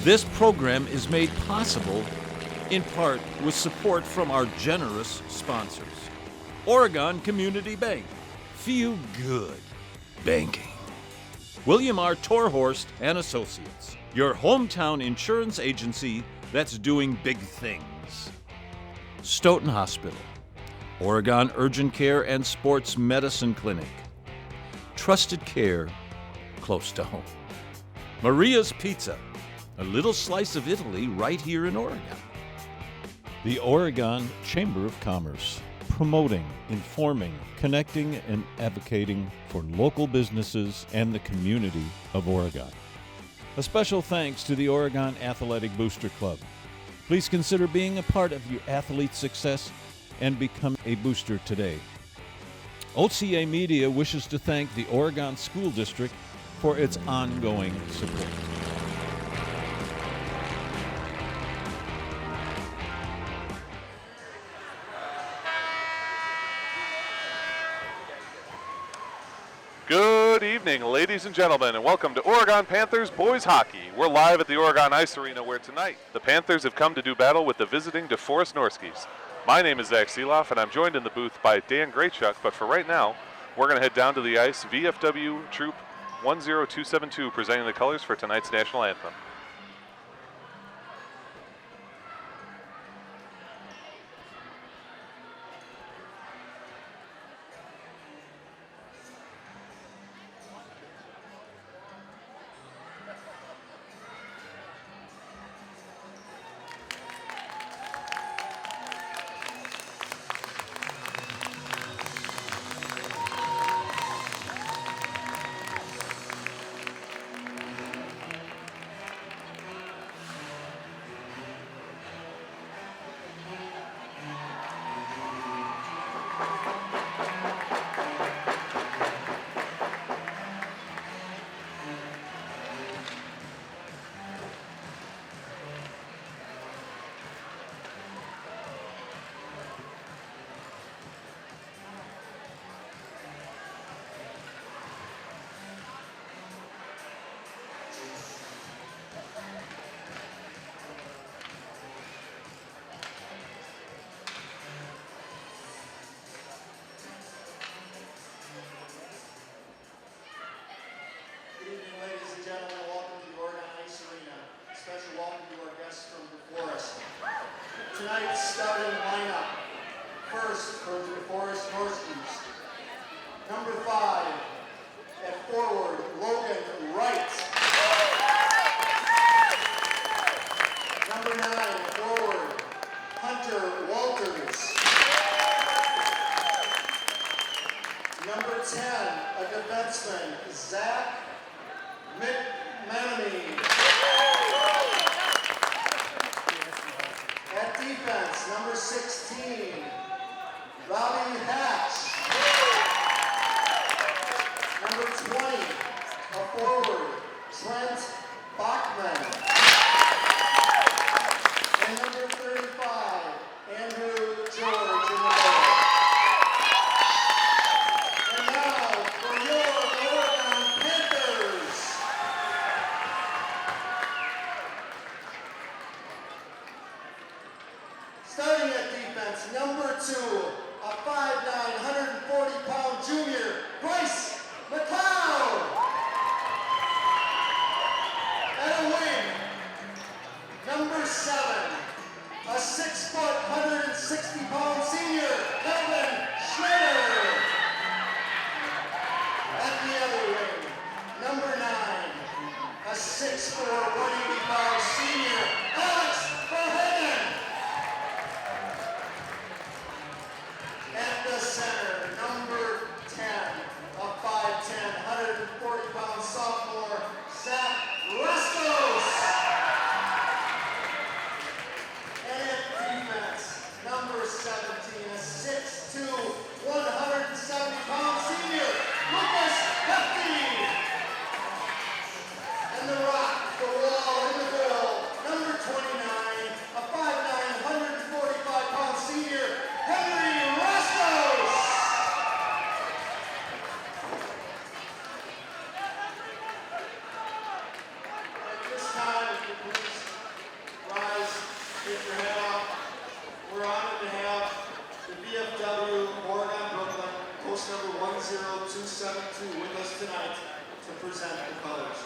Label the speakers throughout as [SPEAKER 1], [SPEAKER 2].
[SPEAKER 1] This program is made possible in part with support from our generous sponsors. Oregon Community Bank. Feel good banking. William R. Torhorst and Associates, your hometown insurance agency that's doing big things. Stoughton Hospital. Oregon Urgent Care and Sports Medicine Clinic. Trusted care close to home. Maria's Pizza. A little slice of Italy right here in Oregon. The Oregon Chamber of Commerce, promoting, informing, connecting, and advocating for local businesses and the community of Oregon. A special thanks to the Oregon Athletic Booster Club. Please consider being a part of your athlete's success and become a booster today. OCAmedia wishes to thank the Oregon School District for its ongoing support.
[SPEAKER 2] Good evening, ladies and gentlemen, and welcome to Oregon Panthers Boys Hockey. We're live at the Oregon Ice Arena, where tonight the Panthers have come to do battle with the visiting DeForest Norskies. My name is Zach Seeloff, and I'm joined in the booth by Dan Graychuk, but for right now, we're going to head down to the ice. VFW Troop 10272 presenting the colors for tonight's national anthem.
[SPEAKER 3] Tonight's starting lineup. First for DeForest Norskies. Number 5 at forward, Logan Wright. Number 9 forward, Hunter Walters. Number 10, a defenseman, Zach McManamy. At defense, number 16, Robbie Hatch. Number 20, a forward. present the colors.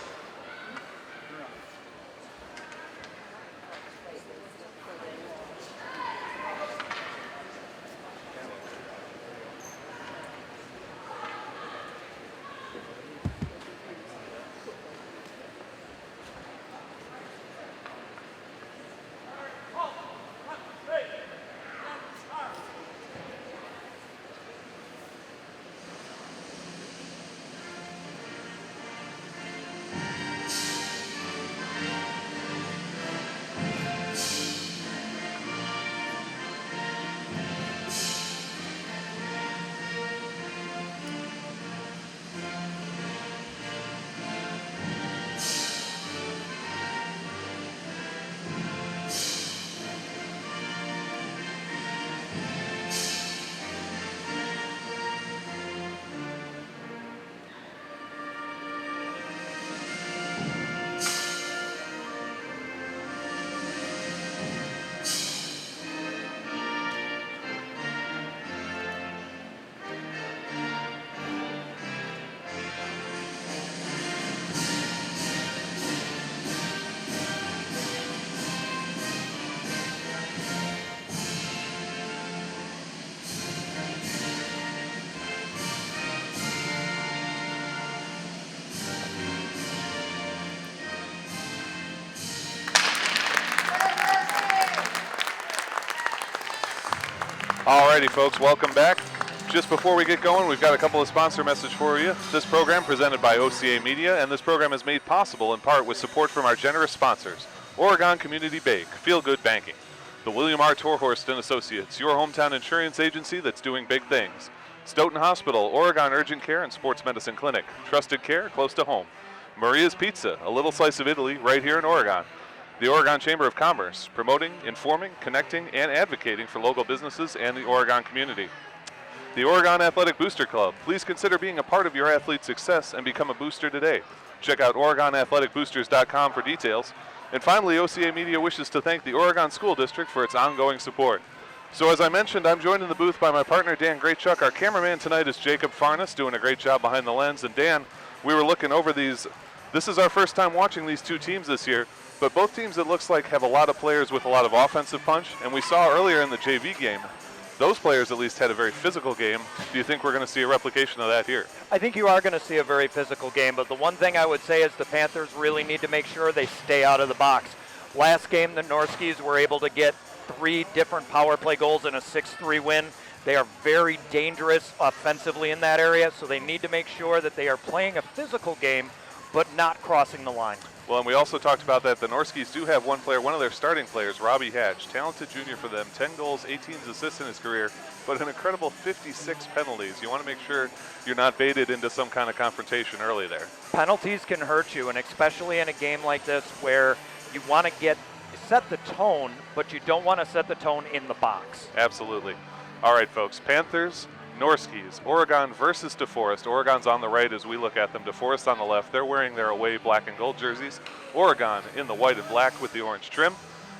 [SPEAKER 2] Alrighty, folks, welcome back. Just before we get going, we've got a couple of sponsor messages for you. This program presented by OCAmedia, and this program is made possible in part with support from our generous sponsors: Oregon Community Bank, Feel Good Banking; the William R. Torhorst and Associates, your hometown insurance agency that's doing big things; Stoughton Hospital, Oregon Urgent Care and Sports Medicine Clinic, trusted care close to home; Maria's Pizza, a little slice of Italy right here in Oregon; the Oregon Chamber of Commerce, promoting, informing, connecting, and advocating for local businesses and the Oregon community; the Oregon Athletic Booster Club. Please consider being a part of your athlete's success and become a booster today. Check out OregonAthleticBoosters.com for details. And finally, OCAmedia wishes to thank the Oregon School District for its ongoing support. So as I mentioned, I'm joined in the booth by my partner, Dan Greatchuck. Our cameraman tonight is Jacob Farnes, doing a great job behind the lens. And Dan, we were looking over these. This is our first time watching these two teams this year. But both teams, it looks like, have a lot of players with a lot of offensive punch. And we saw earlier in the JV game, those players at least had a very physical game. Do you think we're going to see a replication of that here?
[SPEAKER 4] I think you are going to see a very physical game, but the one thing I would say is the Panthers really need to make sure they stay out of the box. Last game, the Norskis were able to get 3 different power play goals in a 6-3 win. They are very dangerous offensively in that area, so they need to make sure that they are playing a physical game, but not crossing the line.
[SPEAKER 2] Well, and we also talked about that the Norskis do have one player, one of their starting players, Robbie Hatch, talented junior for them, 10 goals, 18 assists in his career, but an incredible 56 penalties. You want to make sure you're not baited into some kind of confrontation early there.
[SPEAKER 4] Penalties can hurt you, and especially in a game like this where you want to set the tone, but you don't want to set the tone in the box.
[SPEAKER 2] Absolutely. All right, folks, Panthers, Norskis, Oregon versus DeForest. Oregon's on the right as we look at them. DeForest on the left. They're wearing their away black and gold jerseys. Oregon in the white and black with the orange trim.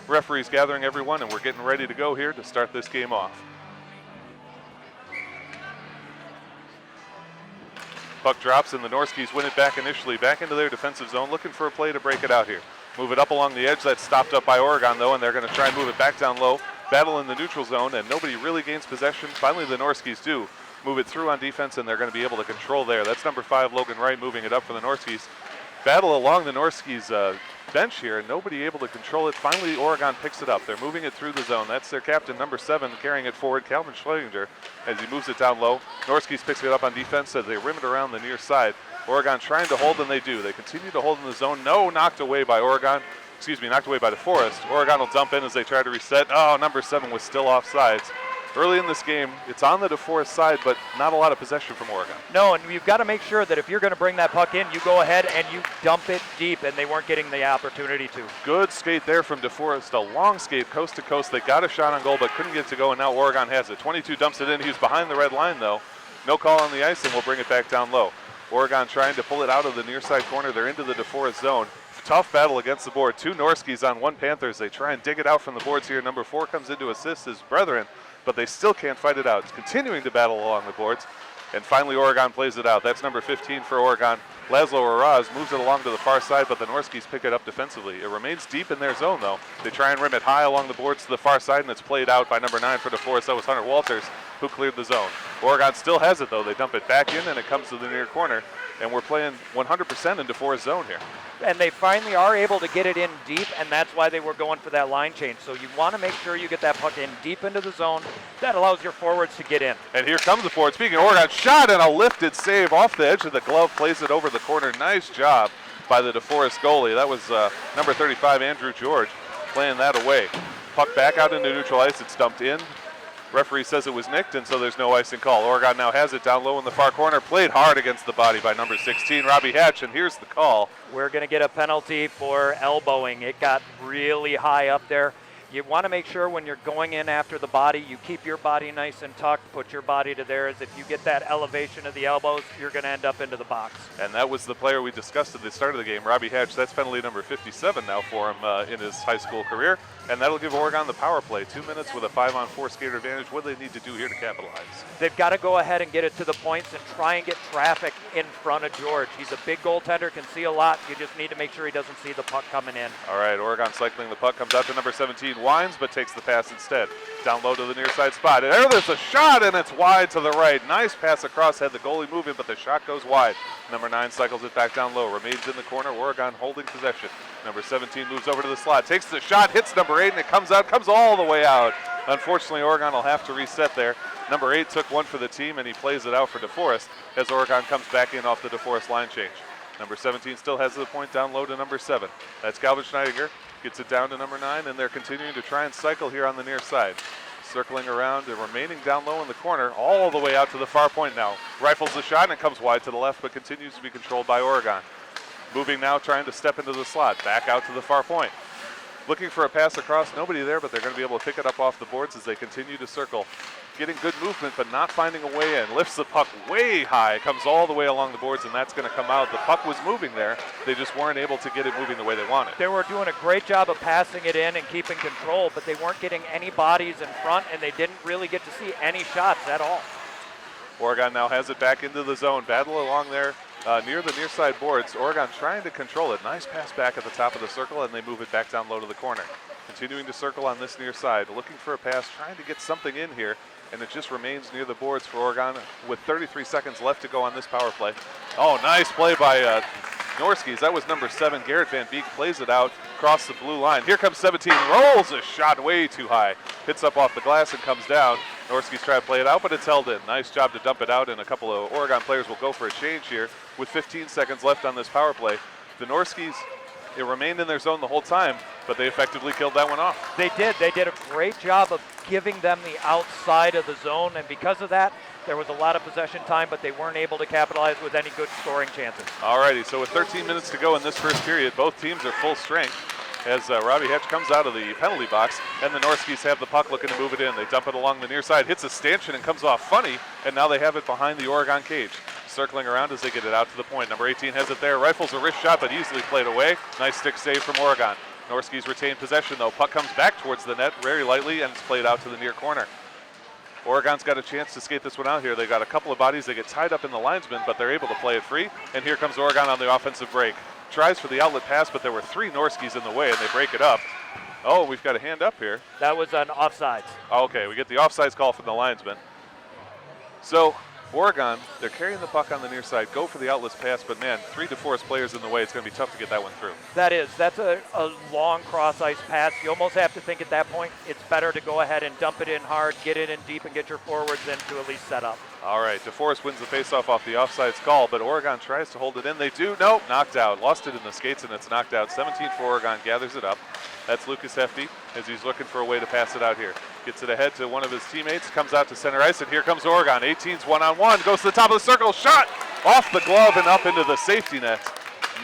[SPEAKER 2] Referees gathering everyone, and we're getting ready to go here to start this game off. Puck drops, and the Norskis win it back initially, back into their defensive zone, looking for a play to break it out here. Move it up along the edge. That's stopped up by Oregon, though, and they're going to try and move it back down low. Battle in the neutral zone, and nobody really gains possession. Finally, the Norskis do move it through on defense, and they're going to be able to control there. That's number 5, Logan Wright, moving it up for the Norskis. Battle along the Norskis' bench here, and nobody able to control it. Finally, Oregon picks it up. They're moving it through the zone. That's their captain, number 7, carrying it forward, Calvin Schlesinger, as he moves it down low. Norskis picks it up on defense as they rim it around the near side. Oregon trying to hold, and they do. They continue to hold in the zone. No, knocked away by Oregon. Knocked away by DeForest. Oregon will dump in as they try to reset. Oh, number 7 was still offsides. Early in this game, it's on the DeForest side, but not a lot of possession from Oregon.
[SPEAKER 4] No, and you've got to make sure that if you're going to bring that puck in, you go ahead and you dump it deep, and they weren't getting the opportunity to.
[SPEAKER 2] Good skate there from DeForest. A long skate coast to coast. They got a shot on goal, but couldn't get it to go, and now Oregon has it. 22 dumps it in. He was behind the red line, though. No call on the ice, and we'll bring it back down low. Oregon trying to pull it out of the near side corner. They're into the DeForest zone. Tough battle against the board. 2 Norskis on 1 Panthers. They try and dig it out from the boards here. Number 4 comes in to assist his brethren, but they still can't fight it out. It's continuing to battle along the boards. And finally, Oregon plays it out. That's number 15 for Oregon. Laszlo Araz moves it along to the far side, but the Norskies pick it up defensively. It remains deep in their zone, though. They try and rim it high along the boards to the far side, and it's played out by number 9 for DeForest. That was Hunter Walters, who cleared the zone. Oregon still has it, though. They dump it back in, and it comes to the near corner. And we're playing 100% in DeForest zone here.
[SPEAKER 4] And they finally are able to get it in deep, and that's why they were going for that line change. So you want to make sure you get that puck in deep into the zone. That allows your forwards to get in.
[SPEAKER 2] And here comes the forward. Speaking of Oregon, shot and a lifted save off the edge of the glove, plays it over the corner. Nice job by the DeForest goalie. That was number 35, Andrew George, playing that away. Puck back out into neutral ice. It's dumped in. Referee says it was nicked, and so there's no icing call. Oregon now has it down low in the far corner. Played hard against the body by number 16, Robbie Hatch, and here's the call.
[SPEAKER 4] We're going to get a penalty for elbowing. It got really high up there. You want to make sure when you're going in after the body, you keep your body nice and tucked, put your body to theirs. If you get that elevation of the elbows, you're going to end up into the box.
[SPEAKER 2] And that was the player we discussed at the start of the game, Robbie Hatch. That's penalty number 57 now for him in his high school career. And that'll give Oregon the power play. 2 minutes with a 5-on-4 skater advantage. What do they need to do here to capitalize?
[SPEAKER 4] They've got to go ahead and get it to the points and try and get traffic in front of George. He's a big goaltender, can see a lot. You just need to make sure he doesn't see the puck coming in.
[SPEAKER 2] All right, Oregon cycling the puck, comes out to number 17, Wines, but takes the pass instead. Down low to the near side spot. And there's a shot, and it's wide to the right. Nice pass across, had the goalie moving, but the shot goes wide. Number 9 cycles it back down low, remains in the corner. Oregon holding possession. Number 17 moves over to the slot, takes the shot, hits number 8, and it comes out, comes all the way out. Unfortunately, Oregon will have to reset there. Number 8 took one for the team, and he plays it out for DeForest as Oregon comes back in off the DeForest line change. Number 17 still has the point down low to number 7. That's Calvin Schneidinger. Gets it down to number 9, and they're continuing to try and cycle here on the near side. Circling around and remaining down low in the corner, all the way out to the far point now. Rifles the shot, and it comes wide to the left, but continues to be controlled by Oregon. Moving now, trying to step into the slot, back out to the far point. Looking for a pass across, nobody there, but they're going to be able to pick it up off the boards as they continue to circle. Getting good movement, but not finding a way in. Lifts the puck way high, comes all the way along the boards, and that's going to come out. The puck was moving there. They just weren't able to get it moving the way they wanted.
[SPEAKER 4] They were doing a great job of passing it in and keeping control, but they weren't getting any bodies in front, and they didn't really get to see any shots at all.
[SPEAKER 2] Oregon now has it back into the zone. Battle along there near the near side boards. Oregon trying to control it. Nice pass back at the top of the circle, and they move it back down low to the corner. Continuing to circle on this near side, looking for a pass, trying to get something in here, and it just remains near the boards for Oregon with 33 seconds left to go on this power play. Oh, nice play by Norskies. That was number 7, Garrett Van Beek, plays it out across the blue line. Here comes 17, rolls a shot way too high. Hits up off the glass and comes down. Norskies try to play it out, but it's held in. Nice job to dump it out, and a couple of Oregon players will go for a change here with 15 seconds left on this power play. The Norskies, it remained in their zone the whole time, but they effectively killed that one off.
[SPEAKER 4] They did. They did a great job of giving them the outside of the zone, and because of that, there was a lot of possession time, but they weren't able to capitalize with any good scoring chances.
[SPEAKER 2] All righty, so with 13 minutes to go in this first period, both teams are full strength as Robbie Hatch comes out of the penalty box, and the Norskies have the puck looking to move it in. They dump it along the near side, hits a stanchion and comes off funny, and now they have it behind the Oregon cage. Circling around as they get it out to the point. Number 18 has it there, rifles a wrist shot, but easily played away. Nice stick save from Oregon. Norskies retain possession though. Puck comes back towards the net very lightly, and it's played out to the near corner. Oregon's got a chance to skate this one out here. They got a couple of bodies. They get tied up in the linesman, but they're able to play it free. And here comes Oregon on the offensive break. Tries for the outlet pass, but there were 3 Norskies in the way, and they break it up. Oh, we've got a hand up here.
[SPEAKER 4] That was an offsides.
[SPEAKER 2] Okay, we get the offsides call from the linesman. So Oregon, they're carrying the puck on the near side, go for the outlets pass, but man, 3 DeForest players in the way. It's going to be tough to get that one through.
[SPEAKER 4] That's a long cross ice pass. You almost have to think at that point it's better to go ahead and dump it in hard, get it in deep, and get your forwards in to at least set up.
[SPEAKER 2] All right, DeForest wins the faceoff off the offsides call, but Oregon tries to hold it in. They do. Nope, knocked out. Lost it in the skates, and it's knocked out. 17 for Oregon, gathers it up. That's Lucas Hefty as he's looking for a way to pass it out here. Gets it ahead to one of his teammates, comes out to center ice, and here comes Oregon. 18's one-on-one, goes to the top of the circle, shot off the glove and up into the safety net.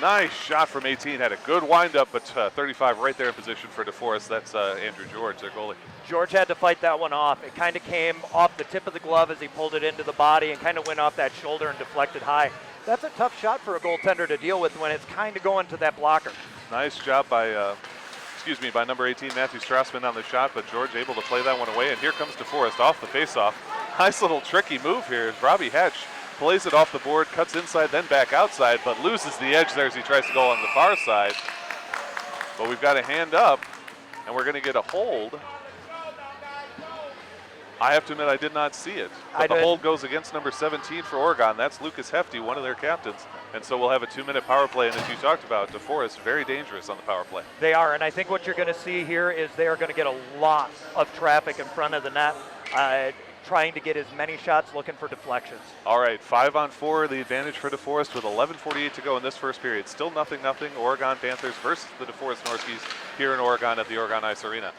[SPEAKER 2] Nice shot from 18, had a good windup, but 35 right there in position for DeForest. That's Andrew George, their goalie.
[SPEAKER 4] George had to fight that one off. It kind of came off the tip of the glove as he pulled it into the body and kind of went off that shoulder and deflected high. That's a tough shot for a goaltender to deal with when it's kind of going to that blocker.
[SPEAKER 2] Nice job by number 18, Matthew Strassman on the shot, but George able to play that one away, and here comes DeForest off the faceoff. Nice little tricky move here as Robbie Hatch plays it off the board, cuts inside, then back outside, but loses the edge there as he tries to go on the far side. But we've got a hand up, and we're going to get a hold. I have to admit I did not see it. But the hold goes against number 17 for Oregon. That's Lucas Hefty, one of their captains. And so we'll have a 2-minute power play. And as you talked about, DeForest, very dangerous on the power play.
[SPEAKER 4] They are, and I think what you're going to see here is they are going to get a lot of traffic in front of the net, trying to get as many shots, looking for deflections.
[SPEAKER 2] All right, 5-on-4, the advantage for DeForest with 11:48 to go in this first period. Still 0-0, Oregon Panthers versus the DeForest Norskies here in Oregon at the Oregon Ice Arena.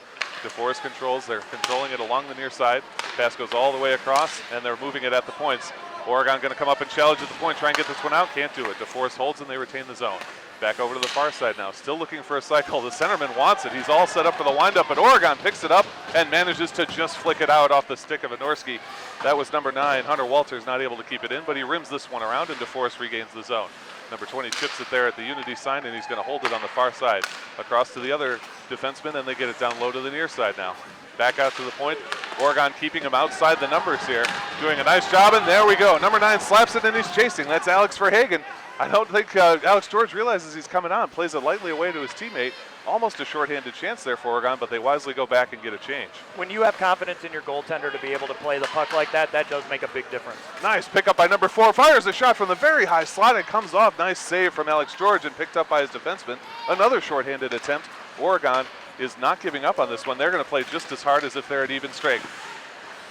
[SPEAKER 2] DeForest controls, they're controlling it along the near side. Pass goes all the way across, and they're moving it at the points. Oregon going to come up and challenge at the point, try and get this one out, can't do it. DeForest holds and they retain the zone. Back over to the far side now, still looking for a cycle. The centerman wants it, he's all set up for the windup, but Oregon picks it up and manages to just flick it out off the stick of a Norski. That was number 9, Hunter Walters, not able to keep it in, but he rims this one around and DeForest regains the zone. Number 20 chips it there at the Unity sign, and he's going to hold it on the far side. Across to the other defenseman, and they get it down low to the near side now. Back out to the point. Oregon keeping him outside the numbers here. Doing a nice job, and there we go. Number 9 slaps it, and he's chasing. That's Alex Verhagen. I don't think Alex George realizes he's coming on. Plays it lightly away to his teammate. Almost a shorthanded chance there for Oregon, but they wisely go back and get a change.
[SPEAKER 4] When you have confidence in your goaltender to be able to play the puck like that, that does make a big difference.
[SPEAKER 2] Nice pickup by number 4. Fires a shot from the very high slot. It comes off. Nice save from Alex George and picked up by his defenseman. Another shorthanded attempt. Oregon is not giving up on this one. They're going to play just as hard as if they're at even strength.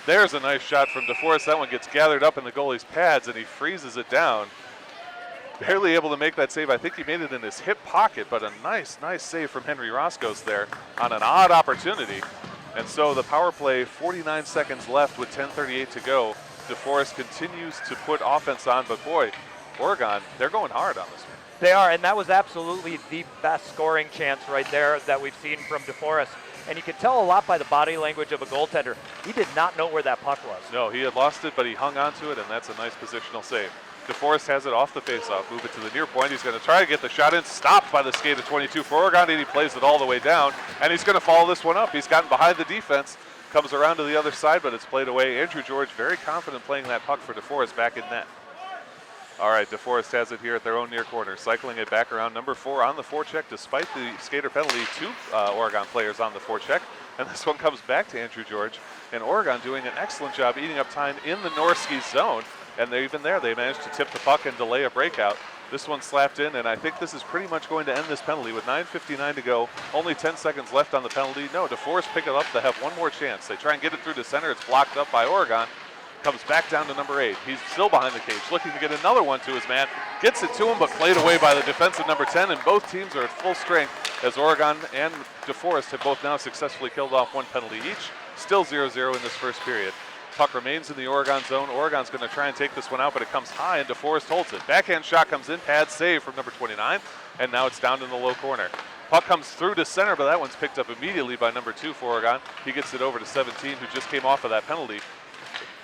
[SPEAKER 2] There's a nice shot from DeForest. That one gets gathered up in the goalie's pads, and he freezes it down. Barely able to make that save. I think he made it in his hip pocket, but a nice save from Henry Roscoe's there on an odd opportunity. And so the power play, 49 seconds left with 10:38 to go. DeForest continues to put offense on, but boy, Oregon, they're going hard on this one.
[SPEAKER 4] They are, and that was absolutely the best scoring chance right there that we've seen from DeForest. And you can tell a lot by the body language of a goaltender. He did not know where that puck was.
[SPEAKER 2] No, he had lost it, but he hung on to it, and that's a nice positional save. DeForest has it off the faceoff, move it to the near point. He's going to try to get the shot in, stopped by the skate of 22 for Oregon, and he plays it all the way down, and he's going to follow this one up. He's gotten behind the defense, comes around to the other side, but it's played away. Andrew George very confident playing that puck for DeForest back in net. All right, DeForest has it here at their own near corner, cycling it back around. Number 4 on the forecheck, despite the skater penalty, 2 Oregon players on the forecheck, and this one comes back to Andrew George, and Oregon doing an excellent job eating up time in the Norski zone. And they're even there, they managed to tip the puck and delay a breakout. This one slapped in, and I think this is pretty much going to end this penalty with 9:59 to go. Only 10 seconds left on the penalty. No, DeForest pick it up. They have one more chance. They try and get it through to center. It's blocked up by Oregon. Comes back down to number 8. He's still behind the cage, looking to get another one to his man. Gets it to him, but played away by the defensive number 10, and both teams are at full strength as Oregon and DeForest have both now successfully killed off one penalty each. Still 0-0 in this first period. Puck remains in the Oregon zone. Oregon's going to try and take this one out, but it comes high, and DeForest holds it. Backhand shot comes in, pad save from number 29, and now it's down in the low corner. Puck comes through to center, but that one's picked up immediately by number 2 for Oregon. He gets it over to 17, who just came off of that penalty.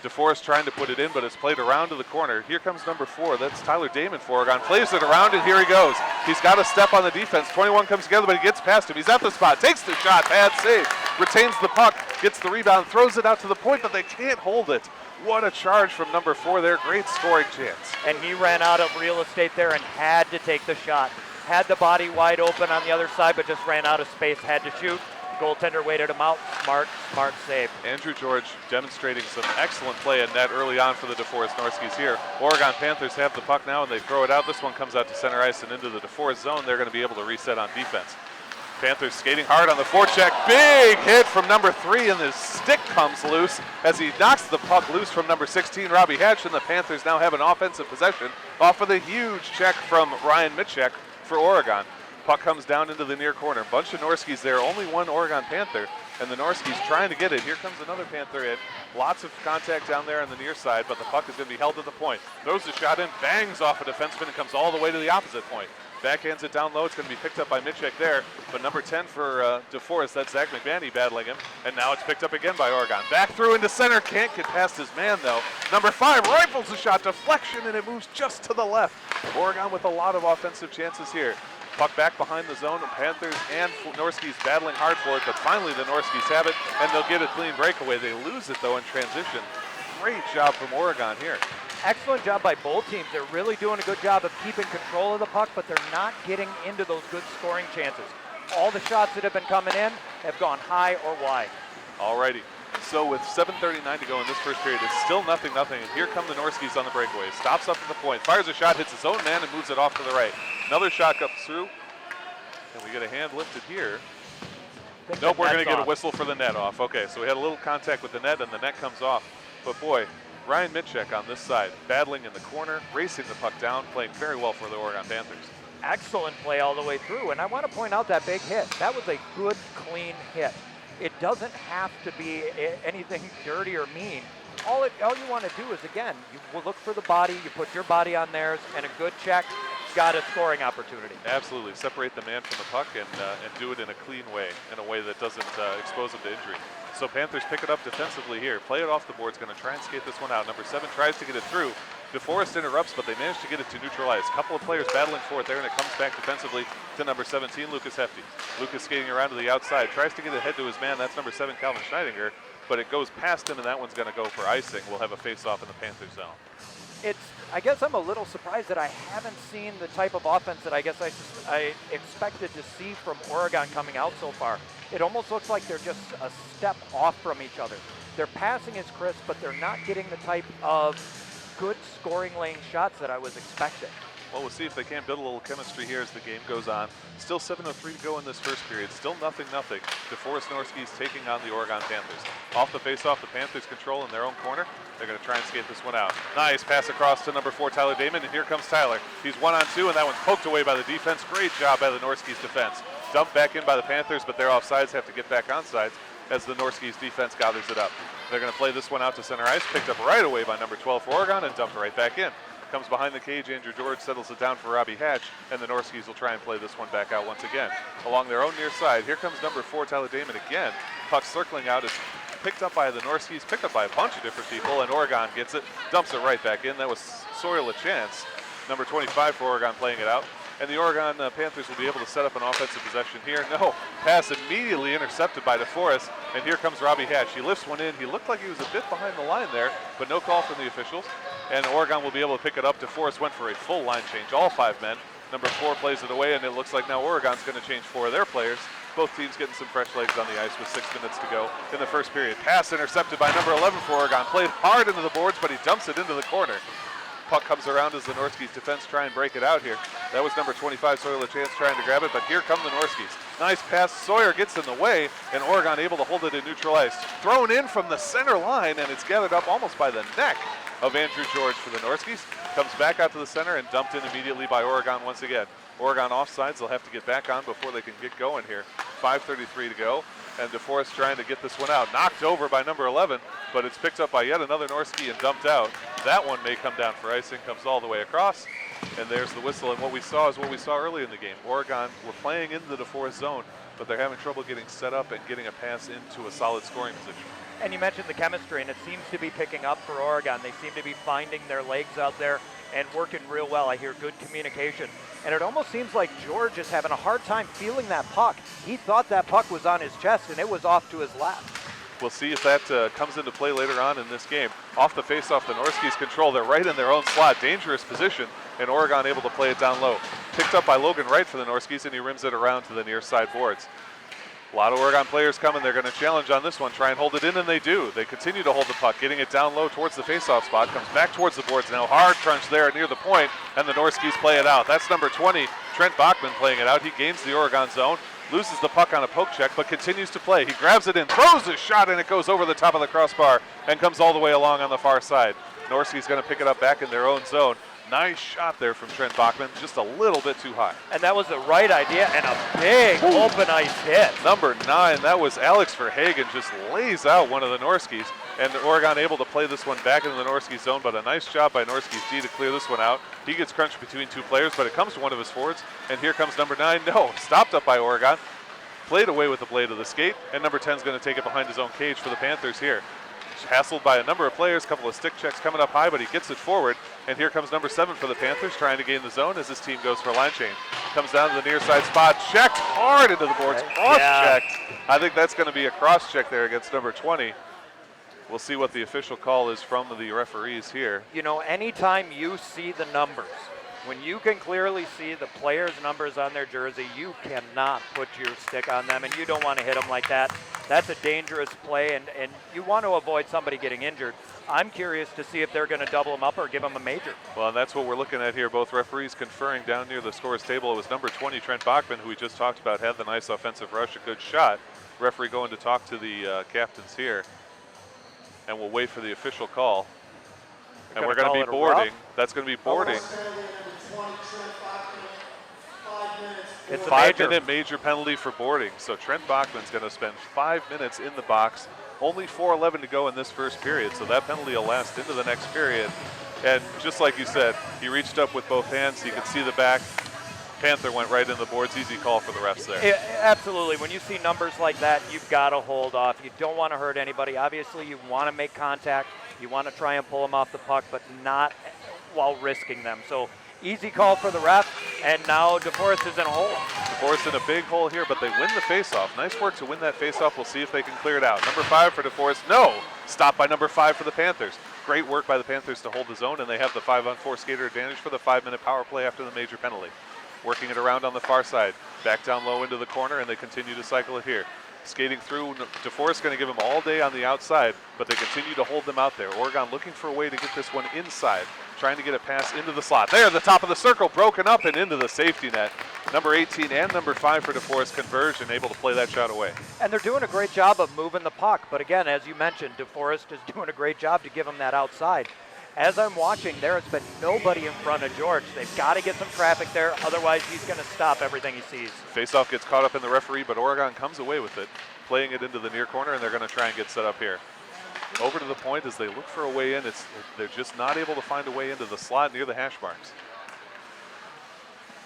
[SPEAKER 2] DeForest trying to put it in, but it's played around to the corner. Here comes number 4. That's Tyler Damon for Oregon. Plays it around, and here he goes. He's got a step on the defense. 21 comes together, but he gets past him. He's at the spot, takes the shot, bad save, retains the puck, gets the rebound, throws it out to the point, but they can't hold it. What a charge from number 4 there. Great scoring chance.
[SPEAKER 4] And he ran out of real estate there and had to take the shot. Had the body wide open on the other side, but just ran out of space, had to shoot. Goaltender waited him out. Smart save.
[SPEAKER 2] Andrew George demonstrating some excellent play in net early on for the DeForest Norskies here. Oregon Panthers have the puck now, and they throw it out. This one comes out to center ice and into the DeForest zone. They're going to be able to reset on defense. Panthers skating hard on the forecheck. Big hit from number 3, and the stick comes loose as he knocks the puck loose from number 16, Robbie Hatch, and the Panthers now have an offensive possession off of the huge check from Ryan Mitchek for Oregon. Puck comes down into the near corner. Bunch of Norskis there, only one Oregon Panther, and the Norskis trying to get it. Here comes another Panther in. Lots of contact down there on the near side, but the puck is going to be held at the point. Throws the shot in, bangs off a defenseman, and comes all the way to the opposite point. Backhands it down low. It's going to be picked up by Mitchek there, but number 10 for DeForest, that's Zach McManny battling him, and now it's picked up again by Oregon. Back through into center, can't get past his man though. Number 5 rifles the shot, deflection, and it moves just to the left. Oregon with a lot of offensive chances here. Puck back behind the zone, and Panthers and Norskies battling hard for it, but finally the Norskies have it, and they'll get a clean breakaway. They lose it though in transition. Great job from Oregon here.
[SPEAKER 4] Excellent job by both teams. They're really doing a good job of keeping control of the puck, but they're not getting into those good scoring chances. All the shots that have been coming in have gone high or wide.
[SPEAKER 2] Alrighty. So with 7:39 to go in this first period, it's still 0-0, and here come the Norskies on the breakaway. Stops up at the point, fires a shot, hits his own man, and moves it off to the right. Another shot comes through, and we get a hand lifted here. Nope, we're going to get a whistle for the net off. Okay, so we had a little contact with the net, and the net comes off. But boy, Ryan Mitchek on this side, battling in the corner, racing the puck down, playing very well for the Oregon Panthers.
[SPEAKER 4] Excellent play all the way through, and I want to point out that big hit. That was a good, clean hit. It doesn't have to be anything dirty or mean. All you want to do is, again, you will look for the body, you put your body on theirs, and a good check, got a scoring opportunity.
[SPEAKER 2] Absolutely. Separate the man from the puck and do it in a clean way, in a way that doesn't expose him to injury. So Panthers pick it up defensively here. Play it off the boards, going to try and skate this one out. Number 7 tries to get it through. DeForest interrupts, but they manage to get it to neutralize. Couple of players battling for it there, and it comes back defensively to number 17, Lucas Hefty. Lucas skating around to the outside, tries to get it ahead to his man. That's number 7, Calvin Schneidinger, but it goes past him, and that one's going to go for icing. We'll have a face-off in the Panthers zone.
[SPEAKER 4] I guess I'm a little surprised that I haven't seen the type of offense that I guess I expected to see from Oregon coming out so far. It almost looks like they're just a step off from each other. Their passing is crisp, but they're not getting the type of good scoring lane shots that I was expecting.
[SPEAKER 2] Well, we'll see if they can build a little chemistry here as the game goes on. Still 7:03 to go in this first period. Still 0-0. DeForest Norskies taking on the Oregon Panthers. Off the faceoff, the Panthers control in their own corner. They're going to try and skate this one out. Nice pass across to number 4, Tyler Damon, and here comes Tyler. He's 1-on-2, and that one's poked away by the defense. Great job by the Norskies defense. Dumped back in by the Panthers, but their offsides have to get back on sides as the Norskies defense gathers it up. They're going to play this one out to center ice, picked up right away by number 12 for Oregon, and dumped right back in. Comes behind the cage, Andrew George settles it down for Robbie Hatch, and the Norskies will try and play this one back out once again. Along their own near side, here comes number 4, Tyler Damon again. Puck circling out is picked up by the Norskies, picked up by a bunch of different people, and Oregon gets it, dumps it right back in. That was Soil a chance. Number 25 for Oregon playing it out. And the Oregon Panthers will be able to set up an offensive possession here. No, pass immediately intercepted by DeForest, and here comes Robbie Hatch. He lifts one in. He looked like he was a bit behind the line there, but no call from the officials. And Oregon will be able to pick it up. DeForest went for a full line change, all 5 men. Number 4 plays it away, and it looks like now Oregon's going to change 4 of their players. Both teams getting some fresh legs on the ice with 6 minutes to go in the first period. Pass intercepted by number 11 for Oregon. Played hard into the boards, but he dumps it into the corner. Puck comes around as the Norskies defense try and break it out here. That was number 25, Sawyer LaChance, trying to grab it, but here come the Norskies. Nice pass, Sawyer gets in the way, and Oregon able to hold it in neutral ice. Thrown in from the center line, and it's gathered up almost by the neck of Andrew George for the Norskies. Comes back out to the center and dumped in immediately by Oregon once again. Oregon offsides, they'll have to get back on before they can get going here. 5:33 to go, and DeForest trying to get this one out. Knocked over by number 11, but it's picked up by yet another Norsky and dumped out. That one may come down for icing, comes all the way across, and there's the whistle. And what we saw is what we saw early in the game. Oregon were playing into the DeForest zone, but they're having trouble getting set up and getting a pass into a solid scoring position.
[SPEAKER 4] And you mentioned the chemistry, and it seems to be picking up for Oregon. They seem to be finding their legs out there and working real well. I hear good communication. And it almost seems like George is having a hard time feeling that puck. He thought that puck was on his chest, and it was off to his left.
[SPEAKER 2] We'll see if that comes into play later on in this game. Off the faceoff, the Norskies control. They're right in their own slot. Dangerous position, and Oregon able to play it down low. Picked up by Logan Wright for the Norskies, and he rims it around to the near side boards. A lot of Oregon players coming. They're going to challenge on this one, try and hold it in, and they do. They continue to hold the puck, getting it down low towards the faceoff spot. Comes back towards the boards now. Hard crunch there near the point, and the Norskies play it out. That's number 20, Trent Bachman, playing it out. He gains the Oregon zone, loses the puck on a poke check, but continues to play. He grabs it in, throws a shot, and it goes over the top of the crossbar and comes all the way along on the far side. Norskies going to pick it up back in their own zone. Nice shot there from Trent Bachman, just a little bit too high.
[SPEAKER 4] And that was the right idea and a big open ice hit.
[SPEAKER 2] Number 9, that was Alex Verhagen, just lays out one of the Norskies, and Oregon able to play this one back into the Norskies zone, but a nice job by Norskies D to clear this one out. He gets crunched between 2 players, but it comes to one of his forwards, and here comes number 9. No, stopped up by Oregon, played away with the blade of the skate, and number 10 is going to take it behind his own cage for the Panthers here. Hassled by a number of players, couple of stick checks coming up high, but he gets it forward. And here comes number 7 for the Panthers, trying to gain the zone as his team goes for a line change. Comes down to the near side spot, checked hard into the boards, cross-checked. I think that's going to be a cross-check there against number 20. We'll see what the official call is from the referees here.
[SPEAKER 4] You know, anytime you see the numbers, when you can clearly see the players' numbers on their jersey, you cannot put your stick on them, and you don't want to hit them like that. That's a dangerous play, and you want to avoid somebody getting injured. I'm curious to see if they're going to double them up or give them a major.
[SPEAKER 2] Well, and that's what we're looking at here. Both referees conferring down near the scores table. It was number 20, Trent Bachman, who we just talked about, had the nice offensive rush, a good shot. Referee going to talk to the captains here, and we'll wait for the official call. And we're going to be boarding. That's going to be boarding.
[SPEAKER 4] It's a
[SPEAKER 2] 5-minute major penalty for boarding. So Trent Bachman's going to spend 5 minutes in the box. Only 4:11 to go in this first period, so that penalty will last into the next period. And just like you said, he reached up with both hands. He could see the back. Panther went right in the boards. Easy call for the refs there.
[SPEAKER 4] Absolutely. When you see numbers like that, you've got to hold off. You don't want to hurt anybody. Obviously, you want to make contact. You want to try and pull them off the puck, but not while risking them. So easy call for the ref, and now DeForest is in a hole.
[SPEAKER 2] DeForest in a big hole here, but they win the faceoff. Nice work to win that faceoff. We'll see if they can clear it out. Number 5 for DeForest. No! Stopped by number 5 for the Panthers. Great work by the Panthers to hold the zone, and they have the 5-on-4 skater advantage for the 5-minute power play after the major penalty. Working it around on the far side. Back down low into the corner, and they continue to cycle it here. Skating through, DeForest going to give them all day on the outside, but they continue to hold them out there. Oregon looking for a way to get this one inside, trying to get a pass into the slot. There, the top of the circle, broken up and into the safety net. Number 18 and number 5 for DeForest conversion, able to play that shot away.
[SPEAKER 4] And they're doing a great job of moving the puck, but again, as you mentioned, DeForest is doing a great job to give them that outside. As I'm watching, there has been nobody in front of George. They've got to get some traffic there, otherwise he's going to stop everything he sees.
[SPEAKER 2] Faceoff gets caught up in the referee, but Oregon comes away with it, playing it into the near corner, and they're going to try and get set up here. Over to the point as they look for a way in. They're just not able to find a way into the slot near the hash marks.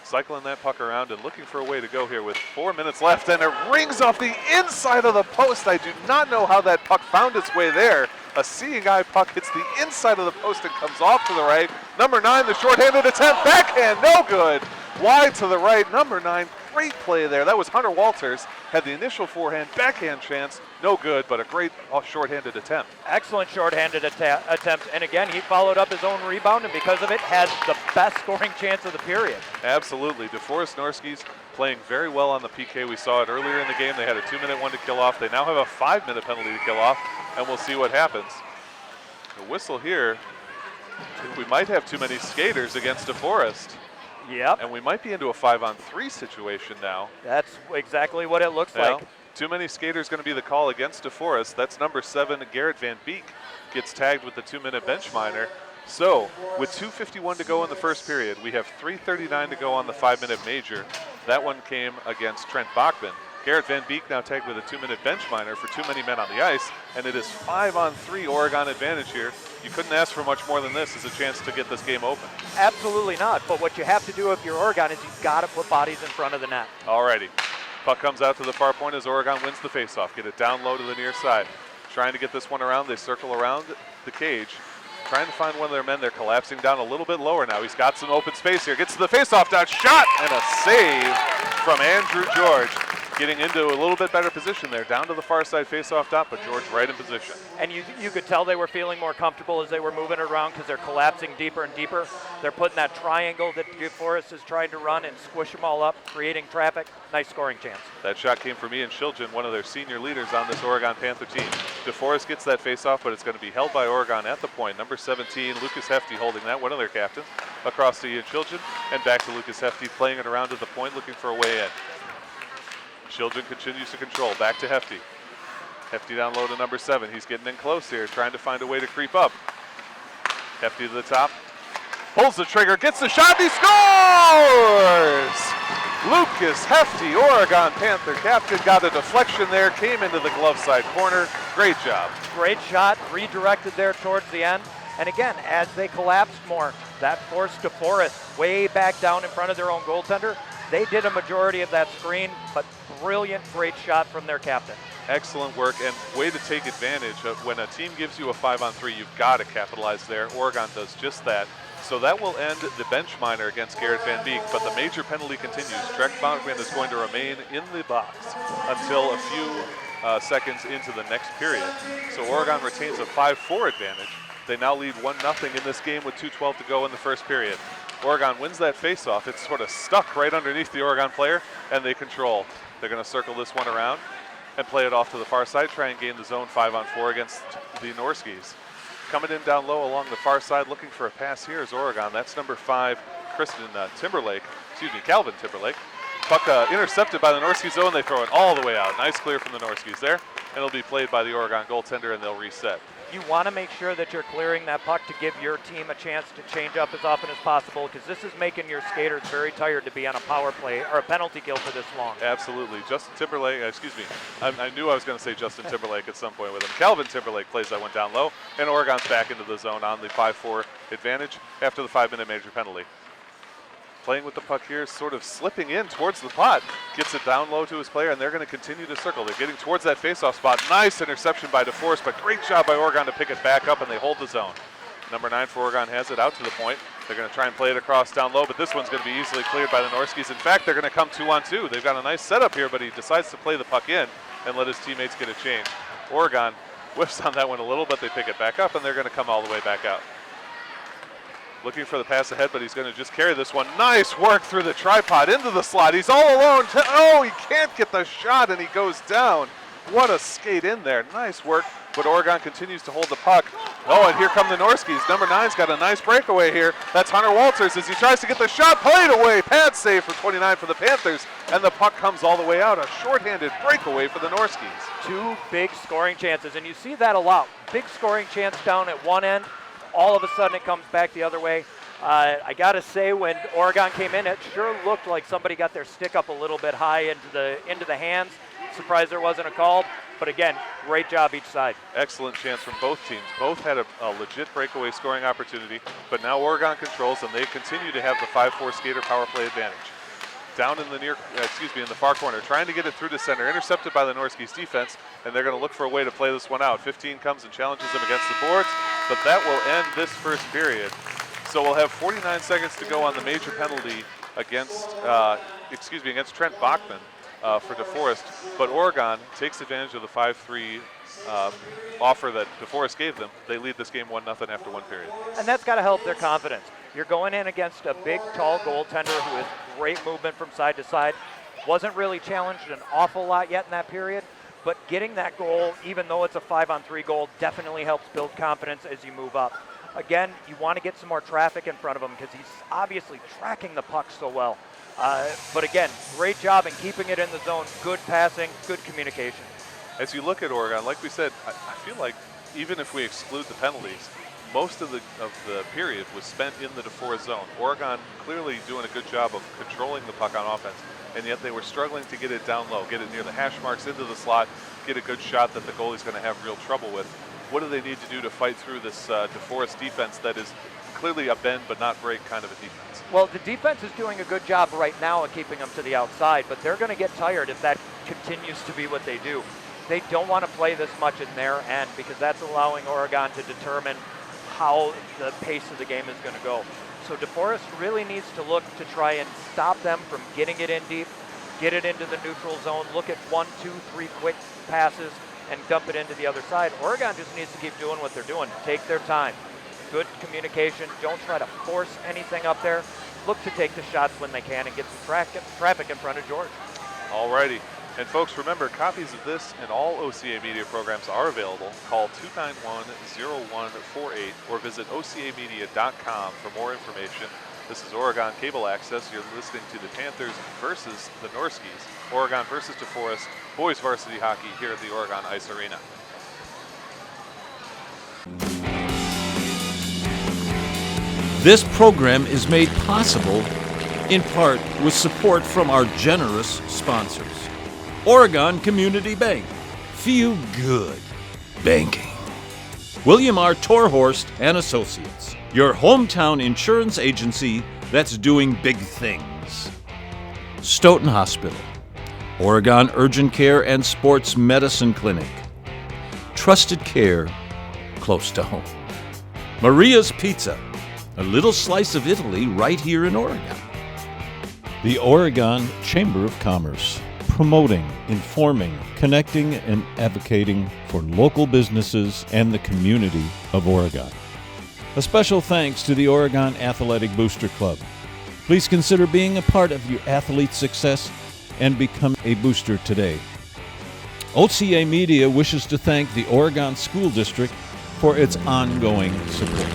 [SPEAKER 2] Cycling that puck around and looking for a way to go here with 4 minutes left, and it rings off the inside of the post. I do not know how that puck found its way there. A seeing eye puck hits the inside of the post and comes off to the right. Number 9, the shorthanded attempt, backhand, no good. Wide to the right, number 9, great play there. That was Hunter Walters, had the initial forehand, backhand chance, no good, but a great shorthanded attempt.
[SPEAKER 4] Excellent shorthanded attempt, and again, he followed up his own rebound, and because of it, had the best scoring chance of the period.
[SPEAKER 2] Absolutely. DeForest Norskies playing very well on the PK. We saw it earlier in the game. They had a 2-minute one to kill off. They now have a 5-minute penalty to kill off, and we'll see what happens. The whistle here, we might have too many skaters against DeForest.
[SPEAKER 4] Yep.
[SPEAKER 2] And we might be into a 5-on-3 situation now.
[SPEAKER 4] That's exactly what it looks like.
[SPEAKER 2] Too many skaters going to be the call against DeForest. That's number 7, Garrett Van Beek, gets tagged with the 2-minute bench minor. So, with 2:51 to go in the first period, we have 3:39 to go on the 5-minute major. That one came against Trent Bachman. Garrett Van Beek now tagged with a 2-minute bench minor for too many men on the ice, and it is 5-on-3 Oregon advantage here. You couldn't ask for much more than this as a chance to get this game open.
[SPEAKER 4] Absolutely not, but what you have to do if you're Oregon is you've got to put bodies in front of the net.
[SPEAKER 2] Alrighty. Puck comes out to the far point as Oregon wins the faceoff. Get it down low to the near side. Trying to get this one around. They circle around the cage. Trying to find one of their men. They're collapsing down a little bit lower now. He's got some open space here. Gets to the faceoff down. Shot and a save from Andrew George. Getting into a little bit better position there. Down to the far side faceoff dot, but George right in position.
[SPEAKER 4] And you could tell they were feeling more comfortable as they were moving it around because they're collapsing deeper and deeper. They're putting that triangle that DeForest is trying to run and squish them all up, creating traffic. Nice scoring chance.
[SPEAKER 2] That shot came from Ian Shiljan, one of their senior leaders on this Oregon Panther team. DeForest gets that faceoff, but it's going to be held by Oregon at the point. Number 17, Lucas Hefty holding that, one of their captains. Across to Ian Shiljan, and back to Lucas Hefty, playing it around to the point, looking for a way in. Shiljan continues to control, back to Hefty. Hefty down low to number 7. He's getting in close here, trying to find a way to creep up. Hefty to the top, pulls the trigger, gets the shot, and he scores! Lucas Hefty, Oregon Panther captain, got a deflection there, came into the glove side corner. Great job.
[SPEAKER 4] Great shot, redirected there towards the end. And again, as they collapsed more, that forced DeForest way back down in front of their own goaltender. They did a majority of that screen, but brilliant, great shot from their captain.
[SPEAKER 2] Excellent work and way to take advantage of when a team gives you a 5-on-3, you've got to capitalize there. Oregon does just that. So that will end the bench minor against Garrett Van Beek, but the major penalty continues. Trent Bachman is going to remain in the box until a few seconds into the next period. So Oregon retains a 5-4 advantage. They now lead 1-0 in this game with 2:12 to go in the first period. Oregon wins that faceoff. It's sort of stuck right underneath the Oregon player, and they control. They're going to circle this one around and play it off to the far side, try and gain the zone 5-on-4 against the Norskis. Coming in down low along the far side, looking for a pass here is Oregon. That's number 5, Calvin Timberlake. Puck intercepted by the Norskies zone. They throw it all the way out. Nice clear from the Norskies there. And it'll be played by the Oregon goaltender, and they'll reset.
[SPEAKER 4] You want to make sure that you're clearing that puck to give your team a chance to change up as often as possible, because this is making your skaters very tired to be on a power play or a penalty kill for this long.
[SPEAKER 2] Absolutely. Justin Timberlake, I knew I was going to say Justin Timberlake at some point with him. Calvin Timberlake plays that one down low, and Oregon's back into the zone on the 5-4 advantage after the 5-minute major penalty. Playing with the puck here, sort of slipping in towards the pot. Gets it down low to his player, and they're going to continue to circle. They're getting towards that faceoff spot. Nice interception by DeForest, but great job by Oregon to pick it back up, and they hold the zone. Number 9 for Oregon has it out to the point. They're going to try and play it across down low, but this one's going to be easily cleared by the Norskies. In fact, they're going to come 2-on-2. They've got a nice setup here, but he decides to play the puck in and let his teammates get a change. Oregon whiffs on that one a little, but they pick it back up, and they're going to come all the way back out. Looking for the pass ahead, but he's going to just carry this one. Nice work through the tripod into the slot. He's all alone. Oh, he can't get the shot, and he goes down. What a skate in there. Nice work, but Oregon continues to hold the puck. Oh, and here come the Norskies. Number 9's got a nice breakaway here. That's Hunter Walters as he tries to get the shot played away. Pad save for 29 for the Panthers, and the puck comes all the way out. A shorthanded breakaway for the Norskies.
[SPEAKER 4] 2 big scoring chances, and you see that a lot. Big scoring chance down at one end. All of a sudden it comes back the other way. I got to say, when Oregon came in, it sure looked like somebody got their stick up a little bit high into the hands. Surprised there wasn't a call, but again, great job each side.
[SPEAKER 2] Excellent chance from both teams. Both had a legit breakaway scoring opportunity, but now Oregon controls, and they continue to have the 5-4 skater power play advantage. Down in the in the far corner, trying to get it through to center, intercepted by the Norskies defense, and they're going to look for a way to play this one out. 15 comes and challenges them against the boards, but that will end this first period. So we'll have 49 seconds to go on the major penalty against Trent Bachman for DeForest, but Oregon takes advantage of the 5-3 offer that DeForest gave them. They lead this game 1-0 after one period.
[SPEAKER 4] And that's got to help their confidence. You're going in against a big, tall goaltender who has great movement from side to side. Wasn't really challenged an awful lot yet in that period, but getting that goal, even though it's a 5-on-3 goal, definitely helps build confidence as you move up. Again, you want to get some more traffic in front of him because he's obviously tracking the puck so well. But again, great job in keeping it in the zone, good passing, good communication.
[SPEAKER 2] As you look at Oregon, like we said, I feel like even if we exclude the penalties, most of the period was spent in the DeForest zone. Oregon clearly doing a good job of controlling the puck on offense, and yet they were struggling to get it down low, get it near the hash marks into the slot, get a good shot that the goalie's going to have real trouble with. What do they need to do to fight through this DeForest defense that is clearly a bend but not break kind of a defense?
[SPEAKER 4] Well, the defense is doing a good job right now of keeping them to the outside, but they're going to get tired if that continues to be what they do. They don't want to play this much in their end because that's allowing Oregon to determine how the pace of the game is going to go. So DeForest really needs to look to try and stop them from getting it in deep, get it into the neutral zone, look at 1, 2, 3 quick passes, and dump it into the other side. Oregon just needs to keep doing what they're doing. Take their time. Good communication. Don't try to force anything up there. Look to take the shots when they can and get some traffic in front of George.
[SPEAKER 2] All righty. And folks, remember, copies of this and all OCAmedia programs are available. Call 291-0148 or visit OCAmedia.com for more information. This is Oregon Cable Access. You're listening to the Panthers versus the Norskies. Oregon versus DeForest, boys varsity hockey here at the Oregon Ice Arena.
[SPEAKER 1] This program is made possible in part with support from our generous sponsors. Oregon Community Bank. Feel good banking. William R. Torhorst and Associates, your hometown insurance agency that's doing big things. Stoughton Hospital. Oregon Urgent Care and Sports Medicine Clinic. Trusted care close to home. Maria's Pizza. A little slice of Italy right here in Oregon. The Oregon Chamber of Commerce. promoting, informing, connecting, and advocating for local businesses and the community of Oregon. A special thanks to the Oregon Athletic Booster Club. Please consider being a part of your athlete's success and become a booster today. OCAmedia wishes to thank the Oregon School District for its ongoing support.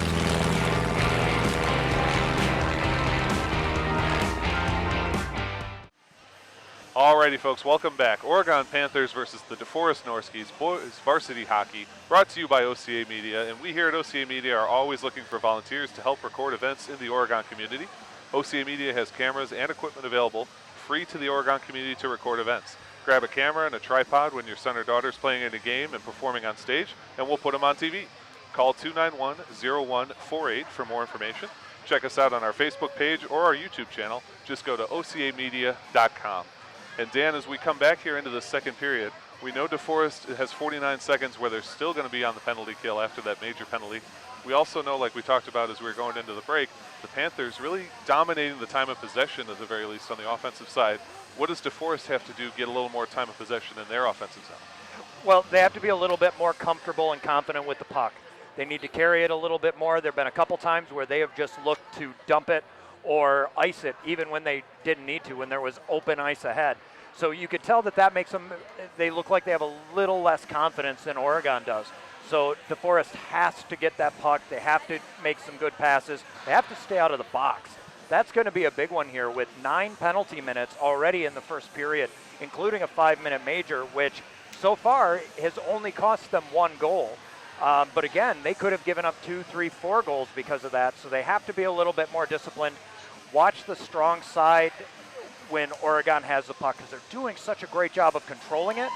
[SPEAKER 2] Alrighty, folks, welcome back. Oregon Panthers versus the DeForest Norskies, boys varsity hockey, brought to you by OCAmedia. And we here at OCAmedia are always looking for volunteers to help record events in the Oregon community. OCAmedia has cameras and equipment available, free to the Oregon community to record events. Grab a camera and a tripod when your son or daughter is playing in a game and performing on stage, and we'll put them on TV. Call 291-0148 for more information. Check us out on our Facebook page or our YouTube channel. Just go to ocamedia.com. And Dan, as we come back here into the second period, we know DeForest has 49 seconds where they're still going to be on the penalty kill after that major penalty. We also know, like we talked about as we were going into the break, the Panthers really dominating the time of possession at the very least on the offensive side. What does DeForest have to do to get a little more time of possession in their offensive zone?
[SPEAKER 4] Well, they have to be a little bit more comfortable and confident with the puck. They need to carry it a little bit more. There have been a couple times where they have just looked to dump it or ice it, even when they didn't need to, when there was open ice ahead. So you could tell that makes them, they look like they have a little less confidence than Oregon does. So DeForest has to get that puck. They have to make some good passes. They have to stay out of the box. That's going to be a big one here with 9 penalty minutes already in the first period, including a 5-minute major, which so far has only cost them 1 goal. But again, they could have given up 2, 3, 4 goals because of that. So they have to be a little bit more disciplined. Watch the strong side when Oregon has the puck because they're doing such a great job of controlling it.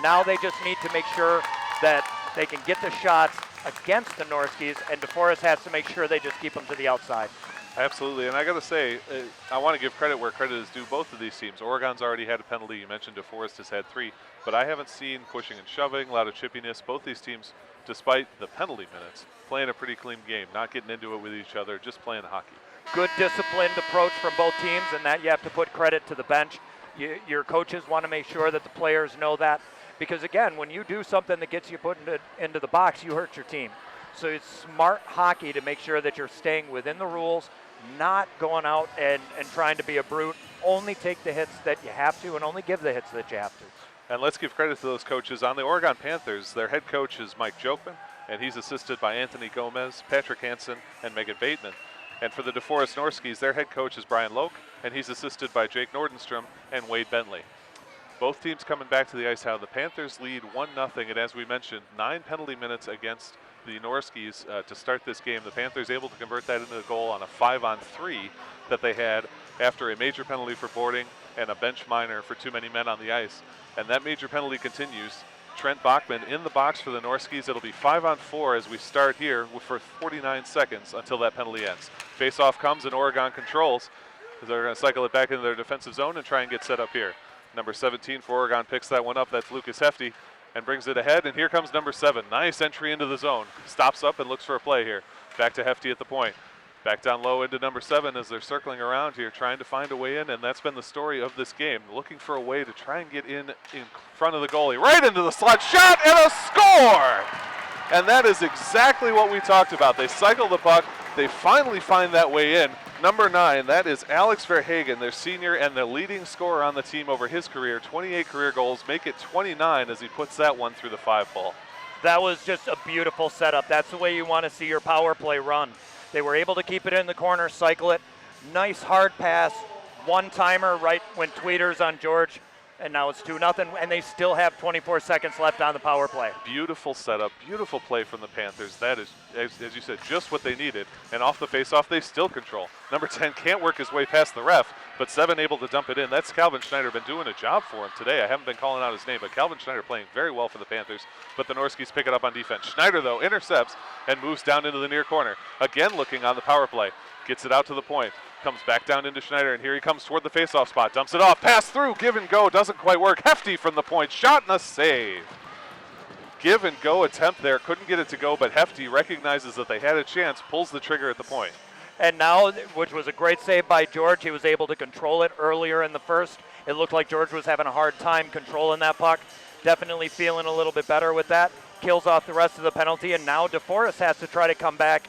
[SPEAKER 4] Now they just need to make sure that they can get the shots against the Norskies, and DeForest has to make sure they just keep them to the outside.
[SPEAKER 2] Absolutely, and I got to say, I want to give credit where credit is due. Both of these teams, Oregon's already had a penalty. You mentioned DeForest has had 3, but I haven't seen pushing and shoving, a lot of chippiness. Both these teams, despite the penalty minutes, playing a pretty clean game, not getting into it with each other, just playing hockey.
[SPEAKER 4] Good disciplined approach from both teams, and that you have to put credit to the bench. Your coaches want to make sure that the players know that, because again, when you do something that gets you put into the box, you hurt your team. So it's smart hockey to make sure that you're staying within the rules, not going out and trying to be a brute. Only take the hits that you have to and only give the hits that you have to.
[SPEAKER 2] And let's give credit to those coaches. On the Oregon Panthers, their head coach is Mike Jokman, and he's assisted by Anthony Gomez, Patrick Hansen, and Megan Bateman. And for the DeForest Norskies, their head coach is Brian Loke, and he's assisted by Jake Nordenstrom and Wade Bentley. Both teams coming back to the ice now. The Panthers lead 1-0, and as we mentioned, 9 penalty minutes against the Norskies to start this game. The Panthers able to convert that into a goal on a 5-on-3 that they had after a major penalty for boarding and a bench minor for too many men on the ice. And that major penalty continues. Trent Bachman in the box for the Norskies. It'll be 5-on-4 as we start here for 49 seconds until that penalty ends. Face-off comes and Oregon controls. They're going to cycle it back into their defensive zone and try and get set up here. Number 17 for Oregon picks that one up. That's Lucas Hefty and brings it ahead. And here comes number 7. Nice entry into the zone. Stops up and looks for a play here. Back to Hefty at the point. Back down low into number 7 as they're circling around here, trying to find a way in, and that's been the story of this game. Looking for a way to try and get in front of the goalie. Right into the slot, shot, and a score! And that is exactly what we talked about. They cycle the puck. They finally find that way in. Number 9, that is Alex Verhagen, their senior and the leading scorer on the team over his career. 28 career goals, make it 29 as he puts that one through the 5-pole.
[SPEAKER 4] That was just a beautiful setup. That's the way you want to see your power play run. They were able to keep it in the corner, cycle it. Nice hard pass, one-timer right when Tweeter's on George, and now it's 2-0, and they still have 24 seconds left on the power play.
[SPEAKER 2] Beautiful setup, beautiful play from the Panthers. That is, as you said, just what they needed. And off the face-off, they still control. Number 10 can't work his way past the ref, but 7 able to dump it in. That's Calvin Schneider, been doing a job for him today. I haven't been calling out his name, but Calvin Schneider playing very well for the Panthers. But the Norskies pick it up on defense. Schneider, though, intercepts and moves down into the near corner. Again looking on the power play. Gets it out to the point. Comes back down into Schneider, and here he comes toward the face-off spot. Dumps it off, pass through, give and go, doesn't quite work. Hefty from the point, shot and a save. Give and go attempt there, couldn't get it to go, but Hefty recognizes that they had a chance, pulls the trigger at the point.
[SPEAKER 4] And now, which was a great save by George, he was able to control it earlier in the first. It looked like George was having a hard time controlling that puck. Definitely feeling a little bit better with that. Kills off the rest of the penalty, and now DeForest has to try to come back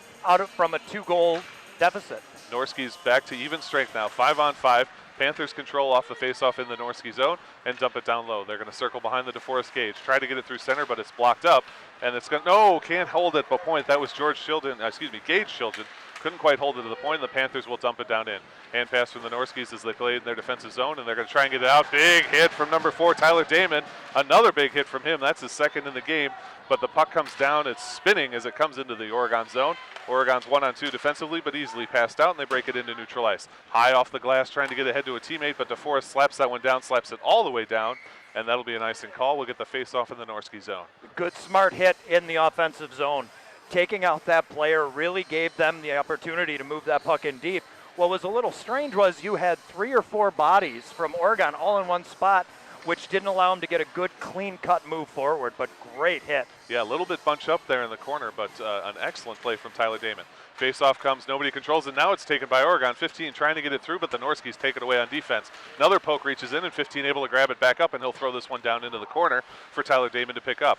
[SPEAKER 4] from a 2-goal deficit.
[SPEAKER 2] Norski's back to even strength now, 5-on-5. Panthers control off the faceoff in the Norski zone and dump it down low. They're going to circle behind the DeForest Gage. Try to get it through center, but it's blocked up. And it's going to, no, can't hold it, but point. That was Gage Shilden. Couldn't quite hold it to the point. The Panthers will dump it down in. Hand pass from the Norskis as they play in their defensive zone, and they're going to try and get it out. Big hit from number 4, Tyler Damon. Another big hit from him. That's his second in the game. But the puck comes down. It's spinning as it comes into the Oregon zone. Oregon's 1-on-2 defensively, but easily passed out, and they break it into neutral ice. High off the glass, trying to get ahead to a teammate, but DeForest slaps that one down, slaps it all the way down, and that'll be an icing call. We'll get the face-off in the Norski zone.
[SPEAKER 4] Good, smart hit in the offensive zone. Taking out that player really gave them the opportunity to move that puck in deep. What was a little strange was you had 3 or 4 bodies from Oregon all in one spot, which didn't allow him to get a good clean-cut move forward, but great hit.
[SPEAKER 2] Yeah, a little bit bunched up there in the corner, but an excellent play from Tyler Damon. Face-off comes, nobody controls it. Now it's taken by Oregon. 15 trying to get it through, but the Norskis take it away on defense. Another poke reaches in, and 15 able to grab it back up, and he'll throw this one down into the corner for Tyler Damon to pick up.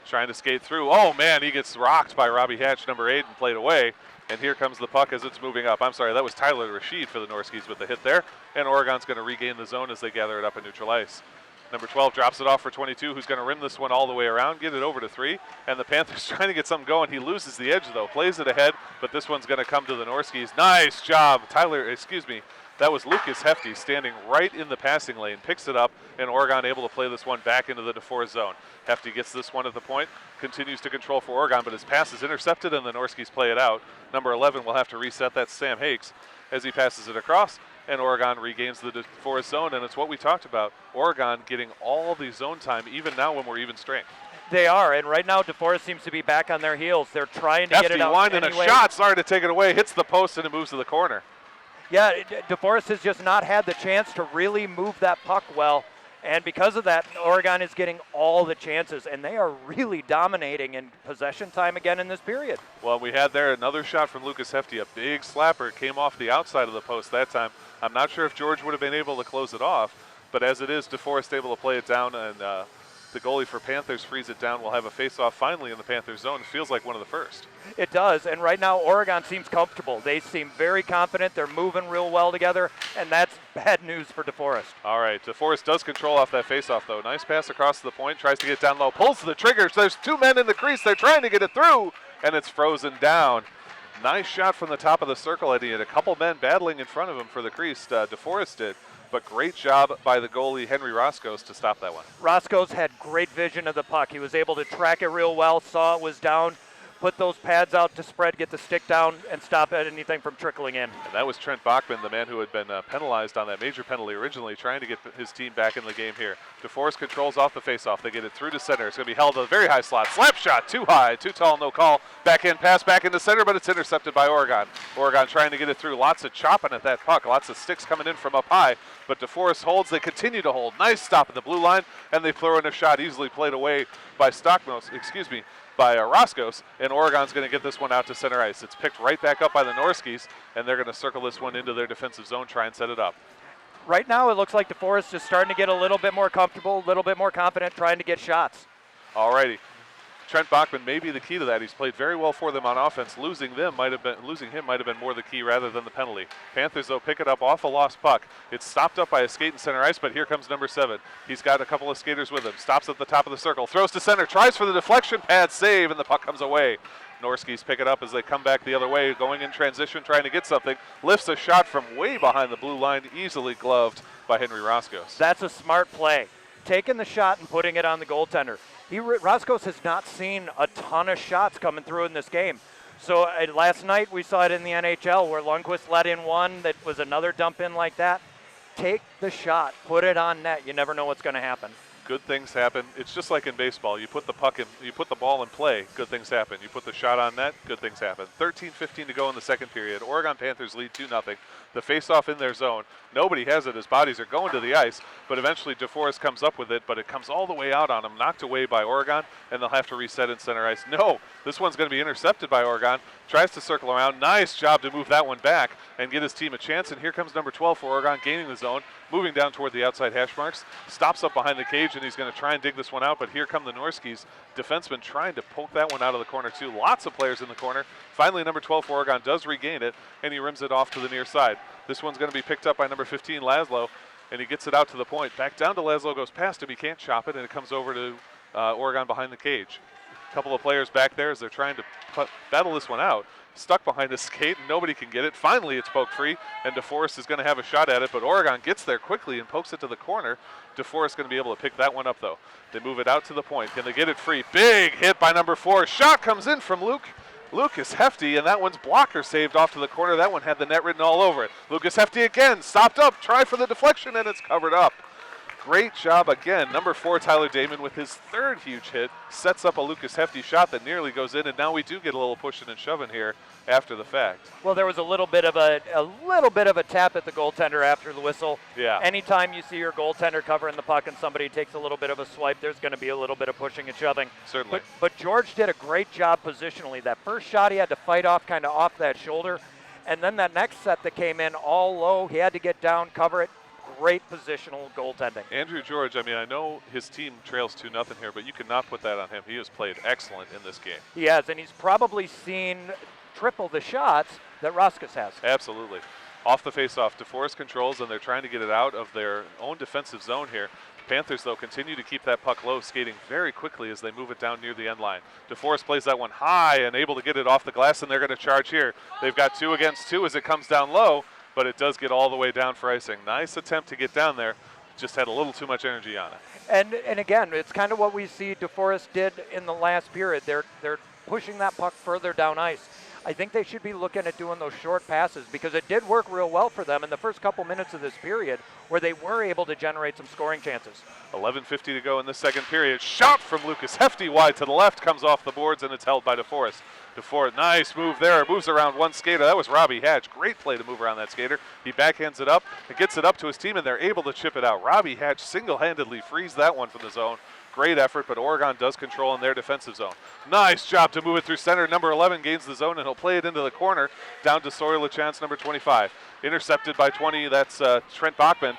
[SPEAKER 2] Trying to skate through. Oh, man, he gets rocked by Robbie Hatch, number 8, and played away. And here comes the puck as it's moving up. I'm sorry, that was Tyler Rashid for the Norskis with the hit there. And Oregon's going to regain the zone as they gather it up in neutral ice. Number 12 drops it off for 22, who's going to rim this one all the way around, get it over to 3. And the Panthers trying to get something going. He loses the edge, though, plays it ahead, but this one's going to come to the Norskis. Nice job, that was Lucas Hefty standing right in the passing lane, picks it up, and Oregon able to play this one back into the DeForest zone. Hefty gets this one at the point, continues to control for Oregon, but his pass is intercepted, and the Norskis play it out. Number 11 will have to reset. That's Sam Hakes as he passes it across, and Oregon regains the DeForest zone, and it's what we talked about. Oregon getting all the zone time, even now when we're even strength.
[SPEAKER 4] They are, and right now DeForest seems to be back on their heels. They're trying to get it out
[SPEAKER 2] winding
[SPEAKER 4] anyway.
[SPEAKER 2] A shot, sorry to take it away, hits the post, and it moves to the corner.
[SPEAKER 4] Yeah, DeForest has just not had the chance to really move that puck well, and because of that, Oregon is getting all the chances, and they are really dominating in possession time again in this period.
[SPEAKER 2] Well, we had there another shot from Lucas Hefty, a big slapper. It came off the outside of the post that time. I'm not sure if George would have been able to close it off, but as it is, DeForest able to play it down, and the goalie for Panthers frees it down. We'll have a face-off finally in the Panthers zone. It feels like one of the first.
[SPEAKER 4] It does, and right now Oregon seems comfortable. They seem very confident. They're moving real well together, and that's bad news for DeForest.
[SPEAKER 2] All right, DeForest does control off that face-off, though. Nice pass across the point, tries to get down low, pulls the triggers. There's 2 men in the crease. They're trying to get it through, and it's frozen down. Nice shot from the top of the circle, Eddie, and a couple men battling in front of him for the crease. DeForest did. But great job by the goalie, Henry Roscoe's, to stop that one.
[SPEAKER 4] Roscoe's had great vision of the puck. He was able to track it real well, saw it was down, put those pads out to spread, get the stick down, and stop anything from trickling in.
[SPEAKER 2] And that was Trent Bachman, the man who had been penalized on that major penalty originally, trying to get his team back in the game here. DeForest controls off the faceoff. They get it through to center. It's going to be held at a very high slot. Slap shot, too high, too tall, no call. Backhand pass back into center, but it's intercepted by Oregon. Oregon trying to get it through. Lots of chopping at that puck. Lots of sticks coming in from up high. But DeForest holds. They continue to hold. Nice stop at the blue line, and they throw in a shot easily played away by Roscoe's, and Oregon's going to get this one out to center ice. It's picked right back up by the Norskis, and they're going to circle this one into their defensive zone, try and set it up.
[SPEAKER 4] Right now it looks like DeForest is starting to get a little bit more comfortable, a little bit more confident, trying to get shots.
[SPEAKER 2] All righty. Trent Bachman may be the key to that. He's played very well for them on offense. Losing him might have been more the key rather than the penalty. Panthers, though, pick it up off a lost puck. It's stopped up by a skate in center ice, but here comes number 7. He's got a couple of skaters with him. Stops at the top of the circle, throws to center, tries for the deflection, pad save, and the puck comes away. Norskis pick it up as they come back the other way, going in transition, trying to get something. Lifts a shot from way behind the blue line, easily gloved by Henry Roscoe's.
[SPEAKER 4] That's a smart play. Taking the shot and putting it on the goaltender. Roscoe's has not seen a ton of shots coming through in this game. So last night we saw it in the NHL where Lundqvist let in one that was another dump in like that. Take the shot, put it on net. You never know what's going to happen.
[SPEAKER 2] good things happen. It's just like in baseball. You put the ball in play, good things happen. You put the shot on net, good things happen. 13:15 to go in the second period. Oregon Panthers lead 2-0. The face-off in their zone. Nobody has it as bodies are going to the ice, but eventually DeForest comes up with it, but it comes all the way out on him, knocked away by Oregon, and they'll have to reset in center ice. No, this one's going to be intercepted by Oregon. Tries to circle around. Nice job to move that one back and get his team a chance, and here comes number 12 for Oregon, gaining the zone, moving down toward the outside hash marks, stops up behind the cage, and he's going to try and dig this one out, but here come the Norskis. Defenseman trying to poke that one out of the corner too. Lots of players in the corner. Finally, number 12 for Oregon does regain it, and he rims it off to the near side. This one's going to be picked up by number 15, Laszlo, and he gets it out to the point. Back down to Laszlo, goes past him. He can't chop it, and it comes over to Oregon behind the cage. A couple of players back there as they're trying to battle this one out. Stuck behind a skate, and nobody can get it. Finally, it's poked free, and DeForest is going to have a shot at it, but Oregon gets there quickly and pokes it to the corner. DeForest going to be able to pick that one up, though. They move it out to the point. Can they get it free? Big hit by number 4. Shot comes in from Lucas Hefty, and that one's blocker saved off to the corner. That one had the net written all over it. Lucas Hefty again, stopped up, try for the deflection, and it's covered up. Great job again. Number 4, Tyler Damon, with his third huge hit, sets up a Lucas Hefty shot that nearly goes in, and now we do get a little pushing and shoving here after the fact.
[SPEAKER 4] Well, there was a little bit of a tap at the goaltender after the whistle.
[SPEAKER 2] Yeah.
[SPEAKER 4] Anytime you see your goaltender covering the puck and somebody takes a little bit of a swipe, there's going to be a little bit of pushing and shoving.
[SPEAKER 2] Certainly.
[SPEAKER 4] But George did a great job positionally. That first shot he had to fight off kind of off that shoulder, and then that next set that came in all low, he had to get down, cover it. Great positional goaltending.
[SPEAKER 2] Andrew George, I mean, I know his team trails 2-0 here, but you cannot put that on him. He has played excellent in this game.
[SPEAKER 4] He has, and he's probably seen triple the shots that Roskus has.
[SPEAKER 2] Absolutely. Off the face-off, DeForest controls, and they're trying to get it out of their own defensive zone here. Panthers, though, continue to keep that puck low, skating very quickly as they move it down near the end line. DeForest plays that one high and able to get it off the glass, and they're going to charge here. They've got 2 against 2 as it comes down low, but it does get all the way down for icing. Nice attempt to get down there, just had a little too much energy on it.
[SPEAKER 4] And again, it's kind of what we see DeForest did in the last period. They're pushing that puck further down ice. I think they should be looking at doing those short passes because it did work real well for them in the first couple minutes of this period where they were able to generate some scoring chances.
[SPEAKER 2] 11:50 to go in the second period. Shot from Lucas Hefty wide to the left, comes off the boards, and it's held by DeForest. DeForest, nice move there, moves around one skater. That was Robbie Hatch. Great play to move around that skater. He backhands it up and gets it up to his team, and they're able to chip it out. Robbie Hatch single-handedly frees that one from the zone. Great effort, but Oregon does control in their defensive zone. Nice job to move it through center. Number 11 gains the zone, and he'll play it into the corner down to Sawyer LeChance, number 25. Intercepted by 20, that's Trent Bachman,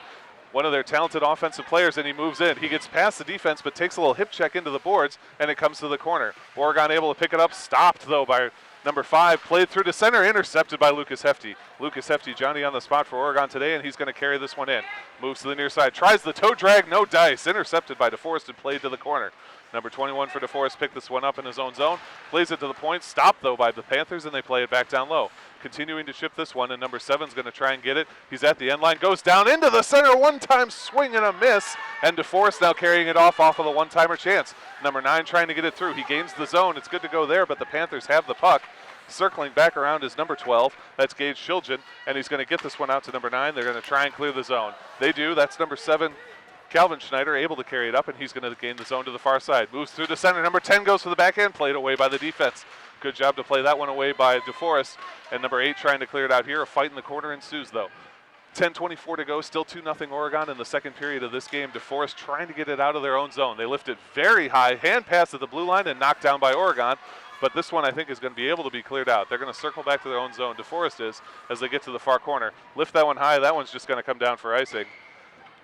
[SPEAKER 2] one of their talented offensive players, and he moves in. He gets past the defense, but takes a little hip check into the boards, and it comes to the corner. Oregon able to pick it up, stopped, though, by number 5, played through to center, intercepted by Lucas Hefty. Lucas Hefty, Johnny on the spot for Oregon today, and he's going to carry this one in. Moves to the near side, tries the toe drag, no dice. Intercepted by DeForest and played to the corner. Number 21 for DeForest picked this one up in his own zone. Plays it to the point, stopped, though, by the Panthers, and they play it back down low. Continuing to chip this one, and number 7's going to try and get it. He's at the end line, goes down into the center, one-time swing and a miss, and DeForest now carrying it off of the one-timer chance. Number 9 trying to get it through. He gains the zone. It's good to go there, but the Panthers have the puck. Circling back around is number 12. That's Gage Shiljan, and he's going to get this one out to number 9. They're going to try and clear the zone. They do. That's number 7, Calvin Schneider, able to carry it up, and he's going to gain the zone to the far side. Moves through the center. Number 10 goes for the backhand, played away by the defense. Good job to play that one away by DeForest. And number 8 trying to clear it out here. A fight in the corner ensues, though. 10:24 to go, still 2-0 Oregon in the second period of this game. DeForest trying to get it out of their own zone. They lift it very high, hand pass at the blue line, and knocked down by Oregon. But this one, I think, is going to be able to be cleared out. They're going to circle back to their own zone. DeForest is, as they get to the far corner. Lift that one high. That one's just going to come down for icing.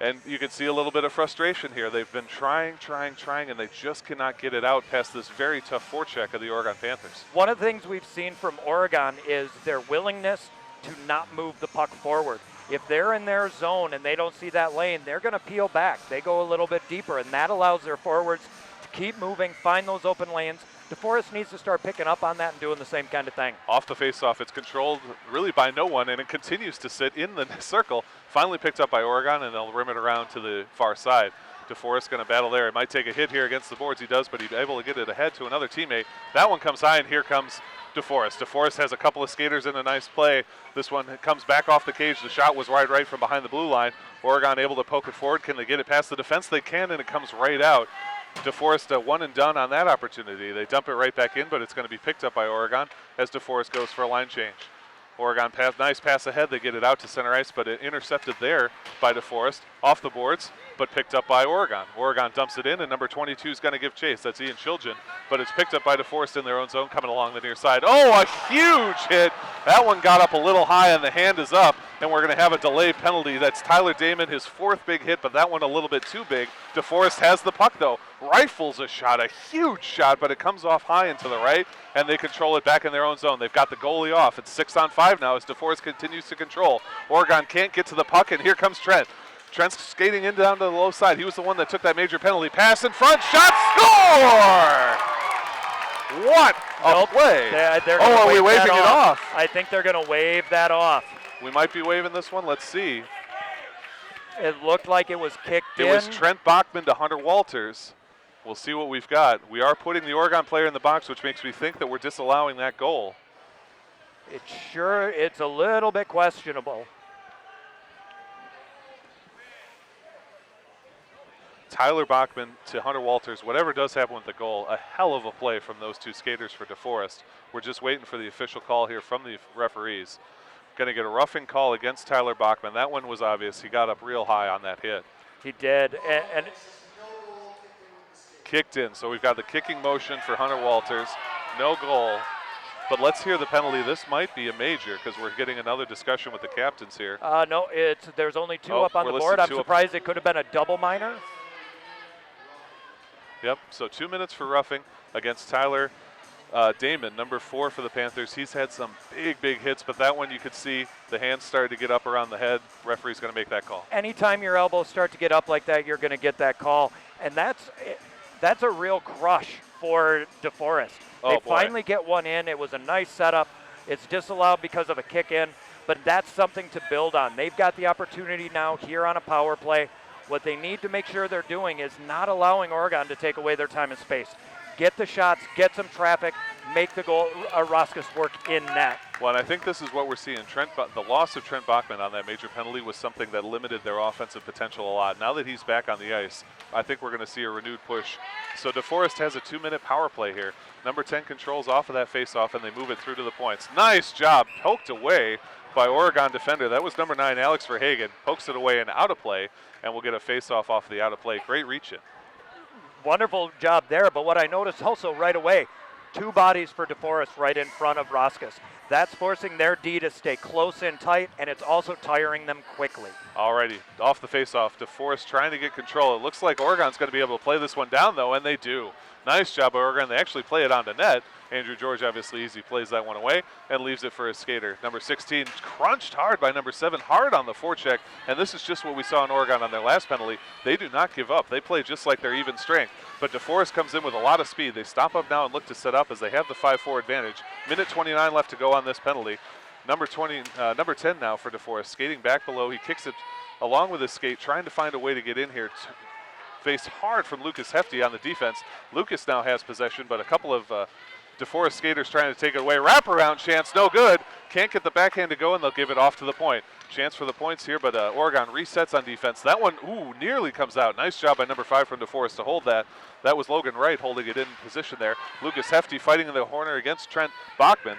[SPEAKER 2] And you can see a little bit of frustration here. They've been trying, and they just cannot get it out past this very tough forecheck of the Oregon Panthers.
[SPEAKER 4] One of the things we've seen from Oregon is their willingness to not move the puck forward. If they're in their zone and they don't see that lane, they're going to peel back. They go a little bit deeper, and that allows their forwards to keep moving, find those open lanes. DeForest needs to start picking up on that and doing the same kind of thing.
[SPEAKER 2] Off the faceoff, it's controlled really by no one, and it continues to sit in the circle. Finally picked up by Oregon, and they'll rim it around to the far side. DeForest going to battle there. He might take a hit here against the boards. He does, but he's able to get it ahead to another teammate. That one comes high, and here comes DeForest. DeForest has a couple of skaters in a nice play. This one comes back off the cage. The shot was wide right from behind the blue line. Oregon able to poke it forward. Can they get it past the defense? They can, and it comes right out. DeForest one and done on that opportunity. They dump it right back in, but it's going to be picked up by Oregon as DeForest goes for a line change. Oregon pass, nice pass ahead. They get it out to center ice, but it intercepted there by DeForest off the boards, but picked up by Oregon. Oregon dumps it in, and number 22 is going to give chase. That's Ian Chilgen, but it's picked up by DeForest in their own zone coming along the near side. Oh, a huge hit. That one got up a little high, and the hand is up, and we're going to have a delay penalty. That's Tyler Damon, his 4th big hit, but that one a little bit too big. DeForest has the puck, though. Rifles a shot, a huge shot, but it comes off high and to the right, and they control it back in their own zone. They've got the goalie off. It's 6-on-5 now as DeForest continues to control. Oregon can't get to the puck, and here comes Trent. Trent's skating in down to the low side. He was the one that took that major penalty. Pass in front, shot, score! What a play. Are we waving it off?
[SPEAKER 4] I think they're going to wave that off.
[SPEAKER 2] We might be waving this one. Let's see.
[SPEAKER 4] It looked like it was kicked in.
[SPEAKER 2] It was Trent Bachman to Hunter Walters. We'll see what we've got. We are putting the Oregon player in the box, which makes me think that we're disallowing that goal.
[SPEAKER 4] It's a little bit questionable.
[SPEAKER 2] Tyler Bachman to Hunter Walters. Whatever does happen with the goal, a hell of a play from those two skaters for DeForest. We're just waiting for the official call here from the referees. Going to get a roughing call against Tyler Bachman. That one was obvious. He got up real high on that hit.
[SPEAKER 4] He did, and
[SPEAKER 2] kicked in. So we've got the kicking motion for Hunter Walters. No goal. But let's hear the penalty. This might be a major because we're getting another discussion with the captains here.
[SPEAKER 4] No, there's only 2 up on the board. I'm surprised it could have been a double minor.
[SPEAKER 2] Yep, so 2 minutes for roughing against Tyler Damon, number 4 for the Panthers. He's had some big hits, but that one you could see the hands started to get up around the head. Referee's going to make that call.
[SPEAKER 4] Anytime your elbows start to get up like that, you're going to get that call. And that's a real crush for DeForest. They finally get one in. It was a nice setup. It's disallowed because of a kick in, but that's something to build on. They've got the opportunity now here on a power play. What they need to make sure they're doing is not allowing Oregon to take away their time and space. Get the shots, get some traffic, make the goal, Roskus work in net.
[SPEAKER 2] Well, and I think this is what we're seeing. The loss of Trent Bachman on that major penalty was something that limited their offensive potential a lot. Now that he's back on the ice, I think we're going to see a renewed push. So DeForest has a 2-minute power play here. Number 10 controls off of that face-off, and they move it through to the points. Nice job, poked away by Oregon defender. That was number 9, Alex Verhagen. Pokes it away and out of play, and we'll get a face-off off of the out of play. Great reach-in.
[SPEAKER 4] Wonderful job there, but what I noticed also right away, 2 bodies for DeForest right in front of Roskus. That's forcing their D to stay close and tight, and it's also tiring them quickly.
[SPEAKER 2] Alrighty, off the face-off, DeForest trying to get control. It looks like Oregon's going to be able to play this one down, though, and they do. Nice job by Oregon. They actually play it onto net. Andrew George obviously easy plays that one away and leaves it for his skater. Number 16 crunched hard by number 7, hard on the forecheck, and this is just what we saw in Oregon on their last penalty. They do not give up. They play just like their even strength. But DeForest comes in with a lot of speed. They stop up now and look to set up as they have the 5-4 advantage. Minute 29 left to go on this penalty. Number 10 now for DeForest, skating back below. He kicks it along with his skate, trying to find a way to get in here. Faced hard from Lucas Hefty on the defense. Lucas now has possession, but a couple of DeForest skaters trying to take it away. Wraparound chance, no good. Can't get the backhand to go, and they'll give it off to the point. Chance for the points here, but Oregon resets on defense. That one, nearly comes out. Nice job by number 5 from DeForest to hold that. That was Logan Wright holding it in position there. Lucas Hefty fighting in the corner against Trent Bachman.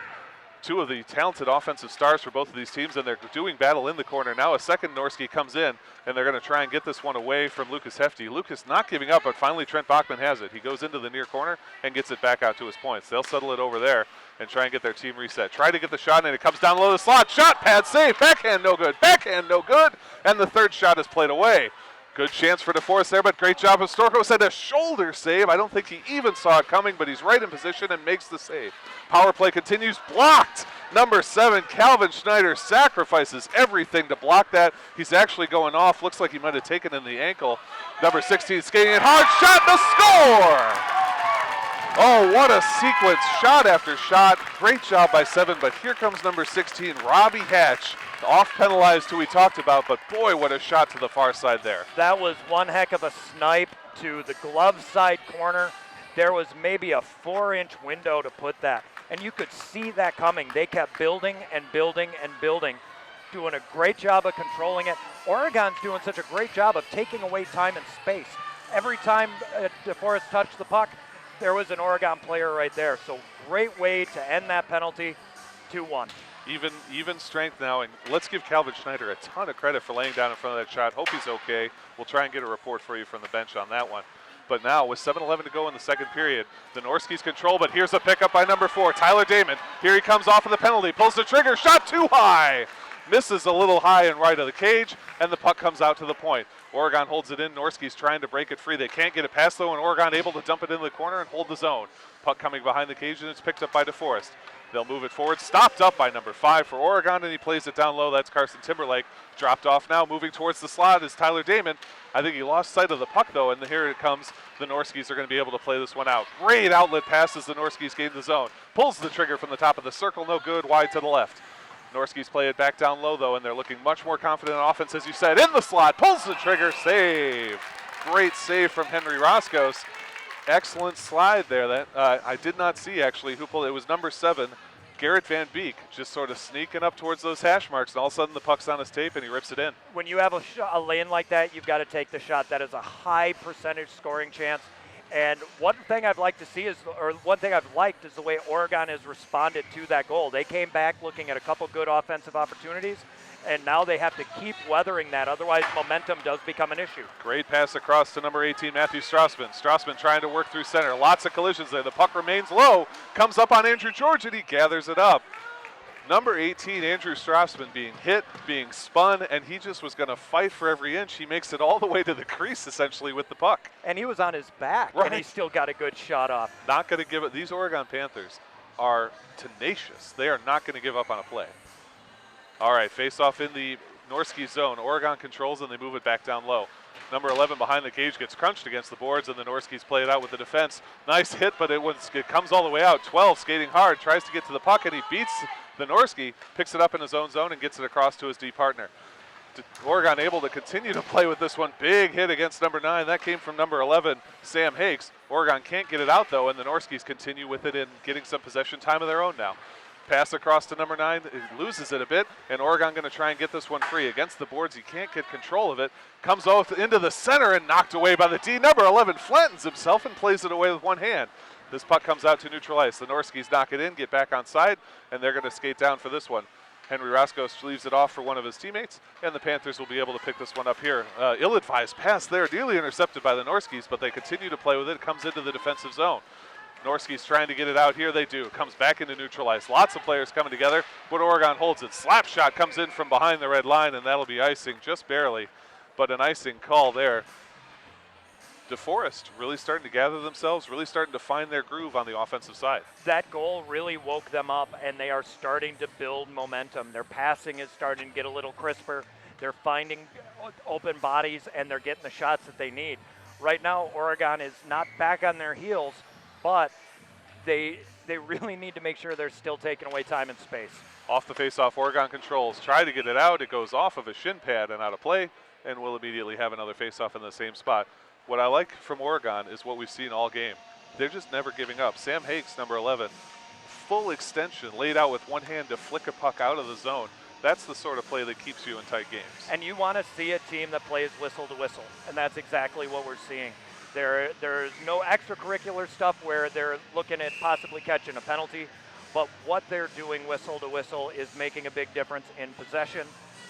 [SPEAKER 2] 2 of the talented offensive stars for both of these teams, and they're doing battle in the corner. Now a second Norski comes in, and they're going to try and get this one away from Lucas Hefty. Lucas not giving up, but finally Trent Bachman has it. He goes into the near corner and gets it back out to his points. They'll settle it over there and try and get their team reset. Try to get the shot, and it comes down low to the slot. Shot, pad, save, backhand, no good. Backhand, no good, and the third shot is played away. Good chance for DeForest there, but great job of Storkos. Had a shoulder save. I don't think he even saw it coming, but he's right in position and makes the save. Power play continues. Blocked. Number 7, Calvin Schneider, sacrifices everything to block that. He's actually going off. Looks like he might have taken in the ankle. Number 16 skating in hard. Shot, the score! Oh, what a sequence. Shot after shot. Great job by 7, but here comes number 16, Robbie Hatch. Off penalized who we talked about, but boy, what a shot to the far side there.
[SPEAKER 4] That was one heck of a snipe to the glove side corner. There was maybe a 4-inch window to put that, and you could see that coming. They kept building and building and building, doing a great job of controlling it. Oregon's doing such a great job of taking away time and space. Every time DeForest touched the puck, there was an Oregon player right there. So great way to end that penalty, 2-1.
[SPEAKER 2] Even strength now, and let's give Calvin Schneider a ton of credit for laying down in front of that shot. Hope he's okay. We'll try and get a report for you from the bench on that one. But now, with 7:11 to go in the second period, the Norskies control, but here's a pickup by number 4, Tyler Damon. Here he comes off of the penalty, pulls the trigger, shot too high. Misses a little high and right of the cage, and the puck comes out to the point. Oregon holds it in. Norskies trying to break it free. They can't get it past, though, and Oregon able to dump it into the corner and hold the zone. Puck coming behind the cage, and it's picked up by DeForest. They'll move it forward. Stopped up by number 5 for Oregon, and he plays it down low. That's Carson Timberlake. Dropped off now. Moving towards the slot is Tyler Damon. I think he lost sight of the puck, though, and here it comes. The Norskies are going to be able to play this one out. Great outlet pass as the Norskies gain the zone. Pulls the trigger from the top of the circle. No good. Wide to the left. Norskies play it back down low, though, and they're looking much more confident in offense, as you said. In the slot. Pulls the trigger. Save. Great save from Henry Roscos. Excellent slide there. That I did not see, actually, who pulled it. It was number 7, Garrett Van Beek, just sort of sneaking up towards those hash marks, and all of a sudden the puck's on his tape, and he rips it in.
[SPEAKER 4] When you have a lane like that, you've got to take the shot. That is a high percentage scoring chance. And one thing I'd like to see is, or one thing I've liked is the way Oregon has responded to that goal. They came back looking at a couple good offensive opportunities, and now they have to keep weathering that. Otherwise, momentum does become an issue.
[SPEAKER 2] Great pass across to number 18, Matthew Strassman. Strassman trying to work through center. Lots of collisions there. The puck remains low. Comes up on Andrew George, and he gathers it up. Number 18, Andrew Strassman, being hit, being spun, and he just was going to fight for every inch. He makes it all the way to the crease, essentially, with the puck.
[SPEAKER 4] And he was on his back,
[SPEAKER 2] right,
[SPEAKER 4] and he still got a good shot off.
[SPEAKER 2] Not going to give it. These Oregon Panthers are tenacious. They are not going to give up on a play. All right, face-off in the Norski zone. Oregon controls, and they move it back down low. Number 11 behind the cage gets crunched against the boards, and the Norskis play it out with the defense. Nice hit, but it comes all the way out. 12 skating hard, tries to get to the puck, and he beats the Norski, picks it up in his own zone, and gets it across to his D partner. Oregon able to continue to play with this one. Big hit against number 9. That came from number 11, Sam Hakes. Oregon can't get it out, though, and the Norskis continue with it and getting some possession time of their own now. Pass across to number 9, it loses it a bit, and Oregon going to try and get this one free. Against the boards, he can't get control of it. Comes off into the center and knocked away by the D. Number 11 flattens himself and plays it away with one hand. This puck comes out to neutral ice. The Norskis knock it in, get back on side, and they're going to skate down for this one. Henry Roscos leaves it off for one of his teammates, and the Panthers will be able to pick this one up here. Ill-advised pass there, nearly intercepted by the Norskis, but they continue to play with it. It comes into the defensive zone. Norski's trying to get it out here. They do. Comes back into neutral ice. Lots of players coming together, but Oregon holds it. Slap shot comes in from behind the red line, and that'll be icing just barely, but an icing call there. DeForest really starting to gather themselves, really starting to find their groove on the offensive side.
[SPEAKER 4] That goal really woke them up, and they are starting to build momentum. Their passing is starting to get a little crisper. They're finding open bodies, and they're getting the shots that they need. Right now, Oregon is not back on their heels, but they really need to make sure they're still taking away time and space.
[SPEAKER 2] Off the face-off, Oregon controls. Try to get it out. It goes off of a shin pad and out of play, and we'll immediately have another face-off in the same spot. What I like from Oregon is what we've seen all game. They're just never giving up. Sam Hakes, number 11, full extension, laid out with one hand to flick a puck out of the zone. That's the sort of play that keeps you in tight games.
[SPEAKER 4] And you want to see a team that plays whistle to whistle, and that's exactly what we're seeing. There's no extracurricular stuff where they're looking at possibly catching a penalty, but what they're doing whistle to whistle is making a big difference in possession,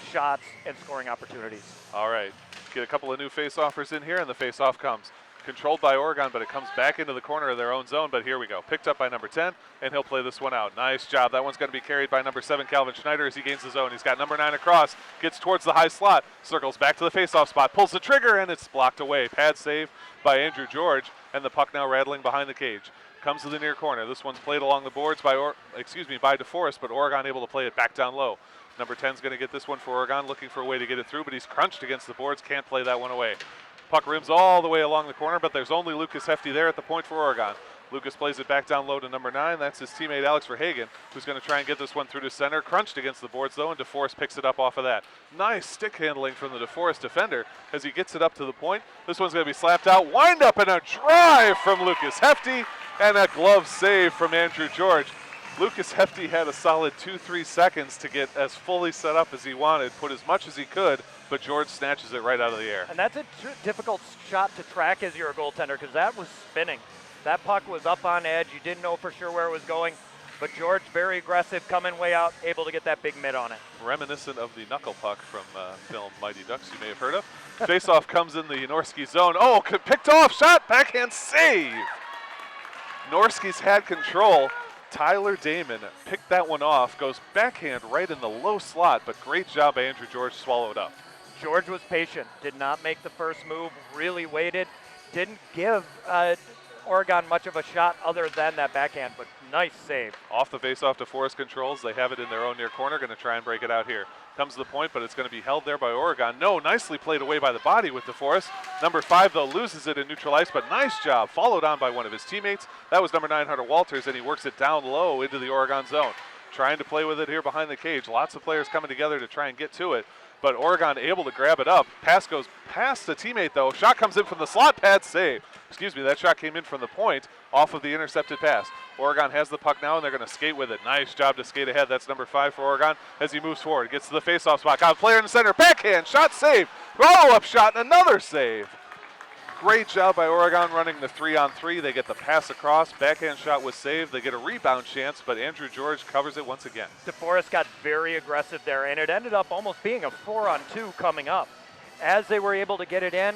[SPEAKER 4] shots, and scoring opportunities.
[SPEAKER 2] All right, get a couple of new face-offers in here, and the face-off comes. Controlled by Oregon, but it comes back into the corner of their own zone, but here we go. Picked up by number 10, and he'll play this one out. Nice job. That one's going to be carried by number 7, Calvin Schneider, as he gains the zone. He's got number 9 across, gets towards the high slot, circles back to the face-off spot, pulls the trigger, and it's blocked away. Pad save by Andrew George, and the puck now rattling behind the cage. Comes to the near corner. This one's played along the boards by DeForest, but Oregon able to play it back down low. Number 10's going to get this one for Oregon, looking for a way to get it through, but he's crunched against the boards, can't play that one away. Puck rims all the way along the corner, but there's only Lucas Hefty there at the point for Oregon. Lucas plays it back down low to number 9. That's his teammate Alex Verhagen, who's going to try and get this one through to center. Crunched against the boards, though, and DeForest picks it up off of that. Nice stick handling from the DeForest defender as he gets it up to the point. This one's going to be slapped out. Wind up and a drive from Lucas Hefty, and a glove save from Andrew George. Lucas Hefty had a solid 2-3 seconds to get as fully set up as he wanted, put as much as he could, but George snatches it right out of the air.
[SPEAKER 4] And that's a difficult shot to track as you're a goaltender because that was spinning. That puck was up on edge. You didn't know for sure where it was going, but George, very aggressive, coming way out, able to get that big mitt on it.
[SPEAKER 2] Reminiscent of the knuckle puck from film Mighty Ducks you may have heard of. Faceoff comes in the Norski zone. Oh, picked off, shot, backhand save. Norski's had control. Tyler Damon picked that one off, goes backhand right in the low slot, but great job by Andrew George to swallow it up.
[SPEAKER 4] George was patient, did not make the first move, really waited, didn't give Oregon much of a shot other than that backhand, but nice save.
[SPEAKER 2] Off the faceoff, DeForest controls. They have it in their own near corner, going to try and break it out here. Comes to the point, but it's going to be held there by Oregon. No, nicely played away by the body with DeForest. Number 5, though, loses it in neutral ice, but nice job. Followed on by one of his teammates. That was number 9, Hunter Walters, and he works it down low into the Oregon zone. Trying to play with it here behind the cage. Lots of players coming together to try and get to it, but Oregon able to grab it up. Pass goes past the teammate, though. Shot comes in from the slot, pad save. Excuse me, that shot came in from the point off of the intercepted pass. Oregon has the puck now, and they're going to skate with it. Nice job to skate ahead. That's number 5 for Oregon as he moves forward. Gets to the faceoff spot. Got a player in the center. Backhand, shot save. Follow-up shot, and another save. Great job by Oregon running the 3-on-3. They get the pass across. Backhand shot was saved. They get a rebound chance, but Andrew George covers it once again.
[SPEAKER 4] DeForest got very aggressive there, and it ended up almost being a 4-on-2 coming up. As they were able to get it in,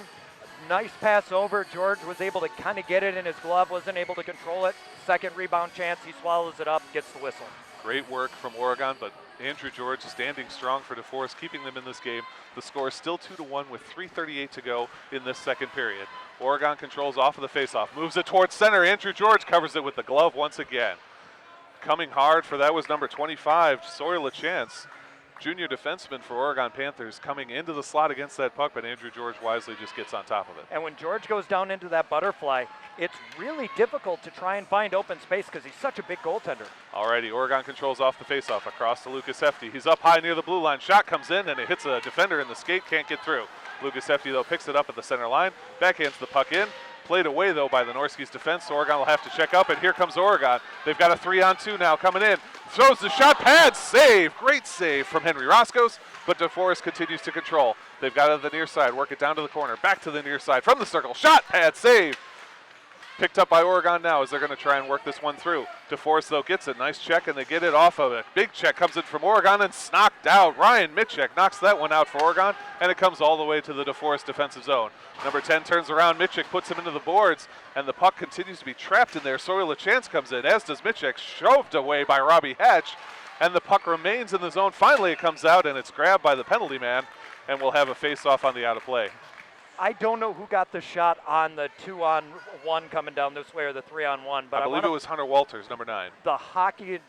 [SPEAKER 4] nice pass over. George was able to kind of get it in his glove, wasn't able to control it. Second rebound chance, he swallows it up, gets the whistle.
[SPEAKER 2] Great work from Oregon, but Andrew George standing strong for DeForest, keeping them in this game. The score is still 2-1 with 3:38 to go in this second period. Oregon controls off of the faceoff, moves it towards center. Andrew George covers it with the glove once again. Coming hard for that was number 25, Sawyer LaChance, junior defenseman for Oregon Panthers, coming into the slot against that puck, but Andrew George wisely just gets on top of it.
[SPEAKER 4] And when George goes down into that butterfly, it's really difficult to try and find open space because he's such a big goaltender.
[SPEAKER 2] Alrighty, Oregon controls off the faceoff across to Lucas Hefty. He's up high near the blue line. Shot comes in and it hits a defender in the skate, can't get through. Lucas Hefty, though, picks it up at the center line, backhands the puck in. Played away, though, by the Norski's defense. So Oregon will have to check up, and here comes Oregon. They've got a 3-on-2 now coming in. Throws the shot, pad, save. Great save from Henry Roscoes, but DeForest continues to control. They've got it at the near side, work it down to the corner, back to the near side, from the circle, shot, pad, save. Picked up by Oregon now as they're going to try and work this one through. DeForest, though, gets it. Nice check, and they get it off of it. Big check comes in from Oregon and knocked out. Ryan Mitchek knocks that one out for Oregon, and it comes all the way to the DeForest defensive zone. Number 10 turns around. Mitchek puts him into the boards, and the puck continues to be trapped in there. Sawyer LaChance comes in, as does Mitchek, shoved away by Robbie Hatch, and the puck remains in the zone. Finally, it comes out, and it's grabbed by the penalty man, and we'll have a face-off on the out of play.
[SPEAKER 4] I don't know who got the shot on the 2-on-1 coming down this way or the 3-on-1, but
[SPEAKER 2] I believe it was Hunter Walters, number 9.
[SPEAKER 4] The hockey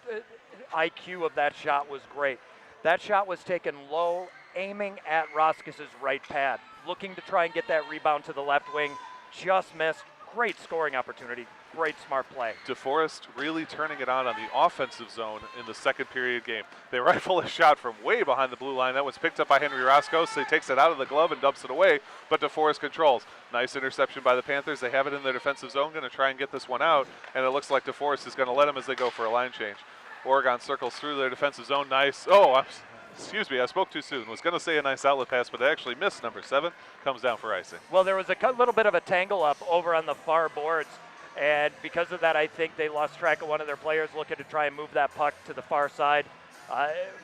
[SPEAKER 4] IQ of that shot was great. That shot was taken low, aiming at Roskis' right pad, looking to try and get that rebound to the left wing. Just missed. Great scoring opportunity. Great smart play.
[SPEAKER 2] DeForest really turning it on the offensive zone in the second period game. They rifle a shot from way behind the blue line. That was picked up by Henry Roscoe. So he takes it out of the glove and dumps it away, but DeForest controls. Nice interception by the Panthers. They have it in their defensive zone, going to try and get this one out, and it looks like DeForest is going to let them as they go for a line change. Oregon circles through their defensive zone. Nice. Excuse me, I spoke too soon. Was going to say a nice outlet pass, but I actually missed number 7. Comes down for icing.
[SPEAKER 4] Well, there was a little bit of a tangle up over on the far boards, and because of that, I think they lost track of one of their players looking to try and move that puck to the far side.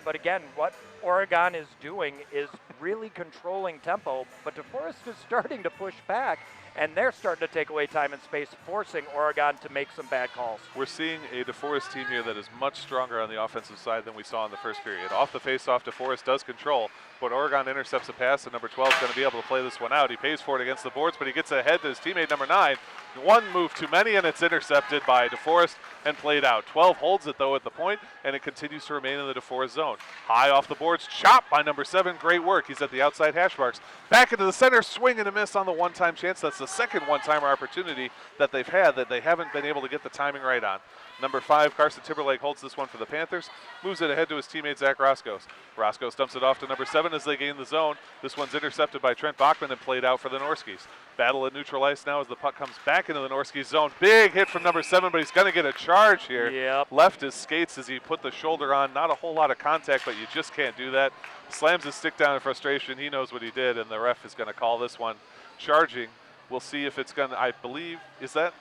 [SPEAKER 4] But again, what Oregon is doing is really controlling tempo, but DeForest is starting to push back, and they're starting to take away time and space, forcing Oregon to make some bad calls.
[SPEAKER 2] We're seeing a DeForest team here that is much stronger on the offensive side than we saw in the first period. Off the faceoff, DeForest does control, but Oregon intercepts a pass, and number 12 is going to be able to play this one out. He pays for it against the boards, but he gets ahead to his teammate number 9. One move too many, and it's intercepted by DeForest and played out. 12 holds it, though, at the point, and it continues to remain in the DeForest zone. High off the boards, chopped by number 7. Great work. He's at the outside hash marks. Back into the center, swing and a miss on the one-time chance. That's the second one-timer opportunity that they've had that they haven't been able to get the timing right on. Number 5, Carson Timberlake holds this one for the Panthers, moves it ahead to his teammate Zach Roscoe. Roscoe dumps it off to number 7 as they gain the zone. This one's intercepted by Trent Bachman and played out for the Norskis. Battle at neutral ice now as the puck comes back into the Norskis zone. Big hit from number 7, but he's going to get a charge here.
[SPEAKER 4] Yep.
[SPEAKER 2] Left his skates as he put the shoulder on. Not a whole lot of contact, but you just can't do that. Slams his stick down in frustration. He knows what he did, and the ref is going to call this one charging. We'll see if it's going to, I believe, is that?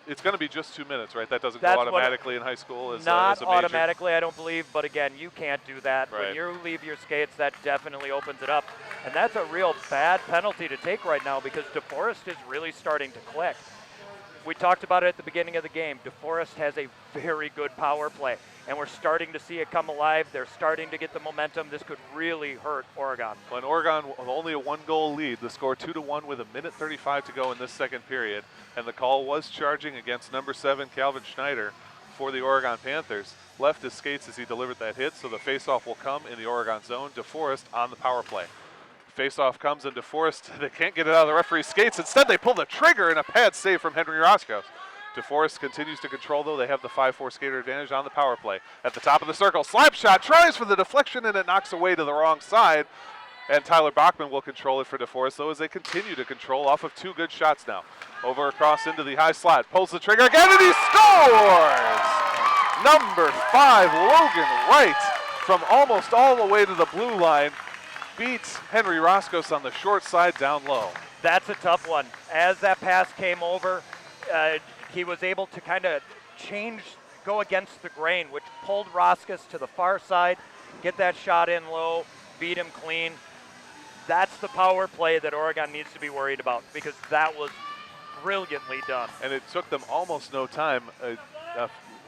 [SPEAKER 2] It's going to be just 2 minutes, right? That doesn't go automatically in high school as
[SPEAKER 4] not
[SPEAKER 2] as a major.
[SPEAKER 4] automatically, I don't believe. But again, you can't do that.
[SPEAKER 2] Right.
[SPEAKER 4] When you leave your skates, that definitely opens it up. And that's a real bad penalty to take right now because DeForest is really starting to click. We talked about it at the beginning of the game. DeForest has a very good power play, and we're starting to see it come alive. They're starting to get the momentum. This could really hurt Oregon.
[SPEAKER 2] When Oregon with only a 1-goal lead, the score 2-1 with 1:35 to go in this second period, and the call was charging against number 7 Calvin Schneider for the Oregon Panthers. Left his skates as he delivered that hit, so the faceoff will come in the Oregon zone. DeForest on the power play. Faceoff comes in DeForest. They can't get it out of the referee's skates. Instead, they pull the trigger and a pad save from Henry Roscoe. DeForest continues to control, though. They have the 5-4 skater advantage on the power play. At the top of the circle, slap shot, tries for the deflection, and it knocks away to the wrong side. And Tyler Bachman will control it for DeForest, though, as they continue to control off of 2 good shots now. Over across into the high slot, pulls the trigger again, and he scores! Number 5, Logan Wright, from almost all the way to the blue line, beats Henry Roscoe on the short side down low.
[SPEAKER 4] That's a tough one. As that pass came over, he was able to kind of go against the grain, which pulled Roscoe to the far side, get that shot in low, beat him clean. That's the power play that Oregon needs to be worried about because that was brilliantly done.
[SPEAKER 2] And it took them almost no time,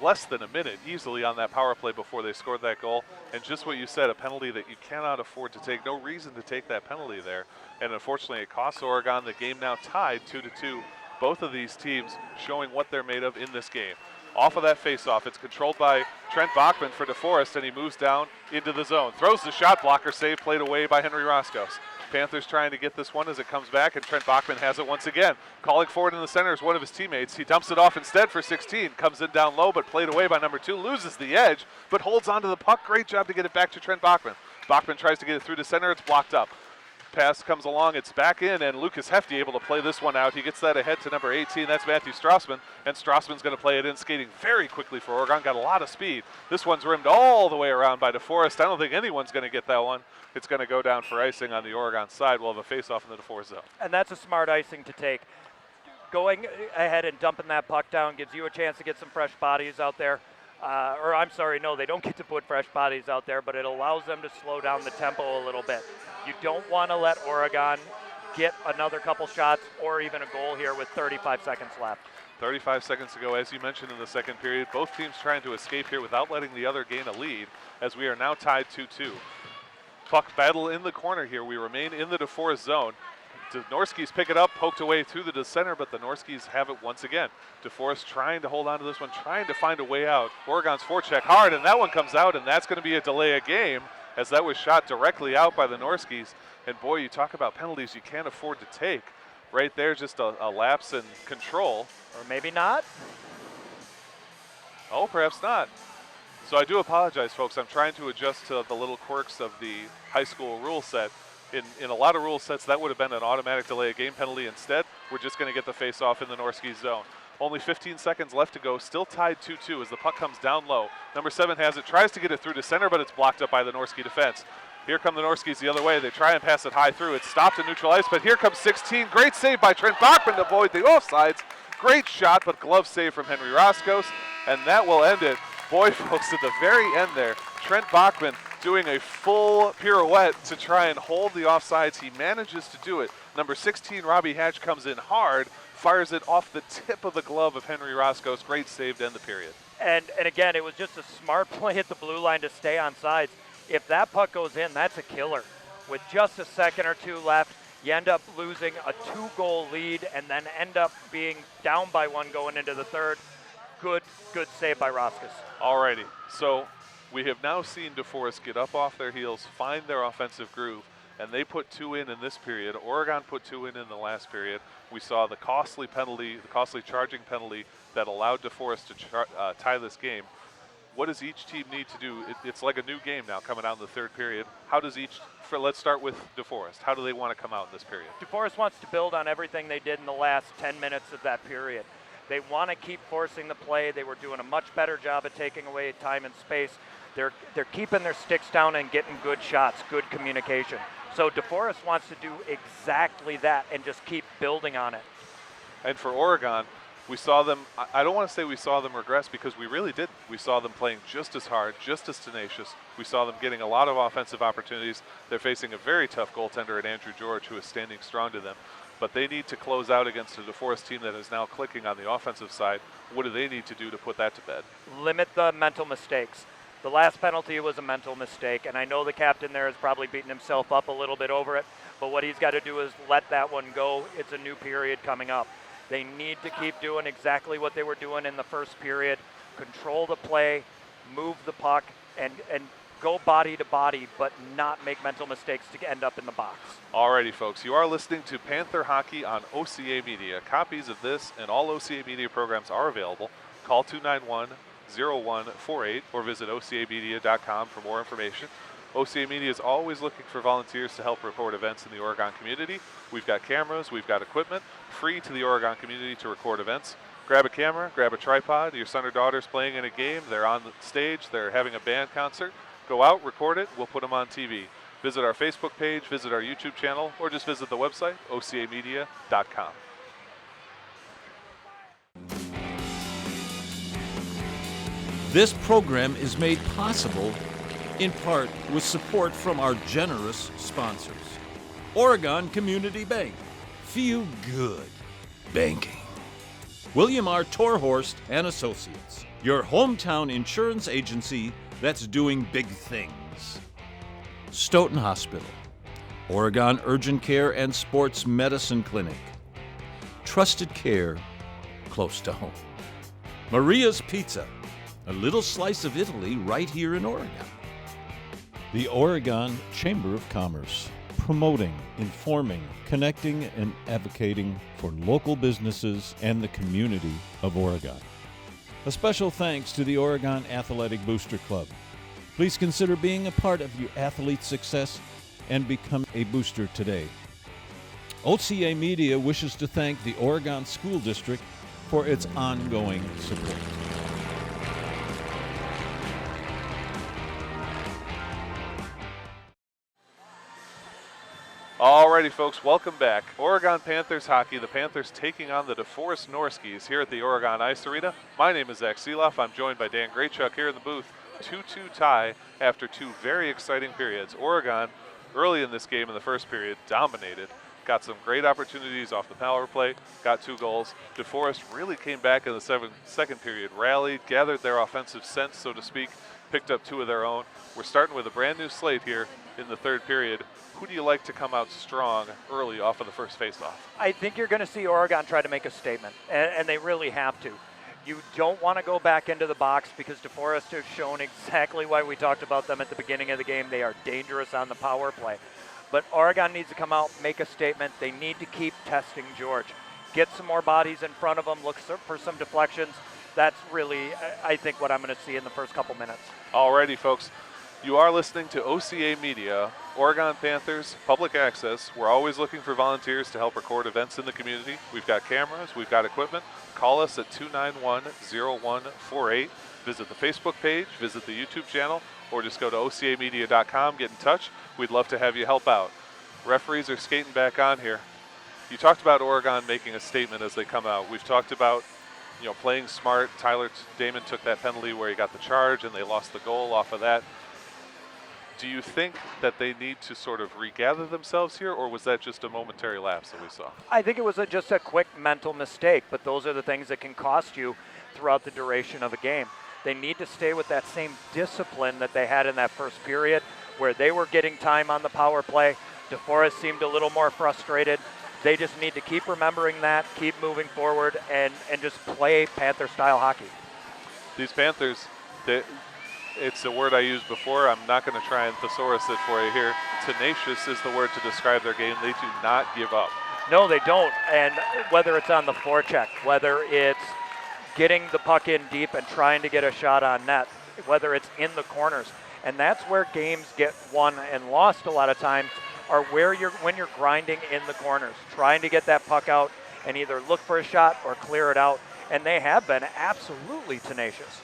[SPEAKER 2] less than a minute easily on that power play before they scored that goal. And just what you said, a penalty that you cannot afford to take. No reason to take that penalty there. And unfortunately, it costs Oregon. The game now tied 2-2. Both of these teams showing what they're made of in this game. Off of that faceoff, it's controlled by Trent Bachman for DeForest, and he moves down into the zone. Throws the shot blocker, save played away by Henry Roscoe. Panthers trying to get this one as it comes back, and Trent Bachman has it once again. Calling forward in the center is one of his teammates. He dumps it off instead for 16. Comes in down low, but played away by number 2. Loses the edge, but holds onto the puck. Great job to get it back to Trent Bachman. Bachman tries to get it through to center. It's blocked up. Pass comes along, it's back in, and Lucas Hefty able to play this one out. He gets that ahead to number 18, that's Matthew Strassman, and Strassman's going to play it in, skating very quickly for Oregon, got a lot of speed. This one's rimmed all the way around by DeForest. I don't think anyone's going to get that one. It's going to go down for icing on the Oregon side. We'll have a face-off in the DeForest zone.
[SPEAKER 4] And that's a smart icing to take. Going ahead and dumping that puck down gives you a chance to get some fresh bodies out there. Or I'm sorry, no, they don't get to put fresh bodies out there, but it allows them to slow down the tempo a little bit. You don't want to let Oregon get another couple shots or even a goal here with 35 seconds left.
[SPEAKER 2] 35 seconds to go, as you mentioned in the second period. Both teams trying to escape here without letting the other gain a lead, as we are now tied 2-2. Puck battle in the corner here. We remain in the DeForest zone. The Norskis pick it up, poked away through the center, but the Norskis have it once again. DeForest trying to hold on to this one, trying to find a way out. Oregon's forecheck hard, and that one comes out, and that's going to be a delay of game, as that was shot directly out by the Norskis. And boy, you talk about penalties you can't afford to take. Right there, just a lapse in control.
[SPEAKER 4] Or maybe not.
[SPEAKER 2] Oh, perhaps not. So I do apologize, folks. I'm trying to adjust to the little quirks of the high school rule set. In a lot of rule sets, that would have been an automatic delay of game penalty. Instead, we're just going to get the face-off in the Norskis zone. Only 15 seconds left to go, still tied 2-2 as the puck comes down low. Number 7 has it, tries to get it through to center, but it's blocked up by the Norski defense. Here come the Norskis the other way. They try and pass it high through. It's stopped in neutral ice, but here comes 16. Great save by Trent Bachman to avoid the offsides. Great shot, but glove save from Henry Roscoe, and that will end it. Boy, folks, at the very end there, Trent Bachman doing a full pirouette to try and hold the offsides. He manages to do it. Number 16, Robbie Hatch, comes in hard, fires it off the tip of the glove of Henry Roscoe. Great save to end the period.
[SPEAKER 4] And again, it was just a smart play at the blue line to stay on sides. If that puck goes in, that's a killer. With just a second or two left, You end up losing a 2-goal lead and then end up being down by 1 going into the third. Good save by Roskis.
[SPEAKER 2] Alrighty, so we have now seen DeForest get up off their heels, find their offensive groove, and they put 2 in this period. Oregon put 2 in the last period. We saw the costly penalty, the costly charging penalty that allowed DeForest to tie this game. What does each team need to do? It's like a new game now coming out in the third period. How does let's start with DeForest. How do they want to come out in this period?
[SPEAKER 4] DeForest wants to build on everything they did in the last 10 minutes of that period. They want to keep forcing the play. They were doing a much better job at taking away time and space. They're keeping their sticks down and getting good shots, good communication. So DeForest wants to do exactly that and just keep building on it.
[SPEAKER 2] And for Oregon, we saw them, I don't want to say we saw them regress because we really didn't. We saw them playing just as hard, just as tenacious. We saw them getting a lot of offensive opportunities. They're facing a very tough goaltender at Andrew George, who is standing strong to them. But they need to close out against a DeForest team that is now clicking on the offensive side. What do they need to do to put that to bed?
[SPEAKER 4] Limit the mental mistakes. The last penalty was a mental mistake, and I know the captain there is probably beating himself up a little bit over it, but what he's got to do is let that one go. It's a new period coming up. They need to keep doing exactly what they were doing in the first period, control the play, move the puck, and go body to body, but not make mental mistakes to end up in the box.
[SPEAKER 2] Alrighty, folks, you are listening to Panther Hockey on OCAmedia. Copies of this and all OCAmedia programs are available. Call 291-0148 or visit OCAmedia.com for more information. OCAmedia is always looking for volunteers to help report events in the Oregon community. We've got cameras, we've got equipment, free to the Oregon community to record events. Grab a camera, grab a tripod. Your son or daughter's playing in a game, they're on the stage, they're having a band concert. Go out, record it, we'll put them on TV. Visit our Facebook page, visit our YouTube channel, or just visit the website, OCAmedia.com.
[SPEAKER 1] This program is made possible in part with support from our generous sponsors. Oregon Community Bank. Feel good banking. William R. Torhorst and Associates, your hometown insurance agency that's doing big things. Stoughton Hospital. Oregon Urgent Care and Sports Medicine Clinic. Trusted care close to home. Maria's Pizza. A little slice of Italy right here in Oregon. The Oregon Chamber of Commerce, promoting, informing, connecting, and advocating for local businesses and the community of Oregon. A special thanks to the Oregon Athletic Booster Club. Please consider being a part of your athlete's success and become a booster today. OCAmedia wishes to thank the Oregon School District for its ongoing support.
[SPEAKER 2] Alrighty, folks, welcome back. Oregon Panthers hockey. The Panthers taking on the DeForest Norskies here at the Oregon Ice Arena. My name is Zach Seeloff. I'm joined by Dan Graychuk here in the booth. 2-2 tie after 2 very exciting periods. Oregon, early in this game in the first period, dominated. Got some great opportunities off the power play, got 2 goals. DeForest really came back in the second period, rallied, gathered their offensive sense, so to speak, picked up 2 of their own. We're starting with a brand new slate here in the third period. Who do you like to come out strong early off of the first faceoff?
[SPEAKER 4] I think you're going to see Oregon try to make a statement, and they really have to. You don't want to go back into the box because DeForest has shown exactly why we talked about them at the beginning of the game. They are dangerous on the power play. But Oregon needs to come out, make a statement. They need to keep testing George. Get some more bodies in front of them, look for some deflections. That's really, I think, what I'm going to see in the first couple minutes.
[SPEAKER 2] Alrighty, folks. You are listening to OCAmedia, Oregon Panthers, public access. We're always looking for volunteers to help record events in the community. We've got cameras, we've got equipment. Call us at 291-0148. Visit the Facebook page, visit the YouTube channel, or just go to OCAmedia.com, get in touch. We'd love to have you help out. Referees are skating back on here. You talked about Oregon making a statement as they come out. We've talked about playing smart. Tyler Damon took that penalty where he got the charge and they lost the goal off of that. Do you think that they need to sort of regather themselves here, or was that just a momentary lapse that we saw?
[SPEAKER 4] I think it was just a quick mental mistake, but those are the things that can cost you throughout the duration of a game. They need to stay with that same discipline that they had in that first period where they were getting time on the power play. DeForest seemed a little more frustrated. They just need to keep remembering that, keep moving forward, and just play Panther-style hockey.
[SPEAKER 2] These Panthers, it's a word I used before. I'm not going to try and thesaurus it for you here. Tenacious is the word to describe their game. They do not give up.
[SPEAKER 4] No, they don't. And whether it's on the forecheck, whether it's getting the puck in deep and trying to get a shot on net, whether it's in the corners. And that's where games get won and lost a lot of times, are when you're grinding in the corners, trying to get that puck out and either look for a shot or clear it out. And they have been absolutely tenacious.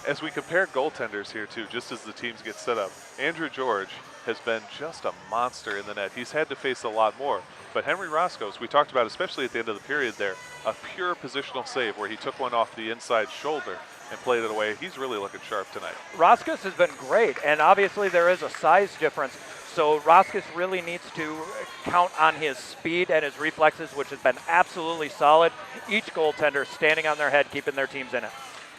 [SPEAKER 2] As we compare goaltenders here too, just as the teams get set up, Andrew George has been just a monster in the net. He's had to face a lot more. But Henry Roscoe's, we talked about, especially at the end of the period there, a pure positional save where he took one off the inside shoulder and played it away. He's really looking sharp tonight.
[SPEAKER 4] Roscoe has been great, and obviously there is a size difference. So Roscoe really needs to count on his speed and his reflexes, which has been absolutely solid. Each goaltender standing on their head, keeping their teams in it.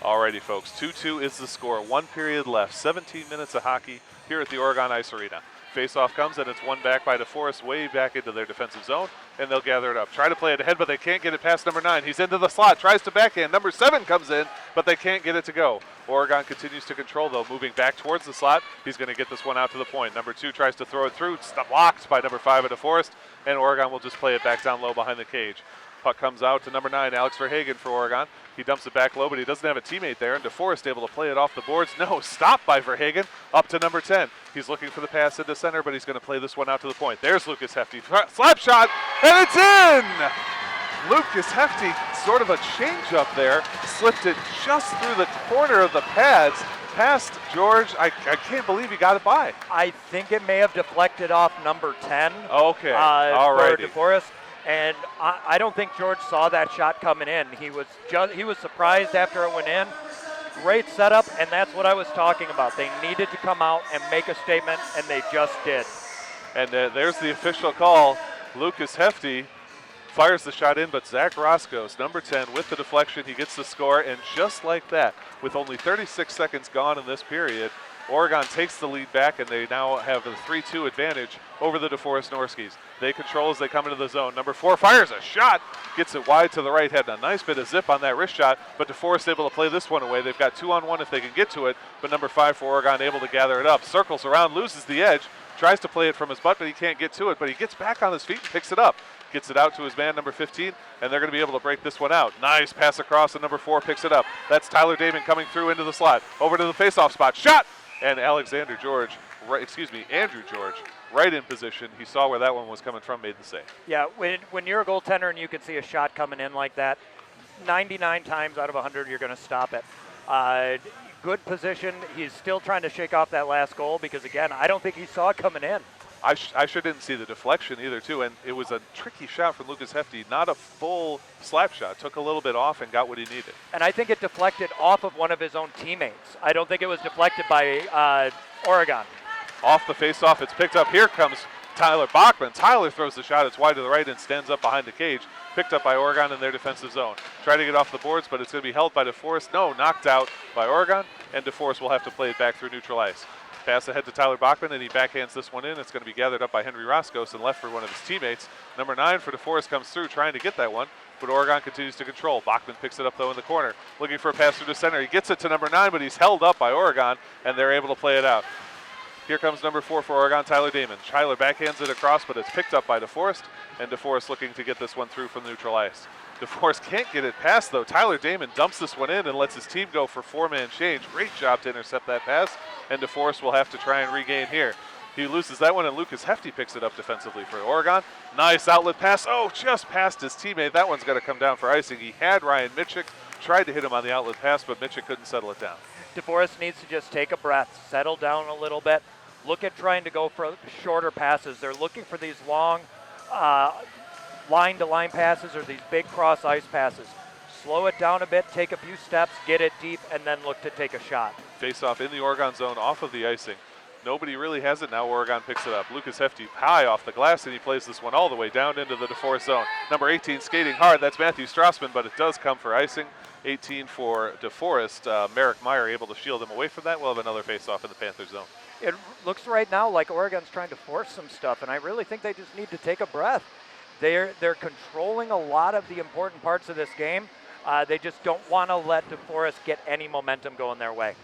[SPEAKER 2] Alrighty, folks, 2-2 is the score. 1 period left, 17 minutes of hockey here at the Oregon Ice Arena. Face-off comes, and it's won back by DeForest way back into their defensive zone, and they'll gather it up. Try to play it ahead, but they can't get it past number 9. He's into the slot, tries to backhand. Number 7 comes in, but they can't get it to go. Oregon continues to control, though, moving back towards the slot. He's going to get this one out to the point. Number 2 tries to throw it through. It's blocked by number 5 at DeForest, and Oregon will just play it back down low behind the cage. Puck comes out to number 9, Alex Verhagen for Oregon. He dumps it back low, but he doesn't have a teammate there, and DeForest able to play it off the boards. No, stopped by Verhagen, up to number 10. He's looking for the pass into center, but he's going to play this one out to the point. There's Lucas Hefty. Slap shot, and it's in! Lucas Hefty, sort of a change-up there, slipped it just through the corner of the pads, past George. I can't believe he got it by.
[SPEAKER 4] I think it may have deflected off number 10.
[SPEAKER 2] Okay, all right.
[SPEAKER 4] For DeForest. And I don't think George saw that shot coming in. He was surprised after it went in. Great setup, and that's what I was talking about. They needed to come out and make a statement, and they just did.
[SPEAKER 2] And there's the official call. Lucas Hefty fires the shot in, but Zach Roscoe's number 10 with the deflection. He gets the score, and just like that, with only 36 seconds gone in this period, Oregon takes the lead back, and they now have a 3-2 advantage over the DeForest Norskies. They control as they come into the zone. Number 4 fires a shot, gets it wide to the right, had a nice bit of zip on that wrist shot, but DeForest able to play this one away. They've got 2-on-1 if they can get to it, but number 5 for Oregon able to gather it up. Circles around, loses the edge, tries to play it from his butt, but he can't get to it, but he gets back on his feet and picks it up. Gets it out to his man, number 15, and they're going to be able to break this one out. Nice pass across, and number 4 picks it up. That's Tyler Damon coming through into the slot. Over to the faceoff spot. Shot! And Andrew George, right in position. He saw where that one was coming from, made the save.
[SPEAKER 4] Yeah, when you're a goaltender and you can see a shot coming in like that, 99 times out of 100 you're going to stop it. Good position. He's still trying to shake off that last goal because, again, I don't think he saw it coming in.
[SPEAKER 2] I sure didn't see the deflection either, too, and it was a tricky shot from Lucas Hefty, not a full slap shot. Took a little bit off and got what he needed.
[SPEAKER 4] And I think it deflected off of one of his own teammates. I don't think it was deflected by Oregon.
[SPEAKER 2] Off the faceoff, it's picked up. Here comes Tyler Bachman. Tyler throws the shot. It's wide to the right and stands up behind the cage. Picked up by Oregon in their defensive zone. Try to get off the boards, but it's going to be held by DeForest. No, knocked out by Oregon, and DeForest will have to play it back through neutral ice. Pass ahead to Tyler Bachman, and he backhands this one in. It's going to be gathered up by Henry Roscoe and left for one of his teammates. Number 9 for DeForest comes through, trying to get that one, but Oregon continues to control. Bachman picks it up, though, in the corner, looking for a pass through the center. He gets it to number 9, but he's held up by Oregon, and they're able to play it out. Here comes number 4 for Oregon, Tyler Damon. Tyler backhands it across, but it's picked up by DeForest, and DeForest looking to get this one through from the neutral ice. DeForest can't get it past, though. Tyler Damon dumps this one in and lets his team go for 4-man change. Great job to intercept that pass, and DeForest will have to try and regain here. He loses that one, and Lucas Hefty picks it up defensively for Oregon. Nice outlet pass. Oh, just past his teammate. That one's going to come down for icing. He had Ryan Mitchick, tried to hit him on the outlet pass, but Mitchick couldn't settle it down.
[SPEAKER 4] DeForest needs to just take a breath, settle down a little bit, look at trying to go for shorter passes. They're looking for these long line-to-line passes or these big cross-ice passes. Slow it down a bit, take a few steps, get it deep, and then look to take a shot.
[SPEAKER 2] Face-off in the Oregon zone off of the icing. Nobody really has it now. Oregon picks it up. Lucas Hefty high off the glass, and he plays this one all the way down into the DeForest zone. Number 18 skating hard. That's Matthew Strassman, but it does come for icing. 18 for DeForest. Merrick Meyer able to shield him away from that. We'll have another face-off in the Panthers zone.
[SPEAKER 4] It looks right now like Oregon's trying to force some stuff, and I really think they just need to take a breath. They're controlling a lot of the important parts of this game. They just don't want to let DeForest get any momentum going their way.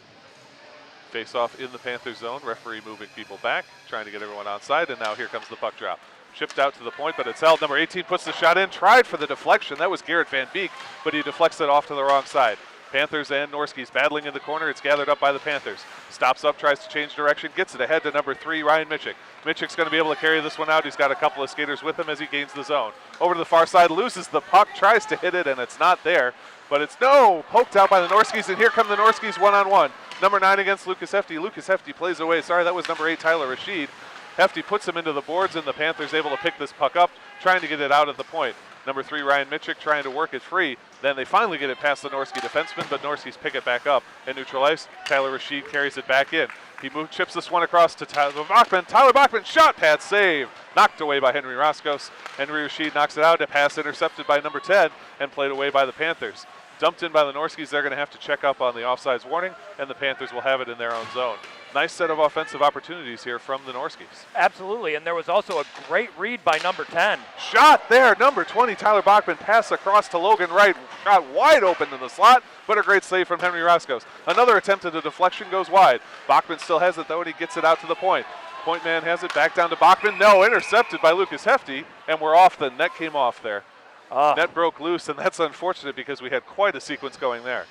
[SPEAKER 2] Face off in the Panthers zone. Referee moving people back, trying to get everyone onside, and now here comes the puck drop. Chipped out to the point, but it's held. Number 18 puts the shot in, tried for the deflection. That was Garrett Van Beek, but he deflects it off to the wrong side. Panthers and Norskies battling in the corner. It's gathered up by the Panthers. Stops up, tries to change direction, gets it ahead to number 3, Ryan Mitchick. Mitchick's going to be able to carry this one out. He's got a couple of skaters with him as he gains the zone. Over to the far side, loses the puck, tries to hit it, and it's not there. But it's poked out by the Norskies, and here come the Norskies one-on-one. Number 9 against Lucas Hefty. Lucas Hefty plays away. Sorry, that was number 8, Tyler Rashid. Hefty puts him into the boards, and the Panthers able to pick this puck up, trying to get it out at the point. Number 3, Ryan Mitchick, trying to work it free. Then they finally get it past the Norsky defenseman, but Norskies pick it back up and neutral ice. Tyler Rashid carries it back in. He chips this one across to Tyler Bachman. Tyler Bachman, shot pad save. Knocked away by Henry Roscos. Henry Rashid knocks it out. A pass intercepted by number 10 and played away by the Panthers. Dumped in by the Norskies. They're going to have to check up on the offsides warning, and the Panthers will have it in their own zone. Nice set of offensive opportunities here from the Norskies.
[SPEAKER 4] Absolutely, and there was also a great read by number 10.
[SPEAKER 2] Shot there, number 20, Tyler Bachman, pass across to Logan Wright, shot wide open in the slot, but a great save from Henry Roscos. Another attempt at a deflection goes wide. Bachman still has it though, and he gets it out to the point. Point man has it, back down to Bachman. No, intercepted by Lucas Hefty, and we're off. The net came off there. Net broke loose, and that's unfortunate because we had quite a sequence going there.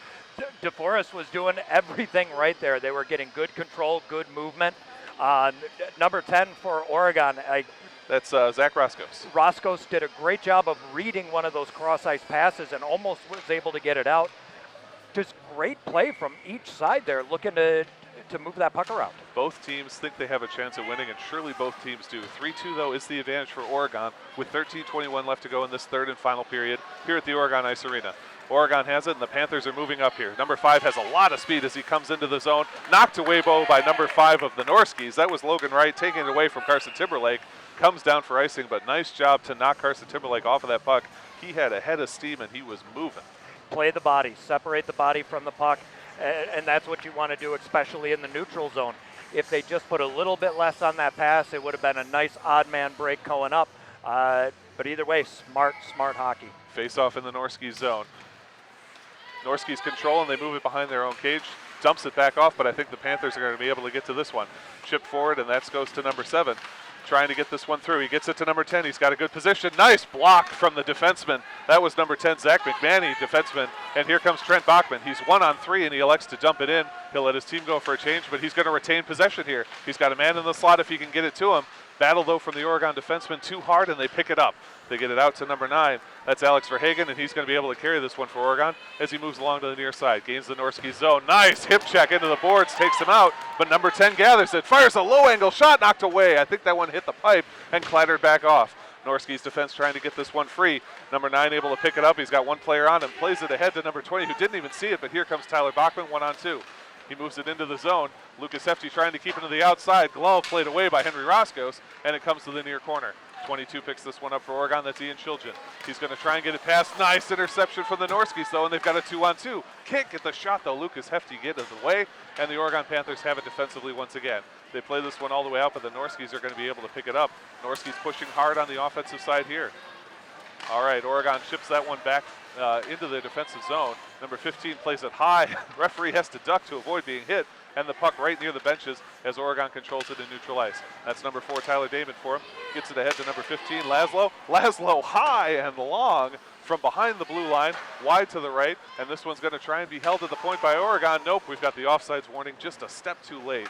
[SPEAKER 4] DeForest was doing everything right there. They were getting good control, good movement. Number 10 for Oregon.
[SPEAKER 2] That's Zach Roscos.
[SPEAKER 4] Roscos did a great job of reading one of those cross-ice passes and almost was able to get it out. Just great play from each side there, looking to move that puck around.
[SPEAKER 2] Both teams think they have a chance at winning, and surely both teams do. 3-2, though, is the advantage for Oregon with 13:21 left to go in this third and final period here at the Oregon Ice Arena. Oregon has it, and the Panthers are moving up here. Number 5 has a lot of speed as he comes into the zone. Knocked away by number 5 of the Norskies. That was Logan Wright taking it away from Carson Timberlake. Comes down for icing, but nice job to knock Carson Timberlake off of that puck. He had a head of steam, and he was moving.
[SPEAKER 4] Play the body, separate the body from the puck, and that's what you want to do, especially in the neutral zone. If they just put a little bit less on that pass, it would have been a nice odd man break going up. But either way, smart hockey.
[SPEAKER 2] Face off in the Norskies zone. Norskies control, and they move it behind their own cage. Dumps it back off, but I think the Panthers are going to be able to get to this one. Chip forward, and that goes to number 7. Trying to get this one through. He gets it to number 10. He's got a good position. Nice block from the defenseman. That was number 10, Zach McManny, defenseman. And here comes Trent Bachman. He's 1-on-3, and he elects to dump it in. He'll let his team go for a change, but he's going to retain possession here. He's got a man in the slot if he can get it to him. Battle, though, from the Oregon defenseman too hard, and they pick it up. They get it out to number 9. That's Alex Verhagen, and he's going to be able to carry this one for Oregon as he moves along to the near side. Gains the Norski zone. Nice hip check into the boards, takes him out, but number 10 gathers it, fires a low-angle shot, knocked away. I think that one hit the pipe and clattered back off. Norski's defense trying to get this one free. Number 9 able to pick it up. He's got one player on him, plays it ahead to number 20, who didn't even see it, but here comes Tyler Bachman, 1-on-2. He moves it into the zone. Lucas Hefty trying to keep it to the outside. Glove played away by Henry Roscos, and it comes to the near corner. 22 picks this one up for Oregon. That's Ian Chiljan. He's going to try and get it past. Nice interception from the Norskies, though, and they've got a 2-on-2. Can't get the shot, though. Lucas Hefty get it away, and the Oregon Panthers have it defensively once again. They play this one all the way out, but the Norskies are going to be able to pick it up. Norskies pushing hard on the offensive side here. All right, Oregon chips that one back into the defensive zone. Number 15 plays it high. Referee has to duck to avoid being hit, and the puck right near the benches as Oregon controls it in neutral ice. That's number 4, Tyler Damon for him. Gets it ahead to number 15, Laszlo. Laszlo high and long from behind the blue line, wide to the right, and this one's going to try and be held at the point by Oregon. Nope, we've got the offsides warning just a step too late.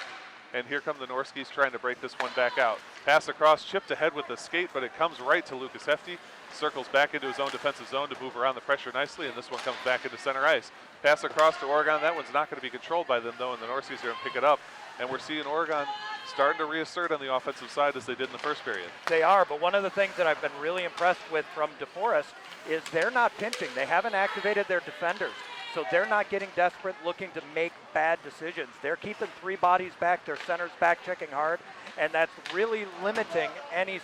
[SPEAKER 2] And here come the Norskies trying to break this one back out. Pass across, chipped ahead with the skate, but it comes right to Lucas Hefty. Circles back into his own defensive zone to move around the pressure nicely, and this one comes back into center ice. Pass across to Oregon. That one's not going to be controlled by them, though, and the Norskies are going to pick it up. And we're seeing Oregon starting to reassert on the offensive side as they did in the first period.
[SPEAKER 4] They are, but one of the things that I've been really impressed with from DeForest is they're not pinching. They haven't activated their defenders. So they're not getting desperate looking to make bad decisions. They're keeping 3 bodies back, their centers back checking hard, and that's really limiting any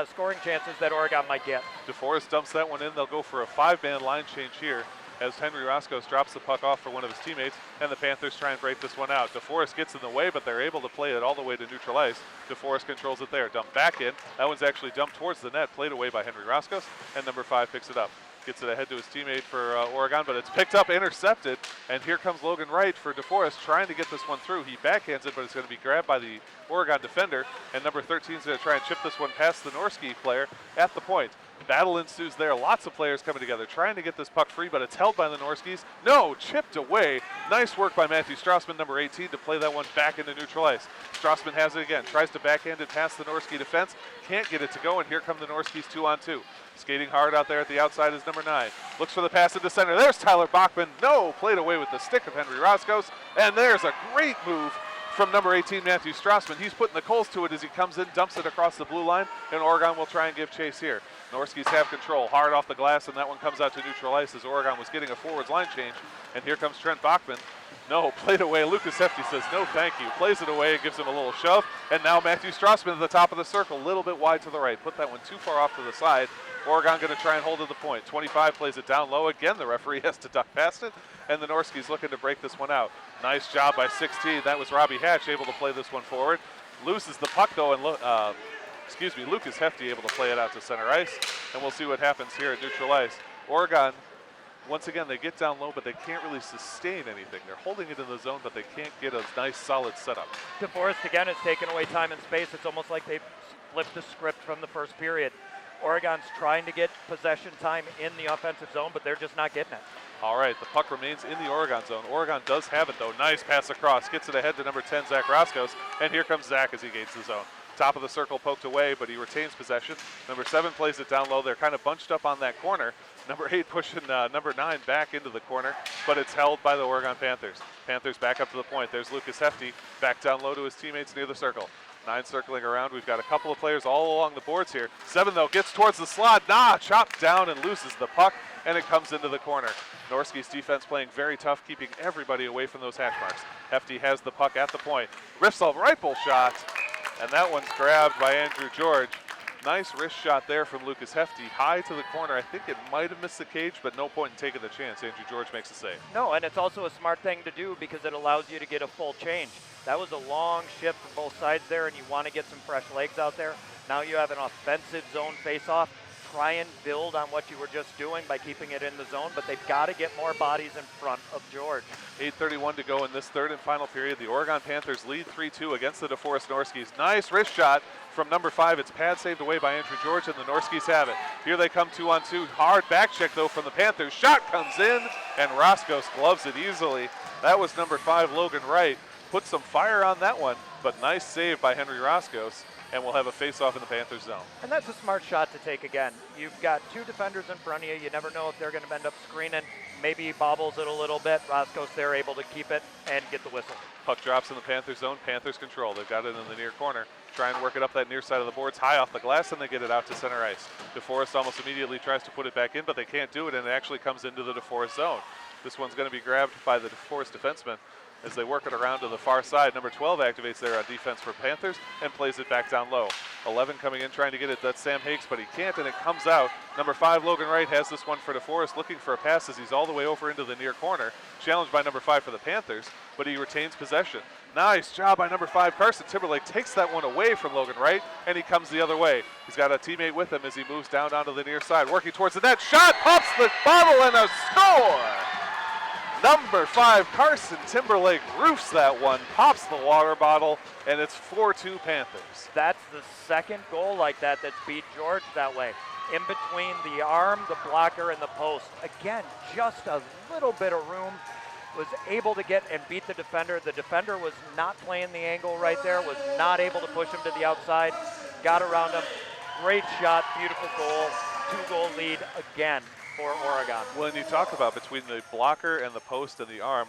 [SPEAKER 4] scoring chances that Oregon might get.
[SPEAKER 2] DeForest dumps that one in. They'll go for a 5-man line change here. as Henry Roscoe drops the puck off for one of his teammates, and the Panthers try and break this one out. DeForest gets in the way, but they're able to play it all the way to neutral ice. DeForest controls it there. Dump back in. That one's actually dumped towards the net, played away by Henry Roscoe, and number 5 picks it up. Gets it ahead to his teammate for Oregon, but it's picked up, intercepted, and here comes Logan Wright for DeForest trying to get this one through. He backhands it, but it's going to be grabbed by the Oregon defender, and number 13 is going to try and chip this one past the Norski player at the point. Battle ensues there. Lots of players coming together, trying to get this puck free, but it's held by the Norskis. No, chipped away. Nice work by Matthew Strassman, number 18, to play that one back into neutral ice. Strassman has it again, tries to backhand it past the Norski defense, can't get it to go, and here come the Norskis 2-on-2. Skating hard out there at the outside is number 9. Looks for the pass into center. There's Tyler Bachman. No, played away with the stick of Henry Roscoe, and there's a great move from number 18, Matthew Strassman. He's putting the coals to it as he comes in, dumps it across the blue line, and Oregon will try and give chase here. Norskis have control, hard off the glass, and that one comes out to neutral ice as Oregon was getting a forwards line change. And here comes Trent Bachman. No, played away. Lucas Hefty says no thank you. Plays it away and gives him a little shove. And now Matthew Strassman at the top of the circle, a little bit wide to the right. Put that one too far off to the side. Oregon going to try and hold at the point. 25 plays it down low. Again, the referee has to duck past it. And the Norskis looking to break this one out. Nice job by 16. That was Robbie Hatch able to play this one forward. Loses the puck though, and Lucas Hefty able to play it out to center ice. And we'll see what happens here at neutral ice. Oregon, once again, they get down low, but they can't really sustain anything. They're holding it in the zone, but they can't get a nice, solid setup.
[SPEAKER 4] DeForest, again, has taken away time and space. It's almost like they've flipped the script from the first period. Oregon's trying to get possession time in the offensive zone, but they're just not getting it.
[SPEAKER 2] All right, the puck remains in the Oregon zone. Oregon does have it, though. Nice pass across. Gets it ahead to number 10, Zach Roscoe. And here comes Zach as he gains the zone. Top of the circle poked away, but he retains possession. Number 7 plays it down low. They're kind of bunched up on that corner. Number 8 pushing number 9 back into the corner, but it's held by the Oregon Panthers. Panthers back up to the point. There's Lucas Hefty back down low to his teammates near the circle. 9 circling around. We've got a couple of players all along the boards here. 7, though, gets towards the slot. Chopped down and loses the puck, and it comes into the corner. Norski's defense playing very tough, keeping everybody away from those hash marks. Hefty has the puck at the point. Rips a rifle shot, and that one's grabbed by Andrew George. Nice wrist shot there from Lucas Hefty, high to the corner. I think it might have missed the cage, but no point in taking the chance. Andrew George makes a save.
[SPEAKER 4] No, and it's also a smart thing to do because it allows you to get a full change. That was a long shift from both sides there, and you want to get some fresh legs out there. Now you have an offensive zone face-off. Try and build on what you were just doing by keeping it in the zone, but they've got to get more bodies in front of George.
[SPEAKER 2] 8:31 to go in this third and final period. The Oregon Panthers lead 3-2 against the DeForest Norskis. Nice wrist shot from number 5. It's pad saved away by Andrew George, and the Norskis have it. Here they come 2-on-2. Hard back check, though, from the Panthers. Shot comes in, and Roscoe gloves it easily. That was number 5, Logan Wright. Put some fire on that one, but nice save by Henry Roscoe. And we'll have a face-off in the Panthers zone.
[SPEAKER 4] And that's a smart shot to take again. You've got 2 defenders in front of you. You never know if they're going to end up screening. Maybe he bobbles it a little bit. Roscoe's there able to keep it and get the whistle.
[SPEAKER 2] Puck drops in the Panthers zone. Panthers control. They've got it in the near corner. Try and work it up that near side of the boards, high off the glass, and they get it out to center ice. DeForest almost immediately tries to put it back in, but they can't do it, and it actually comes into the DeForest zone. This one's going to be grabbed by the DeForest defenseman as they work it around to the far side. Number 12 activates there on defense for Panthers and plays it back down low. 11 coming in trying to get it. That's Sam Hakes, but he can't, and it comes out. Number 5, Logan Wright, has this one for DeForest, looking for a pass as he's all the way over into the near corner. Challenged by number 5 for the Panthers, but he retains possession. Nice job by number 5, Carson Timberlake. Takes that one away from Logan Wright, and he comes the other way. He's got a teammate with him as he moves down onto the near side, working towards the net. Shot, pops the bottle, and a score! Number 5, Carson Timberlake roofs that one, pops the water bottle, and it's 4-2 Panthers.
[SPEAKER 4] That's the second goal like that that's beat George that way. In between the arm, the blocker, and the post. Again, just a little bit of room. Was able to get and beat the defender. The defender was not playing the angle right there, was not able to push him to the outside. Got around him. Great shot, beautiful goal. 2-goal lead again for Oregon.
[SPEAKER 2] When you talk about between the blocker and the post and the arm,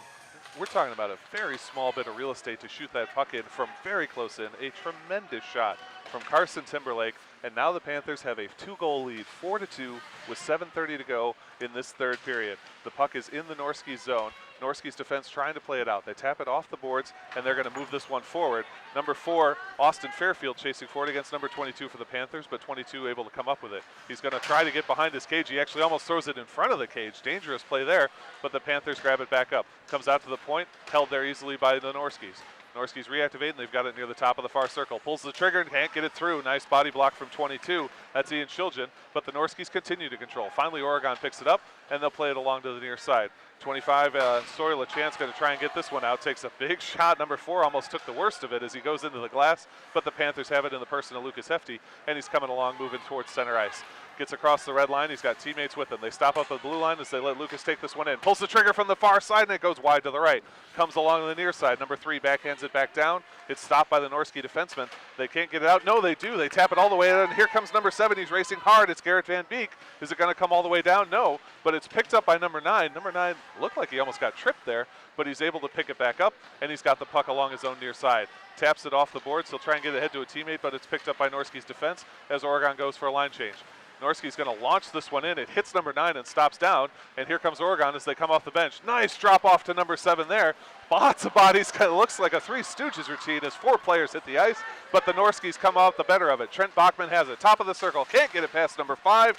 [SPEAKER 2] we're talking about a very small bit of real estate to shoot that puck in from very close in. A tremendous shot from Carson Timberlake, and now the Panthers have a 2-goal lead, 4-2, with 7:30 to go in this third period. The puck is in the Norski zone. Norski's defense trying to play it out. They tap it off the boards, and they're going to move this one forward. Number 4, Austin Fairfield chasing forward against number 22 for the Panthers, but 22 able to come up with it. He's going to try to get behind his cage. He actually almost throws it in front of the cage. Dangerous play there, but the Panthers grab it back up. Comes out to the point, held there easily by the Norskis. Norski's reactivating. They've got it near the top of the far circle. Pulls the trigger and can't get it through. Nice body block from 22. That's Ian Shiljan, but the Norskis continue to control. Finally, Oregon picks it up, and they'll play it along to the near side. 25, Sawyer LaChance going to try and get this one out. Takes a big shot. Number 4 almost took the worst of it as he goes into the glass, but the Panthers have it in the person of Lucas Hefty, and he's coming along, moving towards center ice. Gets across the red line. He's got teammates with him. They stop up at the blue line as they let Lucas take this one in. Pulls the trigger from the far side, and it goes wide to the right. Comes along the near side. Number 3 backhands it back down. It's stopped by the Norski defenseman. They can't get it out. No, they do. They tap it all the way in. And here comes number 7. He's racing hard. It's Garrett Van Beek. Is it going to come all the way down? No, but it's picked up by number 9. Number 9 looked like he almost got tripped there, but he's able to pick it back up, and he's got the puck along his own near side. Taps it off the boards. He'll try and get it ahead to a teammate, but it's picked up by Norski's defense as Oregon goes for a line change. Norski's going to launch this one in. It hits number 9 and stops down. And here comes Oregon as they come off the bench. Nice drop off to number 7 there. Lots of bodies. Kind of looks like a Three Stooges routine as 4 players hit the ice. But the Norskis come out the better of it. Trent Bachman has it. Top of the circle. Can't get it past number 5.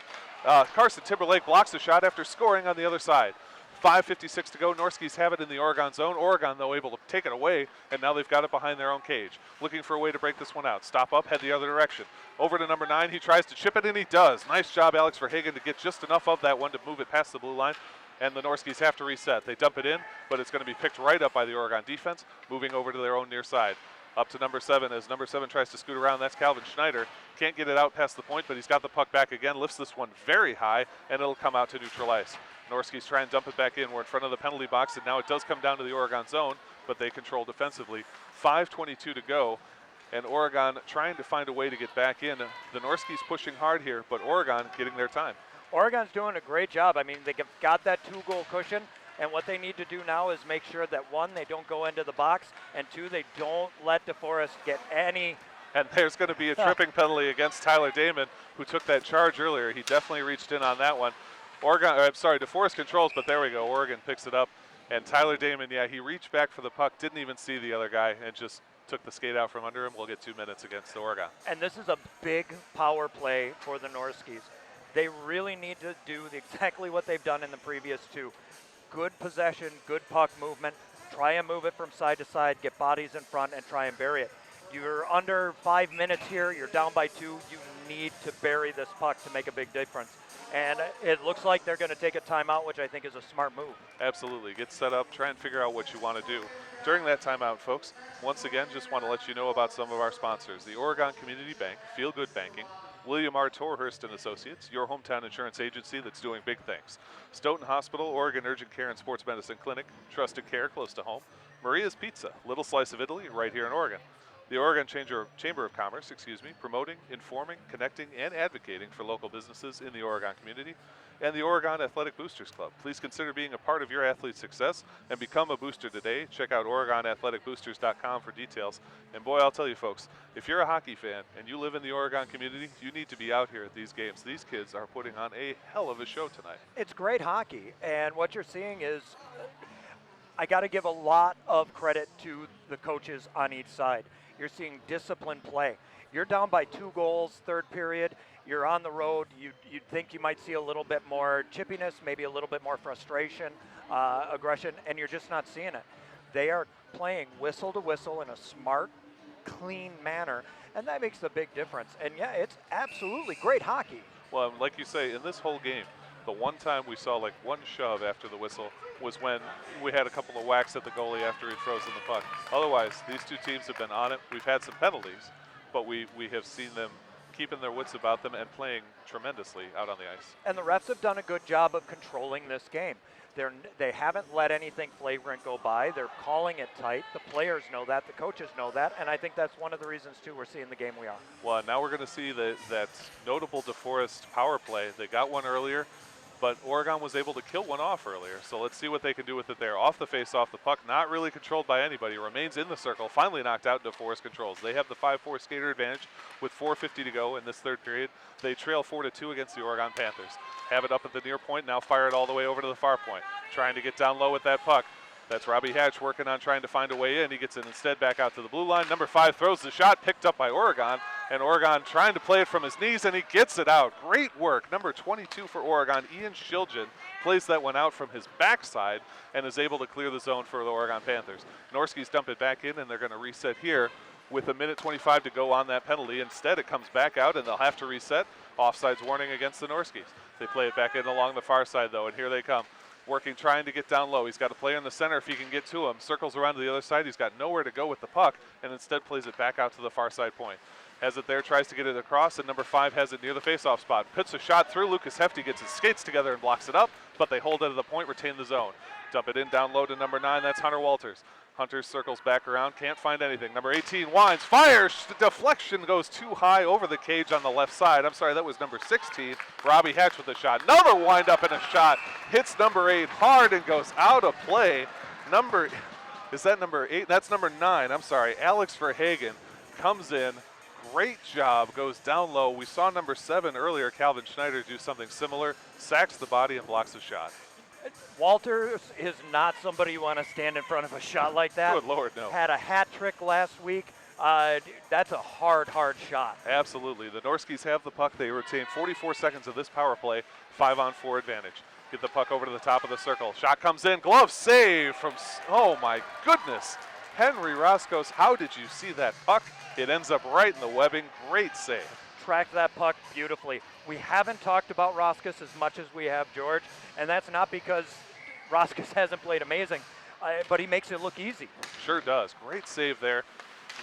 [SPEAKER 2] Carson Timberlake blocks the shot after scoring on the other side. 5:56 to go. Norskies have it in the Oregon zone. Oregon, though, able to take it away, and now they've got it behind their own cage. Looking for a way to break this one out. Stop up, head the other direction. Over to number 9. He tries to chip it, and he does. Nice job, Alex Verhagen, to get just enough of that one to move it past the blue line. And the Norskis have to reset. They dump it in, but it's going to be picked right up by the Oregon defense, moving over to their own near side. Up to number 7 as number 7 tries to scoot around. That's Calvin Schneider. Can't get it out past the point, but he's got the puck back again. Lifts this one very high, and it'll come out to neutral ice. Norski's try and dump it back in. We're in front of the penalty box, and now it does come down to the Oregon zone, but they control defensively. 5:22 to go, and Oregon trying to find a way to get back in. The Norskis pushing hard here, but Oregon getting their time.
[SPEAKER 4] Oregon's doing a great job. I mean, they got that 2-goal cushion, and what they need to do now is make sure that 1, they don't go into the box, and 2, they don't let DeForest get any.
[SPEAKER 2] And there's going to be a tripping penalty against Tyler Damon, who took that charge earlier. He definitely reached in on that one. DeForest controls, but there we go. Oregon picks it up. And Tyler Damon, yeah, he reached back for the puck, didn't even see the other guy, and just took the skate out from under him. We'll get 2 minutes against Oregon.
[SPEAKER 4] And this is a big power play for the Norskis. They really need to do exactly what they've done in the previous 2. Good possession, good puck movement. Try and move it from side to side, get bodies in front, and try and bury it. You're under 5 minutes here. You're down by 2. You need to bury this puck to make a big difference. And it looks like they're going to take a timeout, which I think is a smart move.
[SPEAKER 2] Absolutely. Get set up. Try and figure out what you want to do. During that timeout, folks, once again, just want to let you know about some of our sponsors. The Oregon Community Bank, Feel Good Banking. William R. Torhurst and Associates, your hometown insurance agency that's doing big things. Stoughton Hospital, Oregon Urgent Care and Sports Medicine Clinic, trusted care close to home. Maria's Pizza, little slice of Italy right here in Oregon. The Oregon Chamber of Commerce, promoting, informing, connecting, and advocating for local businesses in the Oregon community. And the Oregon Athletic Boosters Club. Please consider being a part of your athlete's success and become a booster today. Check out OregonAthleticBoosters.com for details. And boy, I'll tell you folks, if you're a hockey fan and you live in the Oregon community, you need to be out here at these games. These kids are putting on a hell of a show tonight.
[SPEAKER 4] It's great hockey, and what you're seeing is, I got to give a lot of credit to the coaches on each side. You're seeing disciplined play. You're down by 2 goals, third period. You're on the road. You'd think you might see a little bit more chippiness, maybe a little bit more frustration, aggression, and you're just not seeing it. They are playing whistle to whistle in a smart, clean manner, and that makes a big difference. And yeah, it's absolutely great hockey.
[SPEAKER 2] Well, like you say, in this whole game, the one time we saw like one shove after the whistle was when we had a couple of whacks at the goalie after he'd frozen the puck. Otherwise, these 2 teams have been on it. We've had some penalties, but we have seen them keeping their wits about them and playing tremendously out on the ice.
[SPEAKER 4] And the refs have done a good job of controlling this game. They haven't let anything flagrant go by. They're calling it tight. The players know that. The coaches know that. And I think that's one of the reasons, too, we're seeing the game we are.
[SPEAKER 2] Well, now we're going to see that notable DeForest power play. They got one earlier, but Oregon was able to kill one off earlier. So let's see what they can do with it there. Off the face, off the puck, not really controlled by anybody. Remains in the circle, finally knocked out. DeForest controls. They have the 5-4 skater advantage with 4:50 to go in this third period. They trail 4-2 against the Oregon Panthers. Have it up at the near point, now fire it all the way over to the far point. Trying to get down low with that puck. That's Robbie Hatch working on trying to find a way in. He gets it instead back out to the blue line. Number 5 throws the shot, picked up by Oregon, and Oregon trying to play it from his knees, and he gets it out. Great work. Number 22 for Oregon, Ian Shiljan, plays that one out from his backside and is able to clear the zone for the Oregon Panthers. Norskies dump it back in, and they're going to reset here with a minute 25 to go on that penalty. Instead, it comes back out, and they'll have to reset. Offsides warning against the Norskies. They play it back in along the far side, though, and here they come. Working, trying to get down low. He's got a player in the center if he can get to him. Circles around to the other side. He's got nowhere to go with the puck, and instead plays it back out to the far side point. Has it there, tries to get it across, and number 5 has it near the faceoff spot. Puts a shot through. Lucas Hefty gets his skates together and blocks it up, but they hold it at the point, retain the zone. Dump it in down low to number 9. That's Hunter Walters. Hunter circles back around, can't find anything. Number 18 winds, fires, deflection goes too high over the cage on the left side. I'm sorry, that was number 16. Robbie Hatch with a shot. Another wind up and a shot. Hits number 8 hard and goes out of play. Is that number 8? That's number 9. I'm sorry. Alex Verhagen comes in. Great job, goes down low. We saw number 7 earlier, Calvin Schneider, do something similar. Sacks the body and blocks the shot.
[SPEAKER 4] Walters is not somebody you want to stand in front of a shot like that.
[SPEAKER 2] Good Lord, no.
[SPEAKER 4] Had a hat trick last week. That's a hard shot.
[SPEAKER 2] Absolutely. The Norskies have the puck. They retain 44 seconds of this power play, 5-on-4 advantage. Get the puck over to the top of the circle. Shot comes in. Glove save from, oh my goodness. Henry Roscos, how did you see that puck? It ends up right in the webbing. Great save.
[SPEAKER 4] Tracked that puck beautifully. We haven't talked about Roscos as much as we have George, and that's not because Roscos hasn't played amazing, but he makes it look easy.
[SPEAKER 2] Sure does. Great save there.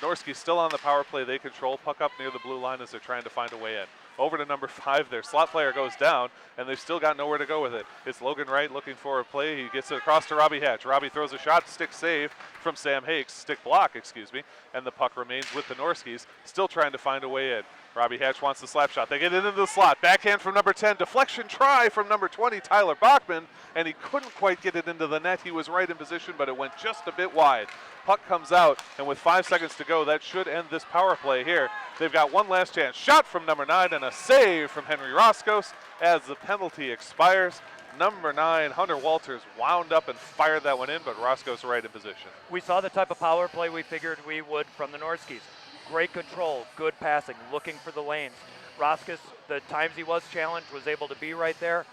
[SPEAKER 2] Norski still on the power play. They control. Puck up near the blue line as they're trying to find a way in. Over to number 5. Their slot player goes down, and they've still got nowhere to go with it. It's Logan Wright looking for a play. He gets it across to Robbie Hatch. Robbie throws a shot, stick save from Sam Hakes, stick block, and the puck remains with the Norskies, still trying to find a way in. Robbie Hatch wants the slap shot. They get it into the slot. Backhand from number 10. Deflection try from number 20, Tyler Bachman, and he couldn't quite get it into the net. He was right in position, but it went just a bit wide. Puck comes out, and with 5 seconds to go, that should end this power play here. They've got one last chance. Shot from number 9 and a save from Henry Roscos as the penalty expires. Number 9, Hunter Walters, wound up and fired that one in, but Roscos right in position.
[SPEAKER 4] We saw the type of power play we figured we would from the Norskies. Great control, good passing, looking for the lanes. Roscos, the times he was challenged, was able to be right there.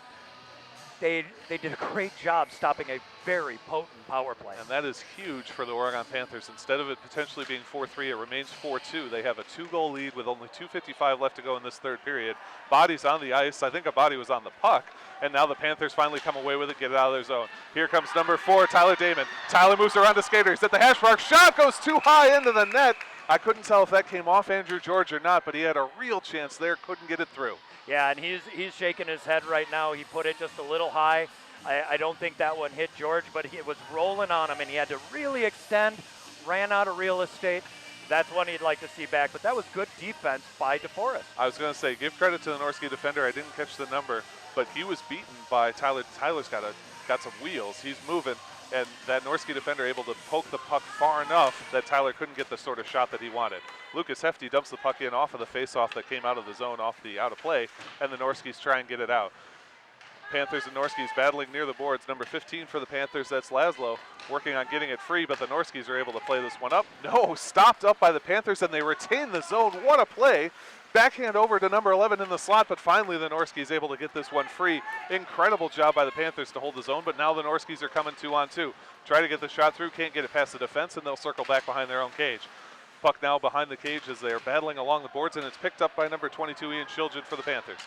[SPEAKER 4] They did a great job stopping a very potent power play.
[SPEAKER 2] And that is huge for the Oregon Panthers. Instead of it potentially being 4-3, it remains 4-2. They have a 2-goal lead with only 2:55 left to go in this third period. Bodies on the ice. I think a body was on the puck. And now the Panthers finally come away with it, get it out of their zone. Here comes number 4, Tyler Damon. Tyler moves around to skater. He's at the hash mark. Shot goes too high into the net. I couldn't tell if that came off Andrew George or not, but he had a real chance there, couldn't get it through.
[SPEAKER 4] Yeah, and he's shaking his head right now. He put it just a little high. I don't think that one hit George, but it was rolling on him, and he had to really extend, ran out of real estate. That's one he'd like to see back, but that was good defense by DeForest.
[SPEAKER 2] I was going to say, give credit to the Norski defender. I didn't catch the number, but he was beaten by Tyler. Tyler's got some wheels. He's moving. And that Norski defender able to poke the puck far enough that Tyler couldn't get the sort of shot that he wanted. Lucas Hefty dumps the puck in off of the faceoff that came out of the zone off the out of play, and the Norskis try and get it out. Panthers and Norskis battling near the boards. Number 15 for the Panthers, that's Laszlo, working on getting it free, but the Norskis are able to play this one up. No, stopped up by the Panthers, and they retain the zone. What a play. Backhand over to number 11 in the slot, but finally the Norskis able to get this one free. Incredible job by the Panthers to hold the zone, but now the Norskis are coming 2-on-2. Try to get the shot through, can't get it past the defense, and they'll circle back behind their own cage. Puck now behind the cage as they are battling along the boards, and it's picked up by number 22, Ian Shiljan for the Panthers.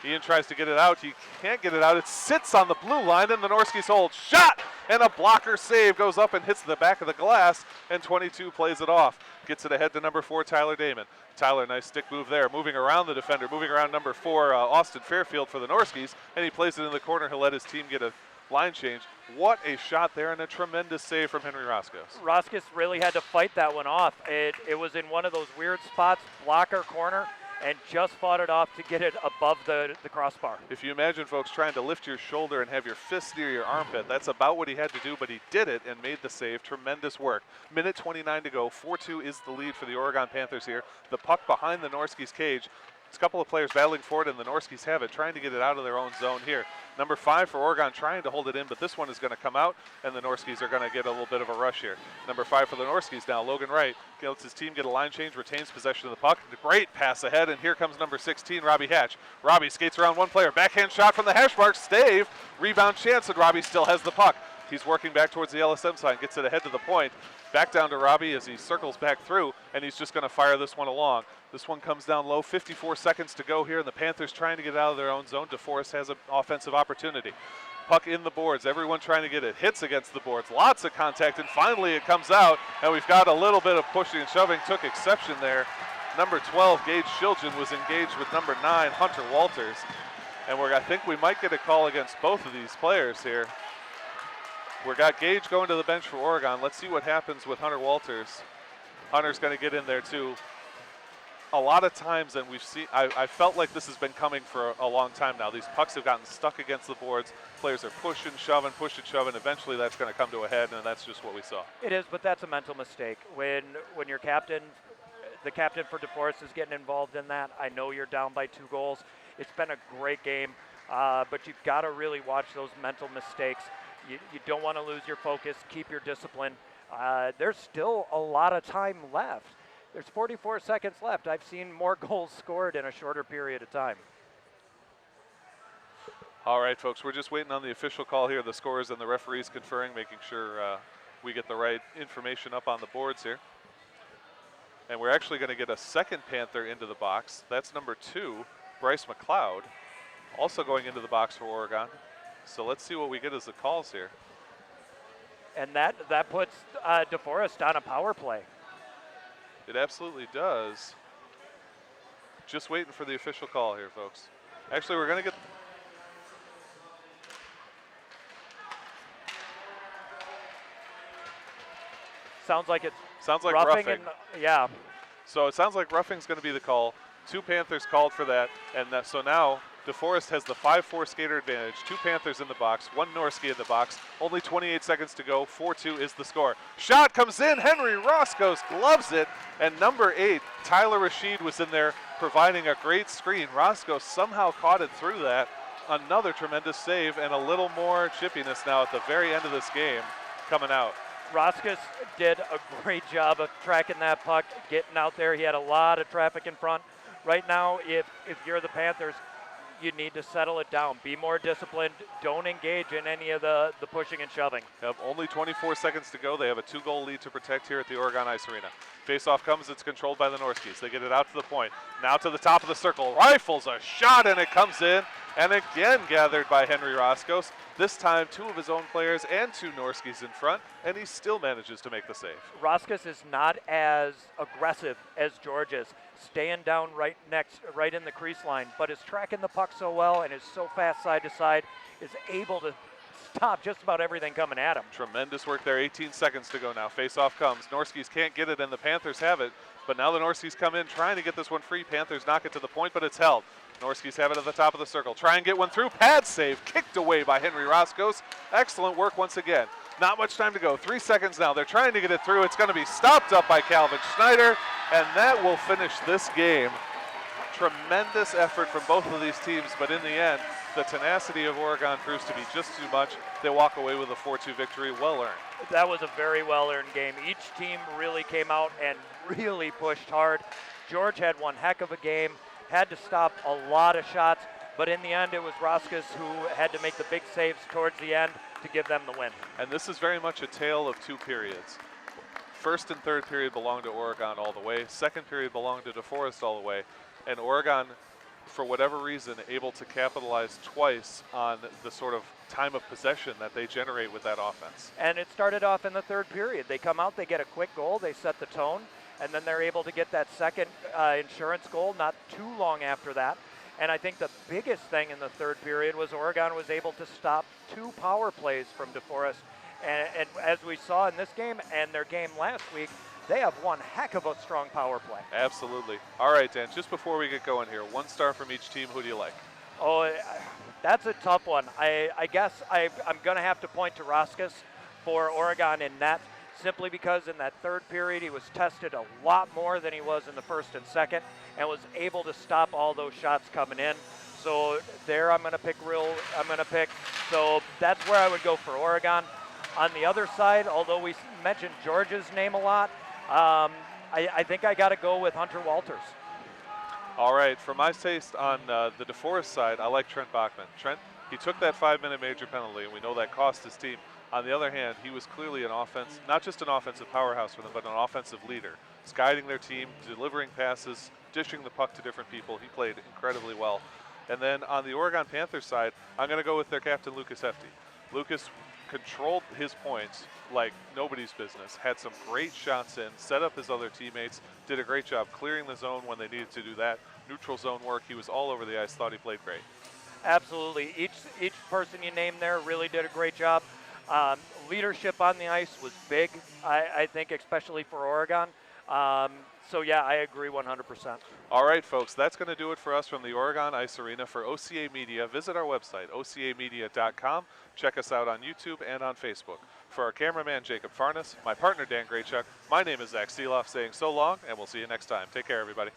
[SPEAKER 2] Ian tries to get it out. He can't get it out. It sits on the blue line, and the Norskis hold. Shot! And a blocker save goes up and hits the back of the glass, and 22 plays it off. Gets it ahead to number 4, Tyler Damon. Tyler, nice stick move there. Moving around the defender, moving around number 4, Austin Fairfield for the Norskis, and he plays it in the corner. He'll let his team get a line change. What a shot there, and a tremendous save from Henry Roscos.
[SPEAKER 4] Roscos really had to fight that one off. It was in one of those weird spots, blocker corner, and just fought it off to get it above the crossbar.
[SPEAKER 2] If you imagine, folks, trying to lift your shoulder and have your fist near your armpit, that's about what he had to do, but he did it and made the save. Tremendous work. Minute 29 to go. 4-2 is the lead for the Oregon Panthers here. The puck behind the Norskis' cage. It's a couple of players battling for it, and the Norskies have it, trying to get it out of their own zone here. Number 5 for Oregon trying to hold it in, but this one is going to come out, and the Norskies are going to get a little bit of a rush here. Number 5 for the Norskies now, Logan Wright, lets his team get a line change, retains possession of the puck. Great pass ahead, and here comes number 16, Robbie Hatch. Robbie skates around one player, backhand shot from the hash mark, stave, rebound chance, and Robbie still has the puck. He's working back towards the LSM sign, gets it ahead to the point. Back down to Robbie as he circles back through, and he's just going to fire this one along. This one comes down low, 54 seconds to go here, and the Panthers trying to get out of their own zone. DeForest has an offensive opportunity. Puck in the boards, everyone trying to get it. Hits against the boards, lots of contact, and finally it comes out, and we've got a little bit of pushing and shoving. Took exception there. Number 12, Gage Shiljan, was engaged with number 9, Hunter Walters. And I think we might get a call against both of these players here. We've got Gage going to the bench for Oregon. Let's see what happens with Hunter Walters. Hunter's going to get in there too. A lot of times, and we've seen, I felt like this has been coming for a long time now. These pucks have gotten stuck against the boards. Players are pushing, shoving. Eventually that's going to come to a head, and that's just what we saw.
[SPEAKER 4] It is, but that's a mental mistake. When your captain, the captain for DeForest, is getting involved in that, I know you're down by 2 goals. It's been a great game, but you've got to really watch those mental mistakes. You don't want to lose your focus. Keep your discipline. There's still a lot of time left. There's 44 seconds left. I've seen more goals scored in a shorter period of time.
[SPEAKER 2] All right, folks, we're just waiting on the official call here. The scorers and the referees conferring, making sure we get the right information up on the boards here. And we're actually going to get a second Panther into the box. That's number 2, Bryce McLeod, also going into the box for Oregon. So let's see what we get as the calls here.
[SPEAKER 4] And that puts DeForest on a power play.
[SPEAKER 2] It absolutely does. Just waiting for the official call here, folks. Actually, we're going to get...
[SPEAKER 4] Sounds like
[SPEAKER 2] roughing.
[SPEAKER 4] Yeah.
[SPEAKER 2] So it sounds like roughing's going to be the call. 2 Panthers called for that, and so now DeForest has the 5-4 skater advantage. 2 Panthers in the box, 1 Norski in the box. Only 28 seconds to go. 4-2 is the score. Shot comes in. Henry Roscoe gloves it, and number 8, Tyler Rashid, was in there providing a great screen. Roscoe somehow caught it through that. Another tremendous save, and a little more chippiness now at the very end of this game coming out.
[SPEAKER 4] Roscus did a great job of tracking that puck, getting out there. He had a lot of traffic in front. Right now, if you're the Panthers, you need to settle it down. Be more disciplined. Don't engage in any of the pushing and shoving.
[SPEAKER 2] Have only 24 seconds to go. They have a 2-goal lead to protect here at the Oregon Ice Arena. Face-off comes. It's controlled by the Norskies. They get it out to the point. Now to the top of the circle. Rifles a shot, and it comes in. And again gathered by Henry Roscoe. This time 2 of his own players and 2 Norskies in front, and he still manages to make the save.
[SPEAKER 4] Roscus is not as aggressive as George is, staying down right in the crease line, but is tracking the puck so well and is so fast side to side, is able to stop just about everything coming at him.
[SPEAKER 2] Tremendous work there. 18 seconds to go now. Face-off comes. Norskies can't get it, and the Panthers have it, but now the Norskies come in trying to get this one free. Panthers knock it to the point, but it's held. Norskies have it at the top of the circle. Try and get one through. Pad save. Kicked away by Henry Roscoe. Excellent work once again. Not much time to go. 3 seconds now. They're trying to get it through. It's going to be stopped up by Calvin Schneider, and that will finish this game. Tremendous effort from both of these teams, but in the end, the tenacity of Oregon proves to be just too much. They walk away with a 4-2 victory. Well earned.
[SPEAKER 4] That was a very well-earned game. Each team really came out and really pushed hard. George had one heck of a game. Had to stop a lot of shots, but in the end it was Roscus who had to make the big saves towards the end to give them the win.
[SPEAKER 2] And this is very much a tale of 2 periods. First and third period belonged to Oregon all the way. Second period belonged to DeForest all the way. And Oregon, for whatever reason, able to capitalize twice on the sort of time of possession that they generate with that offense.
[SPEAKER 4] And it started off in the third period. They come out, they get a quick goal, they set the tone, and then they're able to get that second insurance goal not too long after that. And I think the biggest thing in the third period was Oregon was able to stop 2 power plays from DeForest. And as we saw in this game and their game last week, they have one heck of a strong power play.
[SPEAKER 2] Absolutely. All right, Dan, just before we get going here, 1 star from each team. Who do you like?
[SPEAKER 4] Oh, that's a tough one. I guess I'm going to have to point to Roscus for Oregon in net. simply because in that third period he was tested a lot more than he was in the first and second, and was able to stop all those shots coming in. So there I'm going to pick. So that's where I would go for Oregon. On the other side, although we mentioned Georgia's name a lot, I think I got to go with Hunter Walters.
[SPEAKER 2] All right, for my taste on the DeForest side, I like Trent Bachman. Trent, he took that 5-minute major penalty, and we know that cost his team. On the other hand, he was clearly an offense, not just an offensive powerhouse for them, but an offensive leader. He's guiding their team, delivering passes, dishing the puck to different people. He played incredibly well. And then on the Oregon Panthers side, I'm going to go with their captain, Lucas Hefty. Lucas controlled his points like nobody's business, had some great shots in, set up his other teammates, did a great job clearing the zone when they needed to do that. Neutral zone work, he was all over the ice, thought he played great.
[SPEAKER 4] Absolutely. Each person you named there really did a great job. Leadership on the ice was big, I think, especially for Oregon. So, yeah, I agree 100%.
[SPEAKER 2] All right, folks, that's going to do it for us from the Oregon Ice Arena. For OCA Media, visit our website, OCAmedia.com. Check us out on YouTube and on Facebook. For our cameraman, Jacob Farnes, my partner, Dan Graychuk, my name is Zach Seeloff, saying so long, and we'll see you next time. Take care, everybody.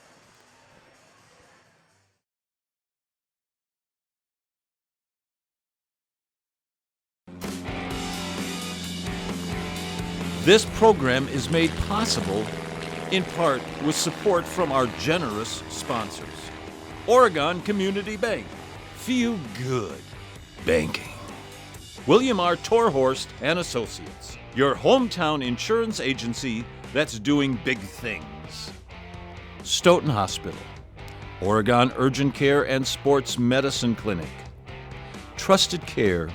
[SPEAKER 1] This program is made possible in part with support from our generous sponsors. Oregon Community Bank. Feel good banking. William R. Torhorst and Associates, your hometown insurance agency that's doing big things. Stoughton Hospital. Oregon Urgent Care and Sports Medicine Clinic. Trusted care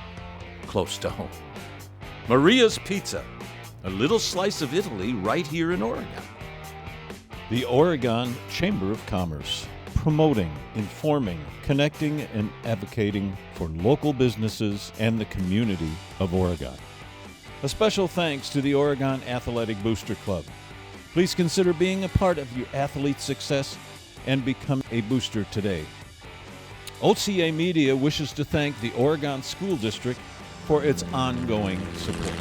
[SPEAKER 1] close to home. Maria's Pizza. A little slice of Italy right here in Oregon. The Oregon Chamber of Commerce, promoting, informing, connecting, and advocating for local businesses and the community of Oregon. A special thanks to the Oregon Athletic Booster Club. Please consider being a part of your athlete's success and become a booster today. OCAmedia wishes to thank the Oregon School District for its ongoing support.